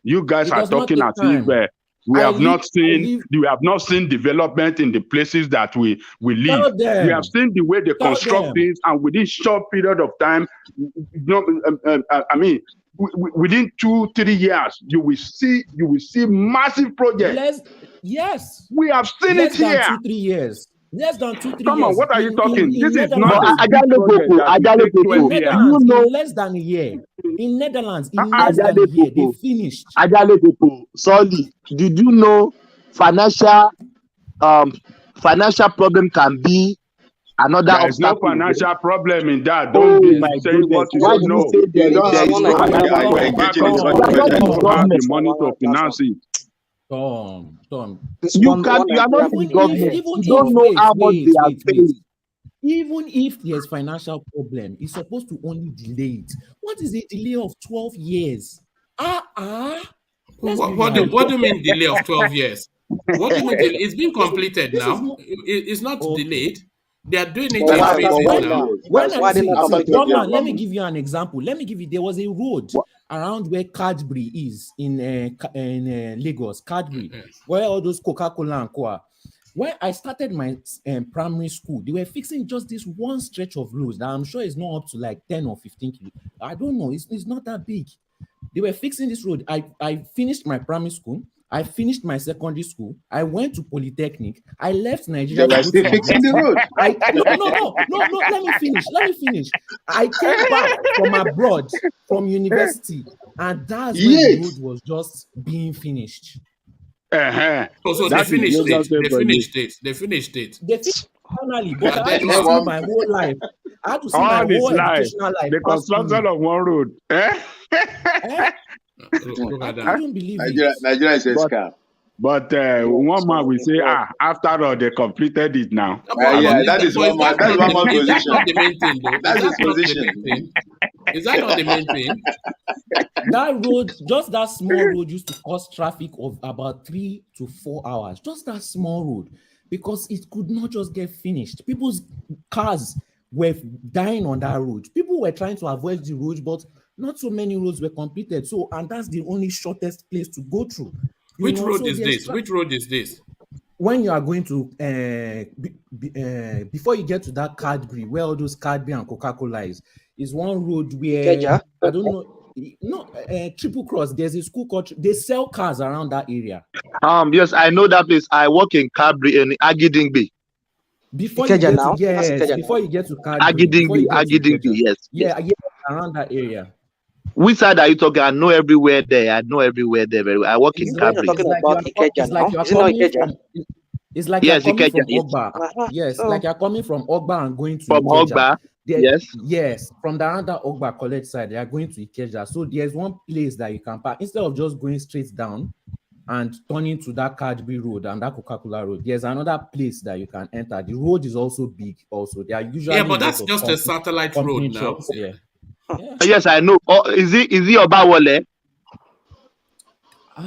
Speaker 6: You guys
Speaker 9: It
Speaker 6: are
Speaker 9: does not
Speaker 6: talking
Speaker 9: take
Speaker 6: as if
Speaker 9: time.
Speaker 6: we
Speaker 9: I
Speaker 6: have
Speaker 9: live
Speaker 6: not
Speaker 9: I
Speaker 6: seen
Speaker 9: live
Speaker 6: we have not seen development in the places that we live.
Speaker 9: tell
Speaker 6: We have
Speaker 9: them.
Speaker 6: seen the way they
Speaker 9: Tell
Speaker 6: construct
Speaker 9: them.
Speaker 6: things, and within short period of time, I mean, within 2-3 years, you will see massive projects.
Speaker 9: Yes.
Speaker 6: We have seen it
Speaker 9: Less than
Speaker 6: here.
Speaker 9: 2-3 years. Less than 2-3
Speaker 6: Come on,
Speaker 9: years
Speaker 6: what are you talking?
Speaker 9: in
Speaker 6: This is not
Speaker 8: but
Speaker 6: a
Speaker 9: Netherlands.
Speaker 6: big project that will take 12
Speaker 9: In
Speaker 8: Do
Speaker 6: years.
Speaker 8: you
Speaker 9: Netherlands,
Speaker 8: know
Speaker 9: in less than a year. In Netherlands, in
Speaker 6: Uh-uh.
Speaker 9: less than a year, they finished.
Speaker 8: Ajale Popo, sorry, did you know financial problem can be another
Speaker 6: There is no
Speaker 8: obstacle?
Speaker 6: financial problem in that. Don't
Speaker 8: Oh
Speaker 6: be
Speaker 8: my
Speaker 6: saying
Speaker 8: goodness,
Speaker 6: what you
Speaker 8: why
Speaker 6: don't
Speaker 8: do you
Speaker 6: know.
Speaker 8: say
Speaker 2: You don't
Speaker 8: there
Speaker 2: have
Speaker 8: is
Speaker 2: one
Speaker 8: no
Speaker 2: idea
Speaker 8: financial
Speaker 2: how you're
Speaker 8: problem?
Speaker 2: engaging in
Speaker 6: Back
Speaker 2: this
Speaker 6: on,
Speaker 2: one
Speaker 8: You are not
Speaker 6: you
Speaker 8: the
Speaker 2: dependent.
Speaker 6: don't have the
Speaker 8: government.
Speaker 6: money to finance it.
Speaker 9: Tom.
Speaker 2: This
Speaker 8: You
Speaker 2: one
Speaker 8: are not
Speaker 2: idea
Speaker 8: the
Speaker 9: Even if,
Speaker 8: government.
Speaker 9: even
Speaker 8: You
Speaker 9: if,
Speaker 8: don't know how much they are
Speaker 9: wait.
Speaker 8: paying.
Speaker 9: Even if there's financial problem, it's supposed to only delay it. What is a delay of 12 years? Let's be
Speaker 1: What do
Speaker 9: real.
Speaker 1: you mean delay of 12 years? What do you mean delay? It's been
Speaker 9: This,
Speaker 1: completed
Speaker 9: this is
Speaker 1: now.
Speaker 9: more
Speaker 1: It's not
Speaker 9: okay.
Speaker 1: delayed. They are doing it
Speaker 2: But
Speaker 1: in
Speaker 2: why? But
Speaker 1: phases
Speaker 2: why
Speaker 1: now.
Speaker 2: 2 years?
Speaker 9: When I
Speaker 2: Why didn't
Speaker 9: see,
Speaker 2: that
Speaker 9: see,
Speaker 2: after 12
Speaker 9: one
Speaker 2: years?
Speaker 9: man, let me give you an example. There was a road around where Cadbury is in Lagos, Cadbury, where all those Coca-Cola and Coa. When I started my primary school, they were fixing just this one stretch of roads that I'm sure is not up to like 10 or 15 kilos. I don't know. It's not that big. They were fixing this road. I finished my primary school. I finished my secondary school. I went to Polytechnic. I left Nigeria
Speaker 2: They
Speaker 9: to
Speaker 2: were
Speaker 9: go
Speaker 2: still
Speaker 9: to
Speaker 2: fixing the
Speaker 9: university.
Speaker 2: road.
Speaker 9: No. Let me finish. I came back from abroad, from university, and that's when the road
Speaker 2: Yes.
Speaker 9: was just being finished.
Speaker 1: So they
Speaker 6: That is
Speaker 1: finished
Speaker 6: Lagos
Speaker 1: it.
Speaker 6: State
Speaker 1: They
Speaker 6: for you.
Speaker 1: finished it. They finished it.
Speaker 9: They finished finally, but
Speaker 1: And
Speaker 9: I had
Speaker 1: then
Speaker 9: to
Speaker 1: now,
Speaker 9: see my whole life. I had to see my
Speaker 6: All his
Speaker 9: whole
Speaker 6: life,
Speaker 9: educational life
Speaker 6: the
Speaker 9: pass
Speaker 6: construction
Speaker 9: through.
Speaker 6: of one road.
Speaker 1: look
Speaker 9: I
Speaker 1: at that.
Speaker 9: couldn't believe it.
Speaker 2: Nigeria is a
Speaker 6: But
Speaker 2: scam.
Speaker 6: one man will say, after all, they completed it now.
Speaker 2: Yeah, that is one man. That's one man's
Speaker 1: Is that
Speaker 2: position.
Speaker 1: not the main thing, though?
Speaker 2: That's his position.
Speaker 1: Is that not the main thing?
Speaker 9: That road, just that small road, used to cause traffic of about 3 to 4 hours. Just that small road, because it could not just get finished. People's cars were dying on that road. People were trying to avoid the road, but not so many roads were completed. So, and that's the only shortest place to go through.
Speaker 1: Which road is this? Which road is this?
Speaker 9: When you are going to before you get to that Cadbury, where all those Cadbury and Coca-Cola is one road where I don't know. No, Triple Cross. There's a school called. They sell cars around that area.
Speaker 8: Yes, I know that place. I work in Cadbury in Agidingbi.
Speaker 9: Before you get to before you get to Cadbury,
Speaker 8: Agidingbi, yes.
Speaker 9: Yeah, around that area.
Speaker 8: Which side are you talking? I know everywhere there. Very well. I work in Cadbury.
Speaker 9: It's like you're coming from Ogba. Yes, like you're coming from Ogba and going to
Speaker 8: Ogba.
Speaker 9: Yes, from the other Ogba college side, they are going to Ikeja. So there's one place that you can park instead of just going straight down and turning to that Cadbury Road and that Coca-Cola Road. There's another place that you can enter. The road is also big. Also, they are usually
Speaker 1: but that's just a satellite road now.
Speaker 9: Yeah.
Speaker 8: Yes, I know. Is he Obawale?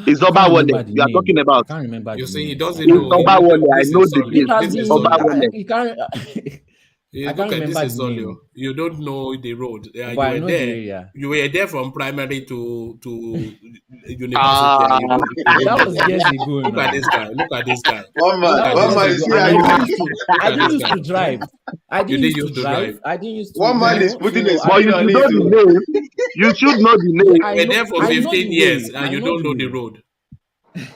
Speaker 8: It's Obawale you are talking about.
Speaker 9: I can't remember.
Speaker 1: You see, he doesn't know.
Speaker 8: Obawale, I know the place.
Speaker 9: Obawale.
Speaker 1: Look at this is Solio. You don't know the road. You were there. You were there from primary to university.
Speaker 9: That was years ago.
Speaker 1: Look at this guy. Look at this guy.
Speaker 2: One man is here.
Speaker 9: I didn't used to drive. I didn't used to drive.
Speaker 2: One man is putting his
Speaker 8: but you should know the name. You should know the name.
Speaker 1: You were there for 15 years and you don't know the road.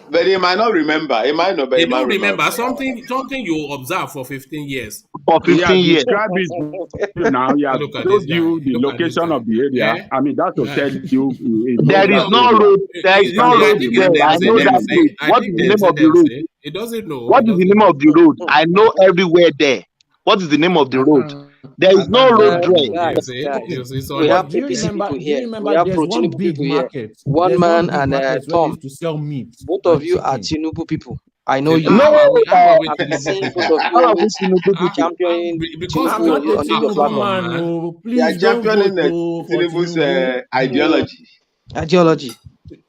Speaker 10: But he might not remember. He might not, but he
Speaker 1: You
Speaker 10: might
Speaker 1: don't
Speaker 10: remember.
Speaker 1: remember something you observed for 15 years.
Speaker 8: For
Speaker 6: He has
Speaker 8: 15 years.
Speaker 6: described it now. He has
Speaker 1: Look at this
Speaker 6: told
Speaker 1: guy.
Speaker 6: you the
Speaker 1: Look at this
Speaker 6: location
Speaker 1: guy.
Speaker 6: of the area.
Speaker 1: Eh?
Speaker 6: I mean, that will tell you he knows
Speaker 8: There is
Speaker 6: that
Speaker 8: no
Speaker 6: area.
Speaker 8: road. There is no
Speaker 1: I
Speaker 8: road
Speaker 1: think
Speaker 8: there. I
Speaker 1: it's
Speaker 8: know that
Speaker 1: ZMC.
Speaker 8: place.
Speaker 1: I
Speaker 8: What
Speaker 1: think
Speaker 8: is the
Speaker 1: there's
Speaker 8: name of the road?
Speaker 1: ZMC. He doesn't know.
Speaker 8: What
Speaker 1: He
Speaker 8: is the
Speaker 1: doesn't
Speaker 8: name
Speaker 1: know.
Speaker 8: of the road? I know everywhere there. What is the name of the
Speaker 9: I
Speaker 8: road?
Speaker 9: can't.
Speaker 8: There
Speaker 9: I
Speaker 8: is no
Speaker 9: can't
Speaker 8: road
Speaker 9: get
Speaker 8: there.
Speaker 9: you.
Speaker 5: Guys,
Speaker 1: You see, so
Speaker 5: we have
Speaker 9: But do you
Speaker 5: APC
Speaker 9: remember?
Speaker 5: people
Speaker 9: Do you
Speaker 5: here.
Speaker 9: remember?
Speaker 5: We have
Speaker 9: There's one
Speaker 5: pro-Tinubu
Speaker 9: big
Speaker 5: people here.
Speaker 9: market.
Speaker 5: One
Speaker 9: There's
Speaker 5: man
Speaker 9: one big
Speaker 5: and
Speaker 9: market where they
Speaker 5: Tom.
Speaker 9: used to sell meat
Speaker 5: Both
Speaker 9: and
Speaker 5: of you are
Speaker 9: chicken.
Speaker 5: Tinubu people. I know you.
Speaker 8: No,
Speaker 1: how are we
Speaker 5: I've
Speaker 1: Tinubu
Speaker 5: seen
Speaker 1: people?
Speaker 5: both of you
Speaker 8: how are we
Speaker 5: always
Speaker 8: Tinubu people?
Speaker 5: championing
Speaker 1: Because
Speaker 9: I'm
Speaker 5: Tinubu
Speaker 9: not a
Speaker 5: on your
Speaker 9: Tinubu
Speaker 1: come
Speaker 5: platform.
Speaker 1: on,
Speaker 9: man.
Speaker 1: man.
Speaker 9: Oh,
Speaker 10: They are
Speaker 9: please don't
Speaker 10: championing
Speaker 9: vote for
Speaker 10: Tinubu's
Speaker 9: Tinubu.
Speaker 10: ideology.
Speaker 5: Ideology.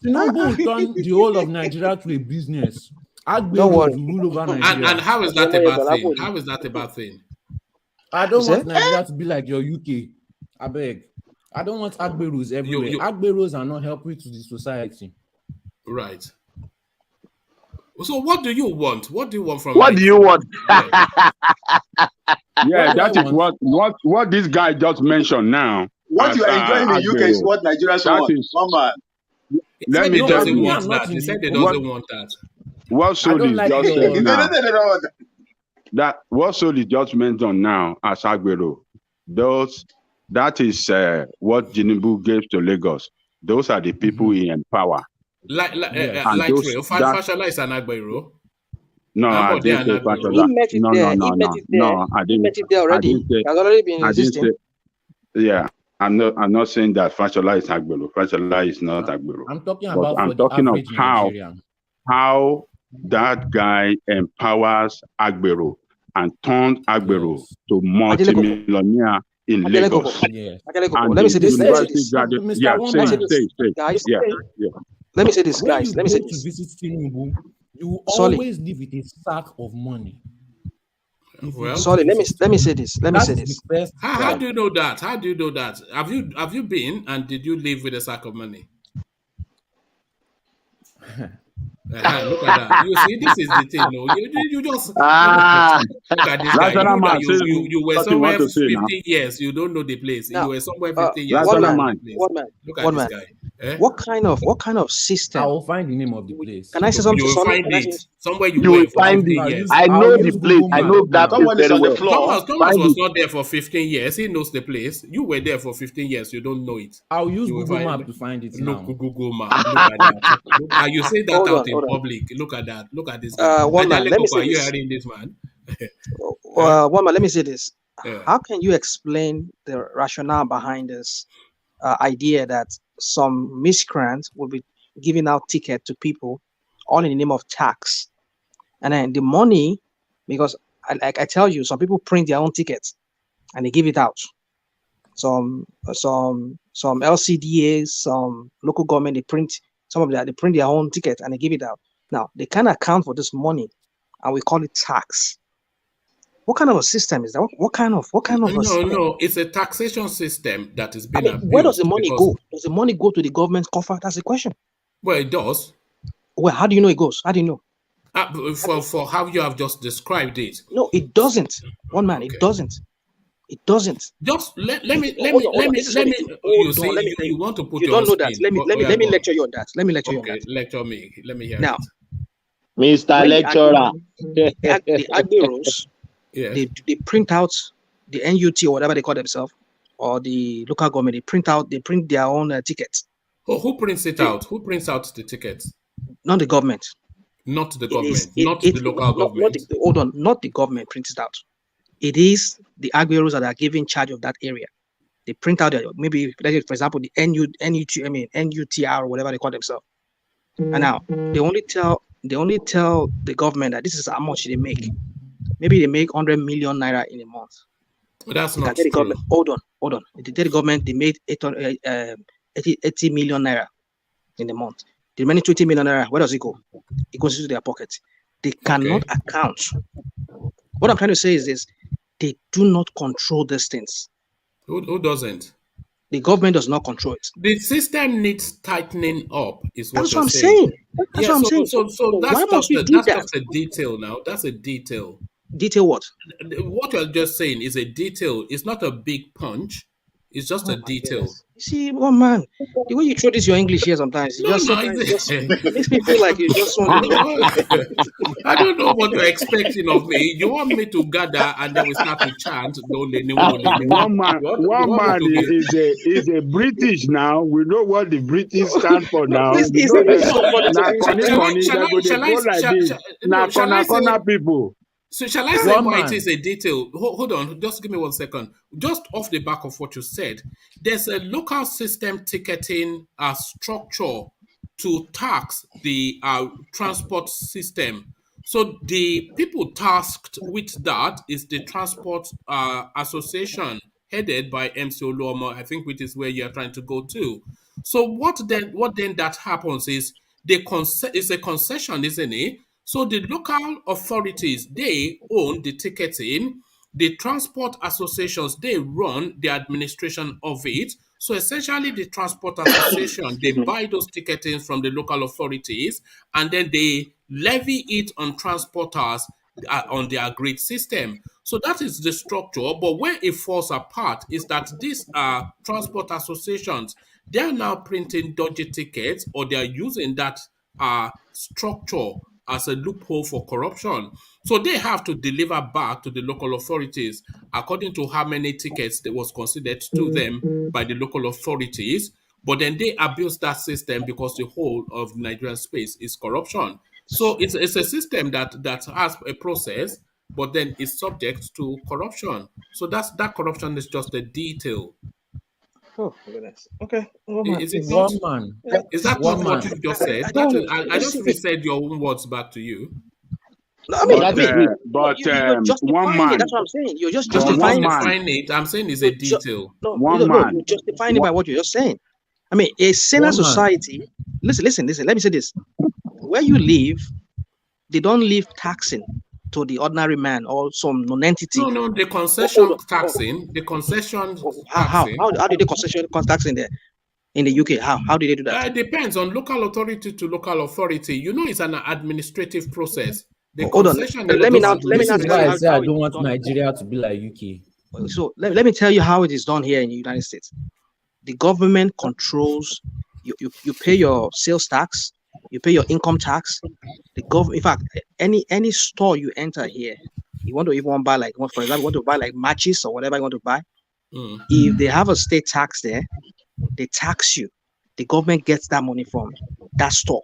Speaker 9: Tinubu will turn the whole of Nigeria to a business.
Speaker 5: Don't
Speaker 9: Agbero
Speaker 5: worry.
Speaker 9: will rule over
Speaker 1: And
Speaker 9: Nigeria.
Speaker 1: how is that a bad thing? How is that a bad thing?
Speaker 9: I
Speaker 5: You
Speaker 9: don't
Speaker 5: say?
Speaker 9: want Nigeria to be like your UK. I beg. I don't want Agberos everywhere.
Speaker 1: You-
Speaker 9: Agberos are not helpful to the society.
Speaker 1: Right. So what do you want? What do you want from
Speaker 8: What do you want?
Speaker 1: Yeah.
Speaker 6: Yeah,
Speaker 9: What do
Speaker 6: that
Speaker 9: I
Speaker 6: is
Speaker 9: want?
Speaker 6: what this guy just mentioned now.
Speaker 10: What
Speaker 6: as,
Speaker 10: you are enjoying in UK is
Speaker 6: Agbero.
Speaker 10: what Nigerians
Speaker 6: That
Speaker 10: want.
Speaker 6: is,
Speaker 10: Come on.
Speaker 1: He
Speaker 6: let
Speaker 1: said
Speaker 6: me
Speaker 1: he
Speaker 6: tell
Speaker 1: doesn't
Speaker 6: you
Speaker 1: want
Speaker 9: I'm
Speaker 1: that.
Speaker 9: not in
Speaker 1: He
Speaker 9: the
Speaker 1: said he
Speaker 9: UK.
Speaker 6: what
Speaker 1: doesn't want that.
Speaker 6: what
Speaker 9: I
Speaker 6: Solis
Speaker 9: don't like
Speaker 6: just said
Speaker 9: your.
Speaker 6: now.
Speaker 10: They don't want that.
Speaker 6: That what Solis just mentioned now as Agbero. That is what Tinubu gave to Lagos. Those are the people he empower.
Speaker 9: Yes.
Speaker 6: And
Speaker 1: Light
Speaker 6: those
Speaker 1: rail.
Speaker 6: that
Speaker 1: Fashola is an Agbero.
Speaker 6: no, I
Speaker 1: Ambode
Speaker 6: didn't
Speaker 1: an
Speaker 6: say
Speaker 5: He
Speaker 6: Fashola.
Speaker 1: Agbero.
Speaker 5: met it
Speaker 6: No,
Speaker 5: there.
Speaker 6: no,
Speaker 5: He
Speaker 6: no,
Speaker 5: met
Speaker 6: no,
Speaker 5: it there.
Speaker 6: no. I
Speaker 5: He
Speaker 6: didn't.
Speaker 5: met it there
Speaker 6: I
Speaker 5: already.
Speaker 6: didn't say.
Speaker 5: It has already been
Speaker 6: I didn't
Speaker 5: existing.
Speaker 6: say. Yeah, I'm not saying that Fashola is Agbero. Fashola is not Agbero.
Speaker 9: I'm talking
Speaker 6: But
Speaker 9: about
Speaker 6: I'm
Speaker 9: for the
Speaker 6: talking of
Speaker 9: average Nigerian.
Speaker 6: how that guy empowers Agbero and turned Agbero
Speaker 9: Yes.
Speaker 6: to multi-millionaire in Lagos.
Speaker 9: Yes.
Speaker 6: And
Speaker 5: Let me say
Speaker 6: the
Speaker 5: this. Let me say
Speaker 6: university
Speaker 5: this.
Speaker 6: graduate.
Speaker 9: Mr.
Speaker 6: Yeah,
Speaker 9: One
Speaker 6: say
Speaker 5: Let me say
Speaker 6: it,
Speaker 9: Man,
Speaker 5: this,
Speaker 6: say it.
Speaker 5: guys.
Speaker 6: Yeah, yeah.
Speaker 5: Let me say this,
Speaker 9: when
Speaker 5: guys.
Speaker 9: you
Speaker 5: Let me
Speaker 9: go
Speaker 5: say
Speaker 9: to
Speaker 5: this.
Speaker 9: visit Tinubu, you
Speaker 5: Solly,
Speaker 9: always leave with a sack of money. If you
Speaker 1: Well,
Speaker 9: go
Speaker 5: Solly.
Speaker 9: to visit
Speaker 5: Let me
Speaker 9: Tinubu,
Speaker 5: say this. Let me
Speaker 9: that
Speaker 5: say
Speaker 9: is the
Speaker 5: this.
Speaker 9: first
Speaker 1: how
Speaker 9: bribe.
Speaker 1: do you know that? How do you know that? Have you been and did you leave with a sack of money? Look at that. You see, this is the thing. No, you just
Speaker 8: Ah,
Speaker 1: look at this guy.
Speaker 6: Lantana
Speaker 1: You that
Speaker 6: man, say
Speaker 1: you were
Speaker 6: what you want
Speaker 1: somewhere
Speaker 6: to say now.
Speaker 1: 15 years. You don't know the place. You
Speaker 5: Now,
Speaker 1: were somewhere 15 years. You
Speaker 5: one
Speaker 6: Lantana
Speaker 1: don't
Speaker 5: man,
Speaker 1: know
Speaker 6: man.
Speaker 1: the place.
Speaker 5: one man,
Speaker 1: Look at
Speaker 5: one
Speaker 1: this
Speaker 5: man.
Speaker 1: guy. Eh?
Speaker 5: What kind of
Speaker 9: I
Speaker 5: system?
Speaker 9: will find the name of the place.
Speaker 5: Can I say something
Speaker 1: You
Speaker 5: to
Speaker 1: will
Speaker 5: Solly?
Speaker 1: find
Speaker 5: Can I say
Speaker 1: it somewhere you
Speaker 8: you
Speaker 1: were
Speaker 8: will
Speaker 1: for
Speaker 8: find
Speaker 1: 15
Speaker 8: it.
Speaker 1: years.
Speaker 8: I
Speaker 9: I'll
Speaker 8: know
Speaker 9: use
Speaker 8: the place.
Speaker 9: Google
Speaker 8: I
Speaker 9: Map
Speaker 8: know that
Speaker 9: now.
Speaker 8: place
Speaker 10: Someone is
Speaker 8: very
Speaker 10: on the
Speaker 8: well.
Speaker 10: floor.
Speaker 1: Thomas
Speaker 8: Find
Speaker 1: was
Speaker 8: it.
Speaker 1: not there for 15 years. He knows the place. You were there for 15 years. You don't know it.
Speaker 9: I'll use
Speaker 1: You will
Speaker 9: Google
Speaker 1: find.
Speaker 9: Map to find it
Speaker 1: Look,
Speaker 9: now.
Speaker 1: Google map. Look at that. Look, and you say that
Speaker 5: hold
Speaker 1: out
Speaker 5: on,
Speaker 1: in
Speaker 5: hold on.
Speaker 1: public. Look at that. Look at this guy.
Speaker 5: One man.
Speaker 1: Ajale
Speaker 5: Let me
Speaker 1: Koko,
Speaker 5: say
Speaker 1: are you
Speaker 5: this.
Speaker 1: hearing this man? Eh?
Speaker 5: One man. Let me say this.
Speaker 1: Yeah.
Speaker 5: How can you explain the rationale behind this idea that some miscreants will be giving out tickets to people all in the name of tax, and then the money, because like I tell you, some people print their own tickets and they give it out. Some LCDAs, some local government, they print some of that. They print their own ticket and they give it out. Now they can account for this money, and we call it tax. What kind of a system is that? What kind of
Speaker 1: No. It's a taxation system that is
Speaker 5: I
Speaker 1: being
Speaker 5: mean, where does the
Speaker 1: abused
Speaker 5: money
Speaker 1: because,
Speaker 5: go? Does the money go to the government coffer? That's the question.
Speaker 1: well, it does.
Speaker 5: Well, how do you know it goes? How do you know?
Speaker 1: For how you have just described it.
Speaker 5: No, it doesn't. One man,
Speaker 1: Okay.
Speaker 5: it doesn't. It doesn't.
Speaker 1: Just let me.
Speaker 5: Hold on. This is what it is.
Speaker 1: You see, you want to put
Speaker 5: You
Speaker 1: your own
Speaker 5: don't know that.
Speaker 1: spin.
Speaker 5: Let me lecture you on that. Let me lecture you on
Speaker 1: Okay,
Speaker 5: that.
Speaker 1: lecture me. Let me hear
Speaker 5: Now,
Speaker 1: it.
Speaker 8: Mr.
Speaker 5: when
Speaker 8: Lecturer.
Speaker 5: the Agberos,
Speaker 1: Yes.
Speaker 5: they print out the NUT or whatever they call themselves, or the local government, they print their own tickets.
Speaker 1: Who prints it out? Who prints out the tickets?
Speaker 5: Not the government.
Speaker 1: Not the
Speaker 5: It
Speaker 1: government.
Speaker 5: is
Speaker 1: Not the local government.
Speaker 5: hold on, not the government prints it out. It is the Agberos that are given charge of that area. They print out maybe, for example, the NUTR or whatever they call themselves. And now they only tell the government that this is how much they make. Maybe they make 100 million naira in a month.
Speaker 1: But that's
Speaker 5: They
Speaker 1: not
Speaker 5: can tell the
Speaker 1: true.
Speaker 5: government, hold on. They tell the government they made 80 million naira in a month. The remaining 20 million naira, where does it go? It goes into their pocket. They cannot account. What I'm trying to say is this: they do not control these things.
Speaker 1: Who doesn't?
Speaker 5: The government does not control it.
Speaker 1: The system needs tightening up, is what
Speaker 5: That's
Speaker 1: you're
Speaker 5: what I'm
Speaker 1: saying.
Speaker 5: saying. That's what I'm saying.
Speaker 1: So
Speaker 5: why must we do that?
Speaker 1: just a detail now. That's a detail.
Speaker 5: Detail what?
Speaker 1: What you're just saying is a detail. It's not a big punch. It's just a detail.
Speaker 5: You see, one man, the way you throw this your English here sometimes, it just makes me feel like you just want to.
Speaker 1: I don't know what you're expecting of me. You want me to gather and then we start to chant.
Speaker 11: One man is a British now. We know what the British stand for now. People.
Speaker 1: So shall I say why it is a detail? Hold on, just give me 1 second. Just off the back of what you said, there's a local system ticketing structure to tax the transport system. So the people tasked with that is the Transport Association, headed by MC Oluomo, I think, which is where you are trying to go to. So what then that happens is it's a concession, isn't it? So the local authorities, they own the ticketing. The transport associations, they run the administration of it. So essentially the transport association, they buy those ticketings from the local authorities and then they levy it on transporters on their grid system. So that is the structure. But where it falls apart is that these transport associations, they are now printing dodgy tickets, or they are using that structure as a loophole for corruption. So they have to deliver back to the local authorities according to how many tickets that was considered to them by the local authorities. But then they abuse that system because the whole of Nigerian space is corruption. So it's a system that has a process, but then is subject to corruption. So that corruption is just a detail.
Speaker 5: Oh goodness. Okay.
Speaker 1: Is it not? Is that not what you just said? I just resaid your own words back to you.
Speaker 5: No, I mean,
Speaker 11: but
Speaker 5: you're
Speaker 11: one man.
Speaker 5: That's what I'm saying. You're just justifying
Speaker 1: it. I'm saying it's a detail.
Speaker 5: You're justifying it by what you're just saying. I mean, a sinner society. Listen. Let me say this: where you live, they don't live taxing to the ordinary man or some non-entity.
Speaker 1: No, the concession taxing. The concession.
Speaker 5: How do they concession taxing there in the UK? How do they do that?
Speaker 1: It depends on local authority to local authority. You know, it's an administrative process.
Speaker 5: Hold on. Let me now tell you
Speaker 9: how I don't want Nigeria to be like UK.
Speaker 5: So let me tell you how it is done here in the United States. The government controls. You pay your sales tax. You pay your income tax. In fact, any store you enter here, you want to even buy like, for example, you want to buy like matches or whatever you want to buy. If they have a state tax there, they tax you. The government gets that money from that store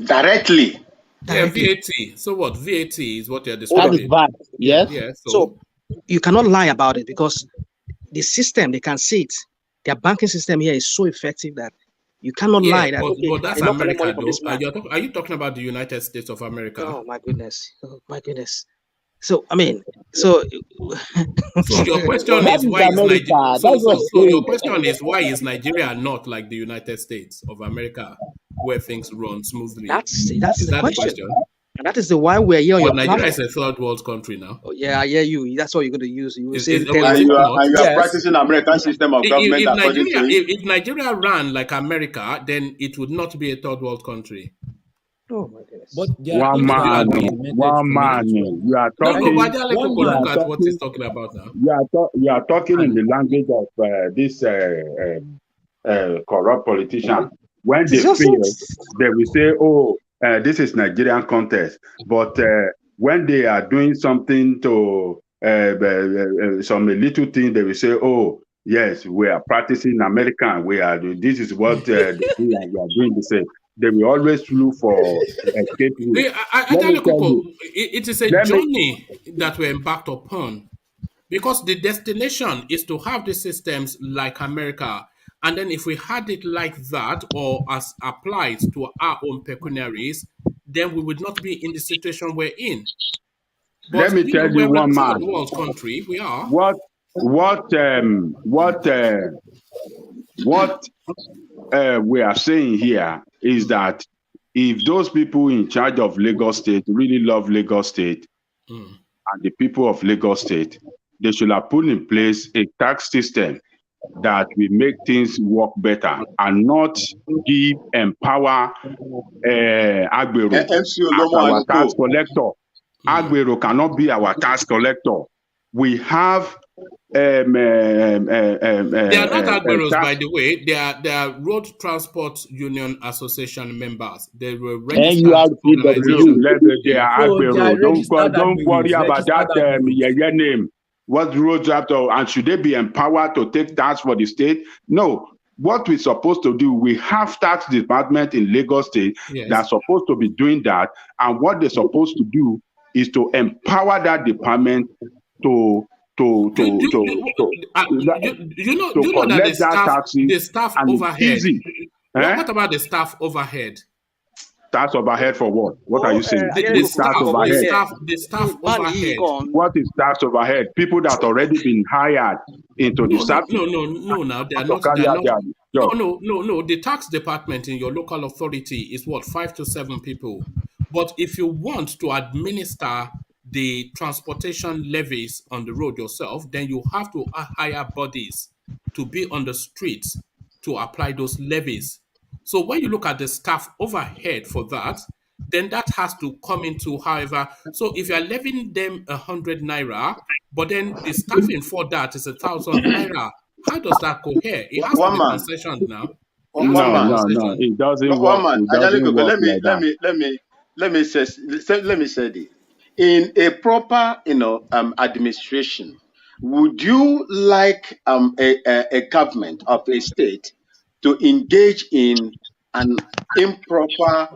Speaker 10: directly.
Speaker 1: Yeah, VAT. So what? VAT is what you're describing.
Speaker 8: That is VAT. Yes.
Speaker 1: Yeah.
Speaker 5: So you cannot lie about it because the system, they can see it. Their banking system here is so effective that you cannot lie.
Speaker 1: But that's America, though. Are you talking about the United States of America?
Speaker 5: Oh my goodness! So I mean, so
Speaker 1: your question is why is Nigeria? So your question is why is Nigeria not like the United States of America, where things run smoothly?
Speaker 5: That's the question. And that is the why we're here.
Speaker 1: But Nigeria is a third world country now.
Speaker 5: Oh, yeah, I hear you. That's what you're going to use. You will say,
Speaker 10: and you are practicing American system of government.
Speaker 1: If Nigeria ran like America, then it would not be a third world country.
Speaker 5: Oh my goodness!
Speaker 11: But one man. You are talking.
Speaker 1: Look at what he's talking about now.
Speaker 11: You are talking in the language of this corrupt politician. When they fail, they will say, "Oh, this is Nigerian contest." But when they are doing something to some little thing, they will say, "Oh, yes, we are practicing American. We are doing. This is what they do, and we are doing the same." They will always look for escape route.
Speaker 1: It is a journey that we're embarked upon, because the destination is to have the systems like America. And then if we had it like that, or as applied to our own pecuniaries, then we would not be in the situation we're in. But
Speaker 11: let me tell you one man.
Speaker 1: We're a world country. We are.
Speaker 11: What we are saying here is that if those people in charge of Lagos State really love Lagos State and the people of Lagos State, they should have put in place a tax system that will make things work better and not empower Agbero as our tax collector. Agbero cannot be our tax collector. We have
Speaker 1: They are not Agberos, by the way. They are Road Transport Union Association members. They were registered organizations.
Speaker 11: They are Agbero. Don't worry about that name. What road chapter, and should they be empowered to take tax for the state? No. What we're supposed to do, we have tax department in Lagos State that's supposed to be doing that, and what they're supposed to do is to empower that department to collect that
Speaker 1: the staff overhead.
Speaker 11: Easy.
Speaker 1: What about the staff overhead?
Speaker 11: Tax overhead for what? What are you saying?
Speaker 1: The staff overhead.
Speaker 11: What is tax overhead? People that already been hired into the staff.
Speaker 1: No. Now they are not. No. The tax department in your local authority is what, 5 to 7 people. But if you want to administer the transportation levies on the road yourself, then you have to hire bodies to be on the streets to apply those levies. So when you look at the staff overhead for that, then that has to come into, however, so if you're levying them 100 naira, but then the staffing for that is 1,000 naira, how does that cohere? It has to be concessioned now.
Speaker 11: No, it doesn't work.
Speaker 10: Let me say this. In a proper, administration, would you like a government of a state to engage in an improper,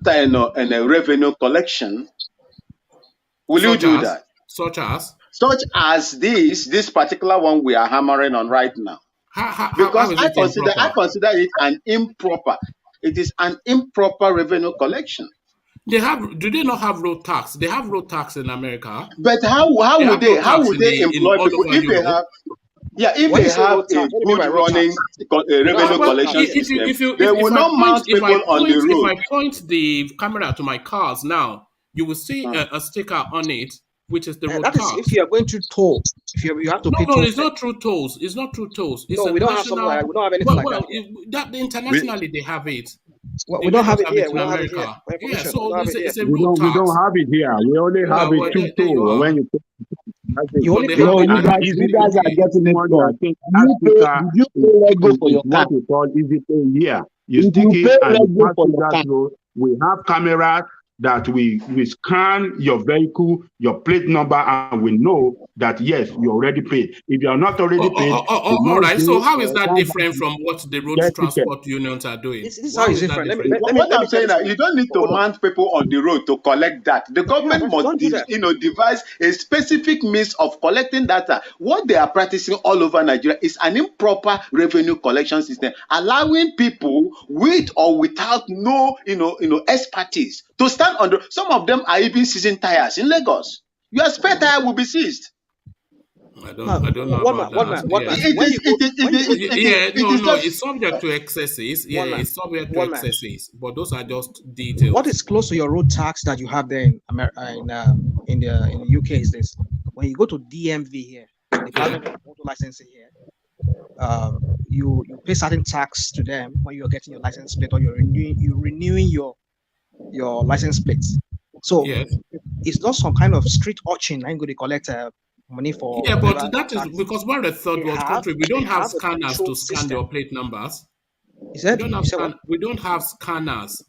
Speaker 10: and a revenue collection? Will you do that?
Speaker 1: Such
Speaker 10: as this particular one we are hammering on right now. Because I consider it an improper. It is an improper revenue collection.
Speaker 1: Do they not have road tax? They have road tax in America.
Speaker 10: But how would they employ people if they have? Yeah, if they have a good running revenue collection system, they will not mount people on the road.
Speaker 1: If I point the camera to my cars now, you will see a sticker on it, which is the road tax.
Speaker 5: That is if you are going to toll. If you have to pay
Speaker 1: toll. No, it's not through tolls. It's not through tolls. It's
Speaker 5: we don't have something like that. We don't have anything like
Speaker 1: that. Internationally, they have it.
Speaker 5: We don't have it here.
Speaker 1: In America.
Speaker 5: Yeah,
Speaker 1: so it's a road tax.
Speaker 11: We don't have it here. We only have it through toll. When
Speaker 12: you guys are getting it wrong. You pay Rego for your car.
Speaker 11: What we call easy pay here. You stick it and pass that road. We have cameras that we scan your vehicle, your plate number, and we know that yes, you already paid. If you are not already paid,
Speaker 1: all right. So how is that different from what the road transport unions are doing?
Speaker 5: This is how it's different.
Speaker 10: What I'm saying is, you don't need to mount people on the road to collect that. The government must, devise a specific means of collecting data. What they are practicing all over Nigeria is an improper revenue collection system, allowing people with or without no expertise to stand on the. Some of them are even seizing tires in Lagos. Your spare tire will be seized.
Speaker 1: I don't know about that. It's subject to excesses. It's subject to excesses. But those are just details.
Speaker 5: What is close to your road tax that you have there in the UK is this: when you go to DMV here, the Department of Motor Licensing here, you pay certain tax to them when you're getting your license plate or you're renewing your license plates. So it's not some kind of street auction. I'm going to collect money for.
Speaker 1: Yeah, but that is because we're a third world country. We don't have scanners to scan your plate numbers. We don't have scanners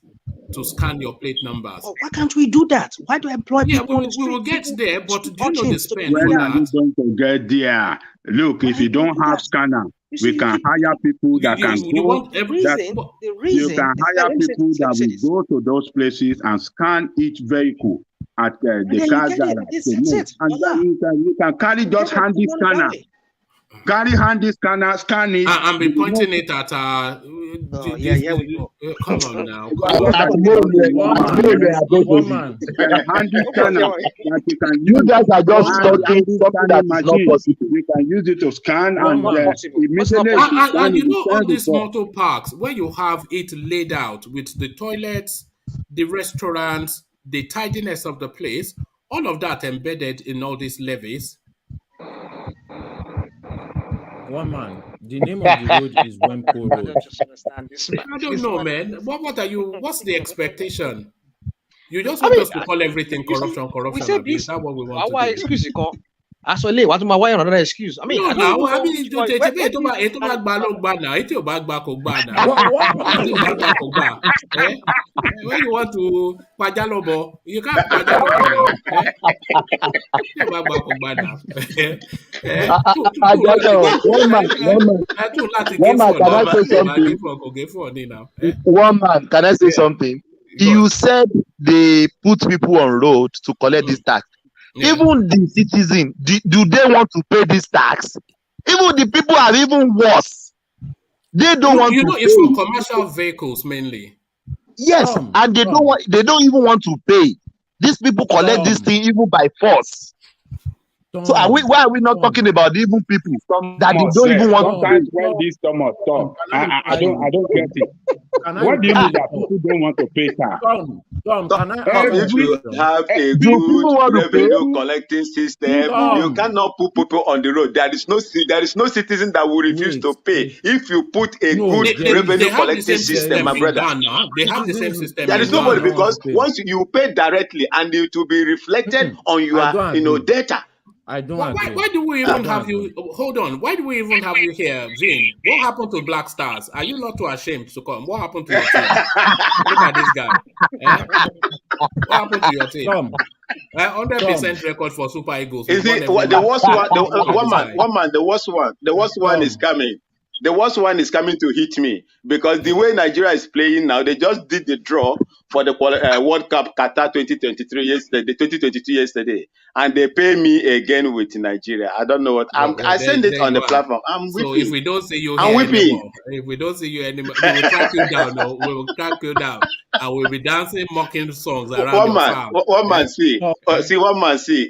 Speaker 1: to scan your plate numbers.
Speaker 5: Oh, why can't we do that? Why do I employ people?
Speaker 1: We will get there, but do you know the spend
Speaker 11: for
Speaker 1: that?
Speaker 11: When are you going to get there? Look, if you don't have scanner, we can hire people that can go. You can hire people that will go to those places and scan each vehicle at the car garage. And you can carry just handy scanner. Carry handy scanner, scan it.
Speaker 1: And be pointing it at
Speaker 5: we go.
Speaker 1: Come on now.
Speaker 11: Handy scanner.
Speaker 12: You guys are just talking something that is not possible.
Speaker 11: We can use it to scan and immediately.
Speaker 1: And you know all these motor parks where you have it laid out with the toilets, the restaurants, the tidiness of the place, all of that embedded in all these levies.
Speaker 9: One man, the name of the road is Wempo Road.
Speaker 1: I don't know, man. What are you? What's the expectation? You just want us to call everything corruption.
Speaker 5: We said this.
Speaker 1: Is that what we want to do?
Speaker 5: Actually, what my why another excuse? I mean,
Speaker 1: No,
Speaker 5: I don't
Speaker 1: now,
Speaker 5: even
Speaker 1: I
Speaker 5: know
Speaker 1: mean,
Speaker 5: which one. Where do you even
Speaker 1: it
Speaker 5: find
Speaker 1: back
Speaker 5: that
Speaker 1: look
Speaker 5: one?
Speaker 1: bad now. It back now.
Speaker 9: What?
Speaker 1: It back. Eh? When you want to Pajalobo, you can't Pajalobo now. Eh? It back now. Eh? Two láti
Speaker 12: Ajajo,
Speaker 1: gé two láti gé
Speaker 12: one man,
Speaker 1: for
Speaker 12: can
Speaker 1: now.
Speaker 12: I
Speaker 10: Mama,
Speaker 12: say
Speaker 1: Tí o bá gé
Speaker 12: something?
Speaker 1: for kò gé for ní now. Eh?
Speaker 8: One man, can I say
Speaker 1: Yeah.
Speaker 8: something?
Speaker 1: Go
Speaker 8: You
Speaker 1: on.
Speaker 8: said they put people on road to collect this tax.
Speaker 1: Yeah.
Speaker 8: Even the citizen, do they want to pay this tax? Even the people are even worse. They don't want to
Speaker 1: It's for
Speaker 8: pay.
Speaker 1: commercial vehicles mainly.
Speaker 8: Yes, and they don't even want to pay. These people collect this thing even by force. So why are we not talking about the even people that they don't even want to pay?
Speaker 11: Sometimes when this Thomas talk, I don't get it. What do you mean that people don't want to pay tax?
Speaker 9: Tom, can I
Speaker 10: Tom,
Speaker 9: ask
Speaker 10: if you have a
Speaker 8: Do
Speaker 10: good
Speaker 8: people want to pay?
Speaker 10: revenue collecting system, you cannot put people on the road. There is no citizen that will refuse to pay. If you put a good revenue collecting system, my brother.
Speaker 1: Ghana. They have the same system
Speaker 10: There
Speaker 1: in
Speaker 10: is nobody
Speaker 1: Ghana.
Speaker 10: because once you pay directly and it will be reflected on your data.
Speaker 9: I don't
Speaker 1: Why
Speaker 9: agree.
Speaker 1: do we even have you? Hold on. Why do we even have you here, Vin? What happened to Black Stars? Are you not too ashamed to come? What happened to your team? Look at this guy. Eh? What happened to your team? 100% record for Super Eagles.
Speaker 10: Is it the worst one? The worst one is coming. The worst one is coming to hit me because the way Nigeria is playing now, they just did the draw for the World Cup Qatar 2022 yesterday, and they pay me again with Nigeria. I don't know what. I send it on the platform. I'm weeping.
Speaker 1: So if we don't see you here anymore, we will track you down. No, we will track you down, and we'll be dancing, mocking songs around your farm.
Speaker 10: One man see.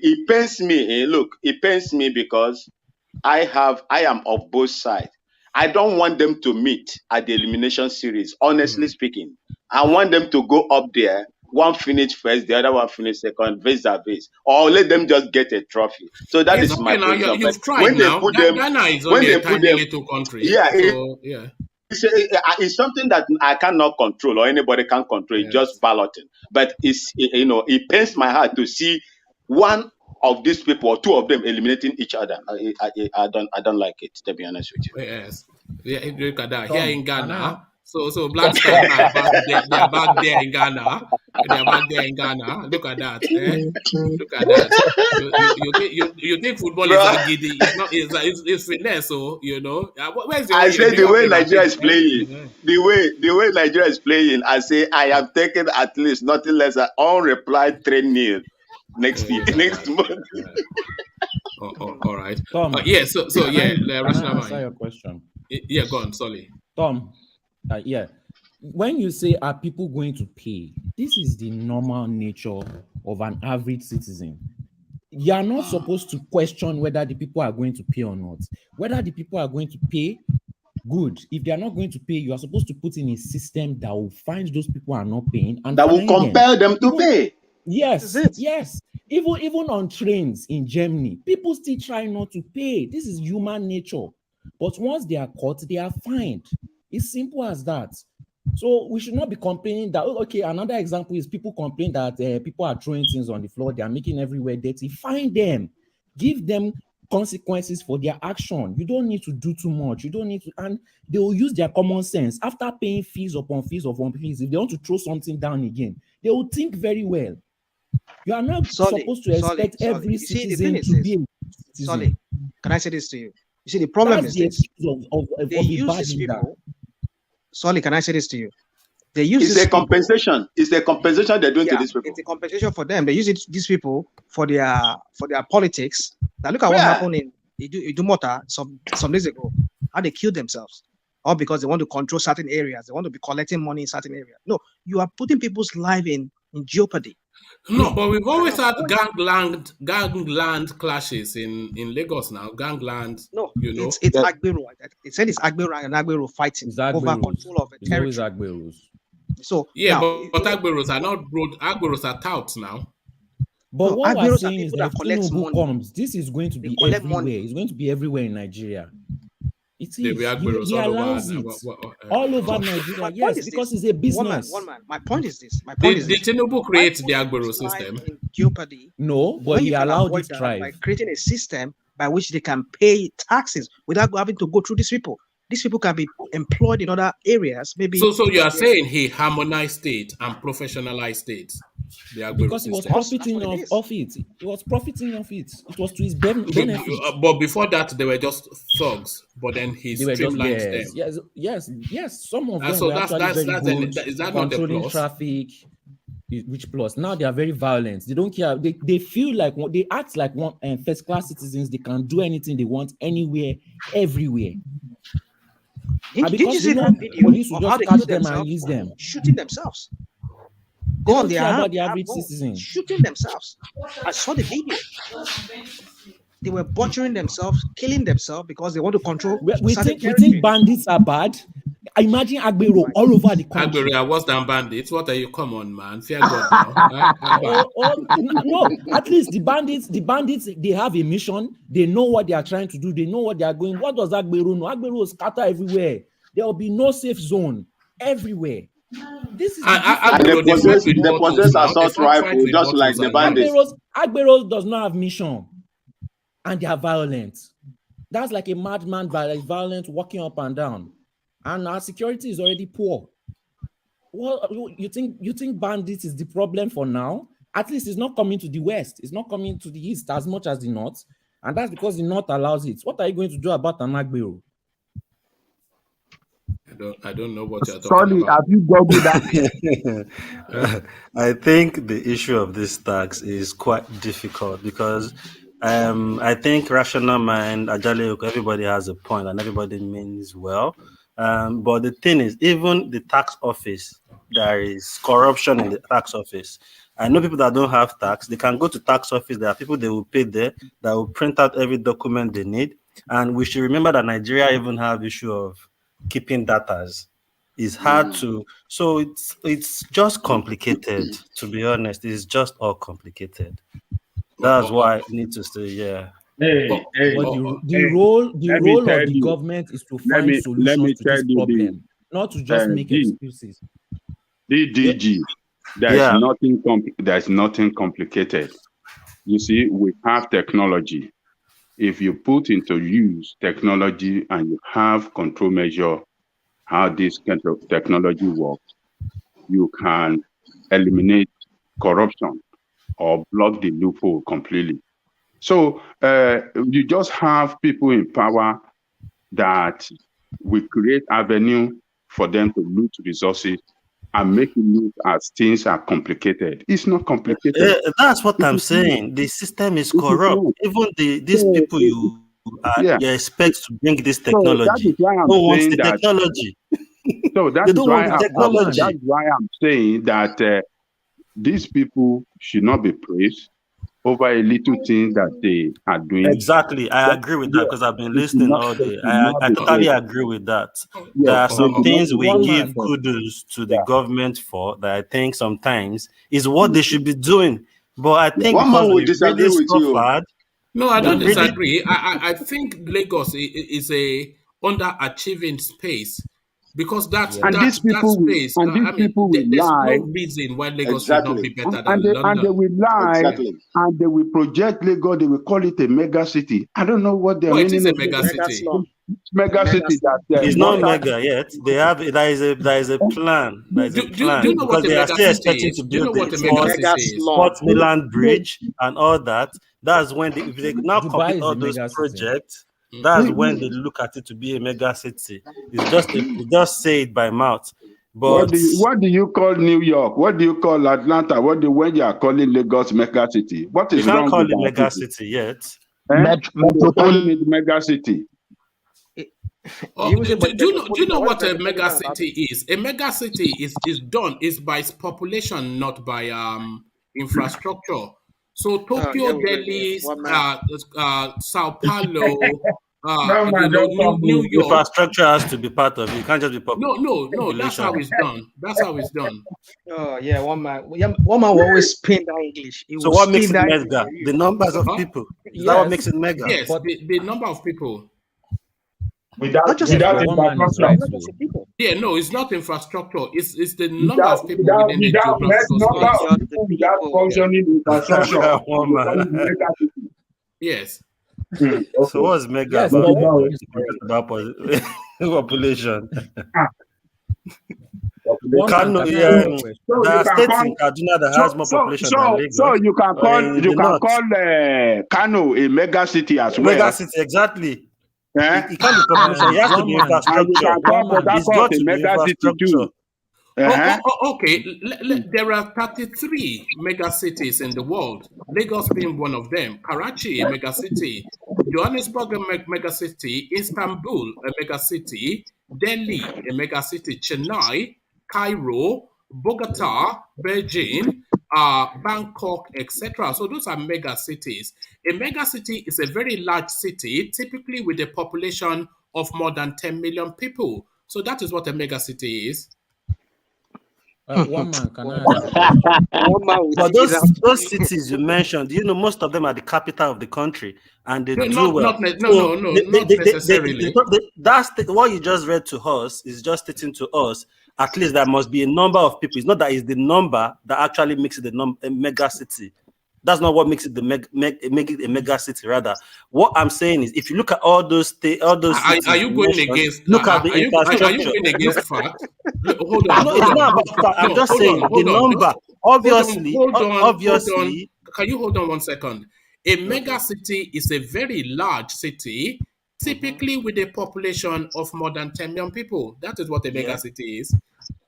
Speaker 10: It pains me. Look, it pains me because I am of both sides. I don't want them to meet at the elimination series, honestly speaking. I want them to go up there, one finish first, the other one finish second, vis-a-vis. Or let them just get a trophy. So that is my position.
Speaker 1: You've tried now. Ghana is only a tiny little country.
Speaker 10: It's something that I cannot control or anybody can control. It's just balloting. But it pains my heart to see one of these people or two of them eliminating each other. I don't like it, to be honest with you.
Speaker 1: Yes. Yeah, look at that. Here in Ghana. So Black Stars are back there in Ghana. They are back there in Ghana. Look at that. Look at that. You think football is a giddy? It's finesse, so where's
Speaker 10: I say the way Nigeria is playing, the way Nigeria is playing, I say I am taking at least nothing less than unreplied 3-0 next month.
Speaker 1: All right.
Speaker 9: Tom,
Speaker 1: So
Speaker 9: answer your question.
Speaker 1: Yeah, go on, sorry.
Speaker 9: Tom, when you say are people going to pay, this is the normal nature of an average citizen. You are not supposed to question whether the people are going to pay or not. Whether the people are going to pay, good. If they are not going to pay, you are supposed to put in a system that will find those people who are not paying and
Speaker 10: that will compel them to pay.
Speaker 9: Yes. Even on trains in Germany, people still try not to pay. This is human nature. But once they are caught, they are fined. It's simple as that. So we should not be complaining that, another example is people complain that people are throwing things on the floor, they are making everywhere dirty. Fine them. Give them consequences for their action. You don't need to do too much. You don't need to, and they will use their common sense. After paying fees upon fees upon fees, if they want to throw something down again, they will think very well. You are not supposed to expect every citizen to be a citizen.
Speaker 5: Can I say this to you? You see, the problem is this.
Speaker 9: They
Speaker 5: use these people. Solly, can I say this to you? They use
Speaker 10: it's a compensation. It's a compensation they're doing to these people.
Speaker 5: It's a compensation for them. They use these people for their politics. Now look at what happened in Idumota some days ago. How they killed themselves. All because they want to control certain areas. They want to be collecting money in certain areas. No, you are putting people's life in jeopardy.
Speaker 1: No, but we've always had gangland clashes in Lagos now. Gangland.
Speaker 5: No, it's Agbero. It said it's Agbero and Agbero fighting over control of a territory.
Speaker 9: So
Speaker 1: but Agberos are not broad. Agberos are touts now.
Speaker 9: But what we're saying is that if Tinubu comes, this is going to be everywhere. It's going to be everywhere in Nigeria. It
Speaker 1: The
Speaker 9: is.
Speaker 1: Agbero
Speaker 9: He
Speaker 1: all
Speaker 9: allows
Speaker 1: over.
Speaker 9: it all over Nigeria.
Speaker 5: My point
Speaker 9: Yes,
Speaker 5: is
Speaker 9: because
Speaker 5: this.
Speaker 9: it's a
Speaker 5: One man,
Speaker 9: business.
Speaker 5: My point is this. My point is
Speaker 1: Did
Speaker 5: this.
Speaker 1: Tinubu
Speaker 5: Why
Speaker 1: create the
Speaker 5: put
Speaker 1: Agbero
Speaker 5: people's life
Speaker 1: system?
Speaker 5: in jeopardy
Speaker 9: No, but
Speaker 5: when
Speaker 9: he
Speaker 5: you can
Speaker 9: allowed
Speaker 5: avoid
Speaker 9: it
Speaker 5: that by
Speaker 9: thrive.
Speaker 5: creating a system by which they can pay taxes without having to go through these people? These people can be employed in other areas, maybe.
Speaker 1: So you are saying he harmonized it and professionalized it, the Agbero
Speaker 9: Because he was
Speaker 1: system.
Speaker 9: profiting off it. He was profiting off it. It was to his benefit.
Speaker 1: But before that, they were just thugs. But then he
Speaker 9: They were just
Speaker 1: streamlined them.
Speaker 9: yes. Some of them
Speaker 1: So
Speaker 9: were actually very good,
Speaker 1: is that not a
Speaker 9: controlling
Speaker 1: plus?
Speaker 9: traffic. Which plus? Now they are very violent. They don't care. They feel like they act like first class citizens. They can do anything they want, anywhere, everywhere.
Speaker 5: Did you see that video
Speaker 9: police will
Speaker 5: of how
Speaker 9: just
Speaker 5: they
Speaker 9: catch
Speaker 5: kill
Speaker 9: them and
Speaker 5: themselves,
Speaker 9: use them.
Speaker 5: shooting themselves?
Speaker 9: They
Speaker 5: Go on
Speaker 9: don't
Speaker 5: their
Speaker 9: care
Speaker 5: hand,
Speaker 9: about the
Speaker 5: they have
Speaker 9: average
Speaker 5: guns,
Speaker 9: citizen.
Speaker 5: shooting themselves. I saw the video. They were butchering themselves, killing themselves because they want to control
Speaker 9: We
Speaker 5: certain
Speaker 9: think
Speaker 5: territory.
Speaker 9: bandits are bad. Imagine Agbero all over the country.
Speaker 1: Agbero are worse than bandits. What are you? Come on, man. Fear God now.
Speaker 9: No, at least the bandits, they have a mission. They know what they are trying to do. They know what they are going. What does Agbero know? Agbero will scatter everywhere. There will be no safe zone everywhere. This is
Speaker 10: they possess assault rifle just like the bandits.
Speaker 9: Agbero does not have mission, and they are violent. That's like a madman, violent, walking up and down, and our security is already poor. Well, you think bandits is the problem for now? At least it's not coming to the west. It's not coming to the east as much as the north, and that's because the north allows it. What are you going to do about an Agbero?
Speaker 1: I don't know what you're talking about.
Speaker 12: Have you googled that?
Speaker 13: I think the issue of this tax is quite difficult because I think rational mind, Ajale, everybody has a point and everybody means well. But the thing is, even the tax office, there is corruption in the tax office. I know people that don't have tax, they can go to tax office. There are people they will pay there that will print out every document they need. And we should remember that Nigeria even have issue of keeping datas. It's hard to, so it's just complicated, to be honest. It's just all complicated. That's why I need to say, yeah.
Speaker 9: The role of the government is to find solutions to this problem, not to just make excuses.
Speaker 11: DDG, there's nothing complicated. You see, we have technology. If you put into use technology and you have control measure how this kind of technology works, you can eliminate corruption or block the loophole completely. So you just have people in power that will create avenue for them to loot resources and make it look as things are complicated. It's not complicated.
Speaker 13: That's what I'm saying. The system is corrupt. Even these people you expect to bring this technology don't want the technology.
Speaker 11: So that's why I'm saying that these people should not be praised over a little thing that they are doing.
Speaker 13: Exactly. I agree with that because I've been listening all day. I totally agree with that. There are some things we give kudos to the government for that I think sometimes is what they should be doing. But I think because we really suffered.
Speaker 1: No, I don't disagree. I think Lagos is a underachieving space. Because that's space. There's no reason why Lagos should not be better than London.
Speaker 11: And they will lie, and they will project Lagos. They will call it a mega city. I don't know what they're meaning.
Speaker 1: It is a mega city.
Speaker 11: Mega city.
Speaker 13: It's not mega yet. They have there is a plan. There is a plan
Speaker 1: do you know
Speaker 13: because they are still expecting to build the Port Milan Bridge and all that. That's when if they now complete all those projects. That's when they look at it to be a mega city. It's just say it by mouth. But
Speaker 11: what do you call New York? What do you call Atlanta? When you are calling Lagos mega city? What is wrong with that?
Speaker 13: You can't call it mega city yet.
Speaker 11: Metropolitan mega city.
Speaker 1: Do you know what a mega city is? A mega city is by population, not by infrastructure. So Tokyo, Delhi, Sao Paulo, New York.
Speaker 13: Infrastructure has to be part of it. You can't just be
Speaker 1: No. That's how it's done.
Speaker 5: Oh yeah, one man will always spin that English.
Speaker 13: So what makes it mega? The numbers of people. Is that what makes it mega?
Speaker 1: Yes, the number of people.
Speaker 12: without
Speaker 5: Not just
Speaker 9: Yes, but one man is
Speaker 12: infrastructure.
Speaker 9: right
Speaker 5: not just
Speaker 9: too.
Speaker 5: in people.
Speaker 1: Yeah, no, it's not infrastructure. It's the number of people within a geographical
Speaker 12: Number
Speaker 5: Not
Speaker 1: space.
Speaker 12: of
Speaker 5: just the
Speaker 12: people without
Speaker 5: people.
Speaker 12: functioning infrastructure.
Speaker 13: One
Speaker 12: They call it
Speaker 13: man.
Speaker 12: mega city.
Speaker 1: Yes.
Speaker 13: So
Speaker 12: Okay.
Speaker 13: what's mega
Speaker 9: Yes,
Speaker 13: about
Speaker 9: but
Speaker 12: Okay,
Speaker 9: one
Speaker 12: now,
Speaker 9: man is correct.
Speaker 13: about population?
Speaker 9: One
Speaker 12: population.
Speaker 9: man,
Speaker 13: Kano,
Speaker 9: can I ask
Speaker 13: yeah,
Speaker 9: you a question?
Speaker 12: So
Speaker 13: there
Speaker 12: you
Speaker 13: are
Speaker 12: can
Speaker 13: states
Speaker 12: call
Speaker 13: in Kaduna that has more population than
Speaker 11: So
Speaker 13: Lagos,
Speaker 11: you can
Speaker 13: or
Speaker 11: call
Speaker 13: in the north.
Speaker 11: Kano a mega city as
Speaker 13: Mega
Speaker 11: well.
Speaker 13: city, exactly.
Speaker 11: Eh?
Speaker 13: It can't be population. It has to
Speaker 9: One
Speaker 13: be
Speaker 9: man,
Speaker 11: And you
Speaker 13: infrastructure.
Speaker 11: can call
Speaker 9: one
Speaker 11: Port
Speaker 9: man.
Speaker 13: It's
Speaker 11: Harcourt
Speaker 13: got
Speaker 11: a
Speaker 13: to be
Speaker 11: mega city
Speaker 13: infrastructure.
Speaker 11: too. Uh-huh.
Speaker 1: Okay. There are 33 mega cities in the world. Lagos being one of them. Karachi, a mega city. Johannesburg, a mega city. Istanbul, a mega city. Delhi, a mega city. Chennai, Cairo, Bogota, Beijing, Bangkok, etc. So those are mega cities. A mega city is a very large city, typically with a population of more than 10 million people. So that is what a mega city is.
Speaker 9: One man, can I ask a question?
Speaker 5: One man will
Speaker 13: But
Speaker 5: dig it out.
Speaker 13: those cities you mentioned, most of them are the capital of the country, and they
Speaker 1: No,
Speaker 13: do well.
Speaker 1: not necessarily.
Speaker 13: That's what you just read to us is just stating to us. At least there must be a number of people. It's not that it's the number that actually makes it a mega city. That's not what makes it make it a mega city. Rather, what I'm saying is, if you look at all those cities
Speaker 1: Are you
Speaker 13: you
Speaker 1: going
Speaker 13: mentioned,
Speaker 1: against?
Speaker 13: look at the
Speaker 1: Are you
Speaker 13: infrastructure.
Speaker 1: going against fact? Look, hold on,
Speaker 13: No,
Speaker 1: hold
Speaker 13: it's
Speaker 1: on.
Speaker 13: not about fact. I'm
Speaker 1: No,
Speaker 13: just saying the
Speaker 1: hold on.
Speaker 13: number. Obviously,
Speaker 1: Hold on. Can you hold on 1 second? A mega city is a very large city, typically with a population of more than 10 million people. That is what a mega city is.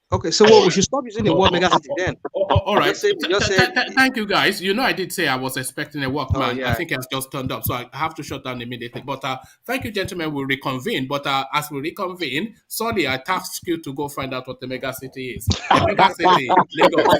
Speaker 5: Okay, so what we should stop using the word mega city then.
Speaker 1: All right.
Speaker 5: Just say
Speaker 1: Thank you, guys. I did say I was expecting a workman.
Speaker 5: yeah.
Speaker 1: I think it has just turned up, so I have to shut down immediately. But thank you, gentlemen. We'll reconvene. But as we reconvene, sorry, I tasked you to go find out what the mega city is. A mega city, Lagos.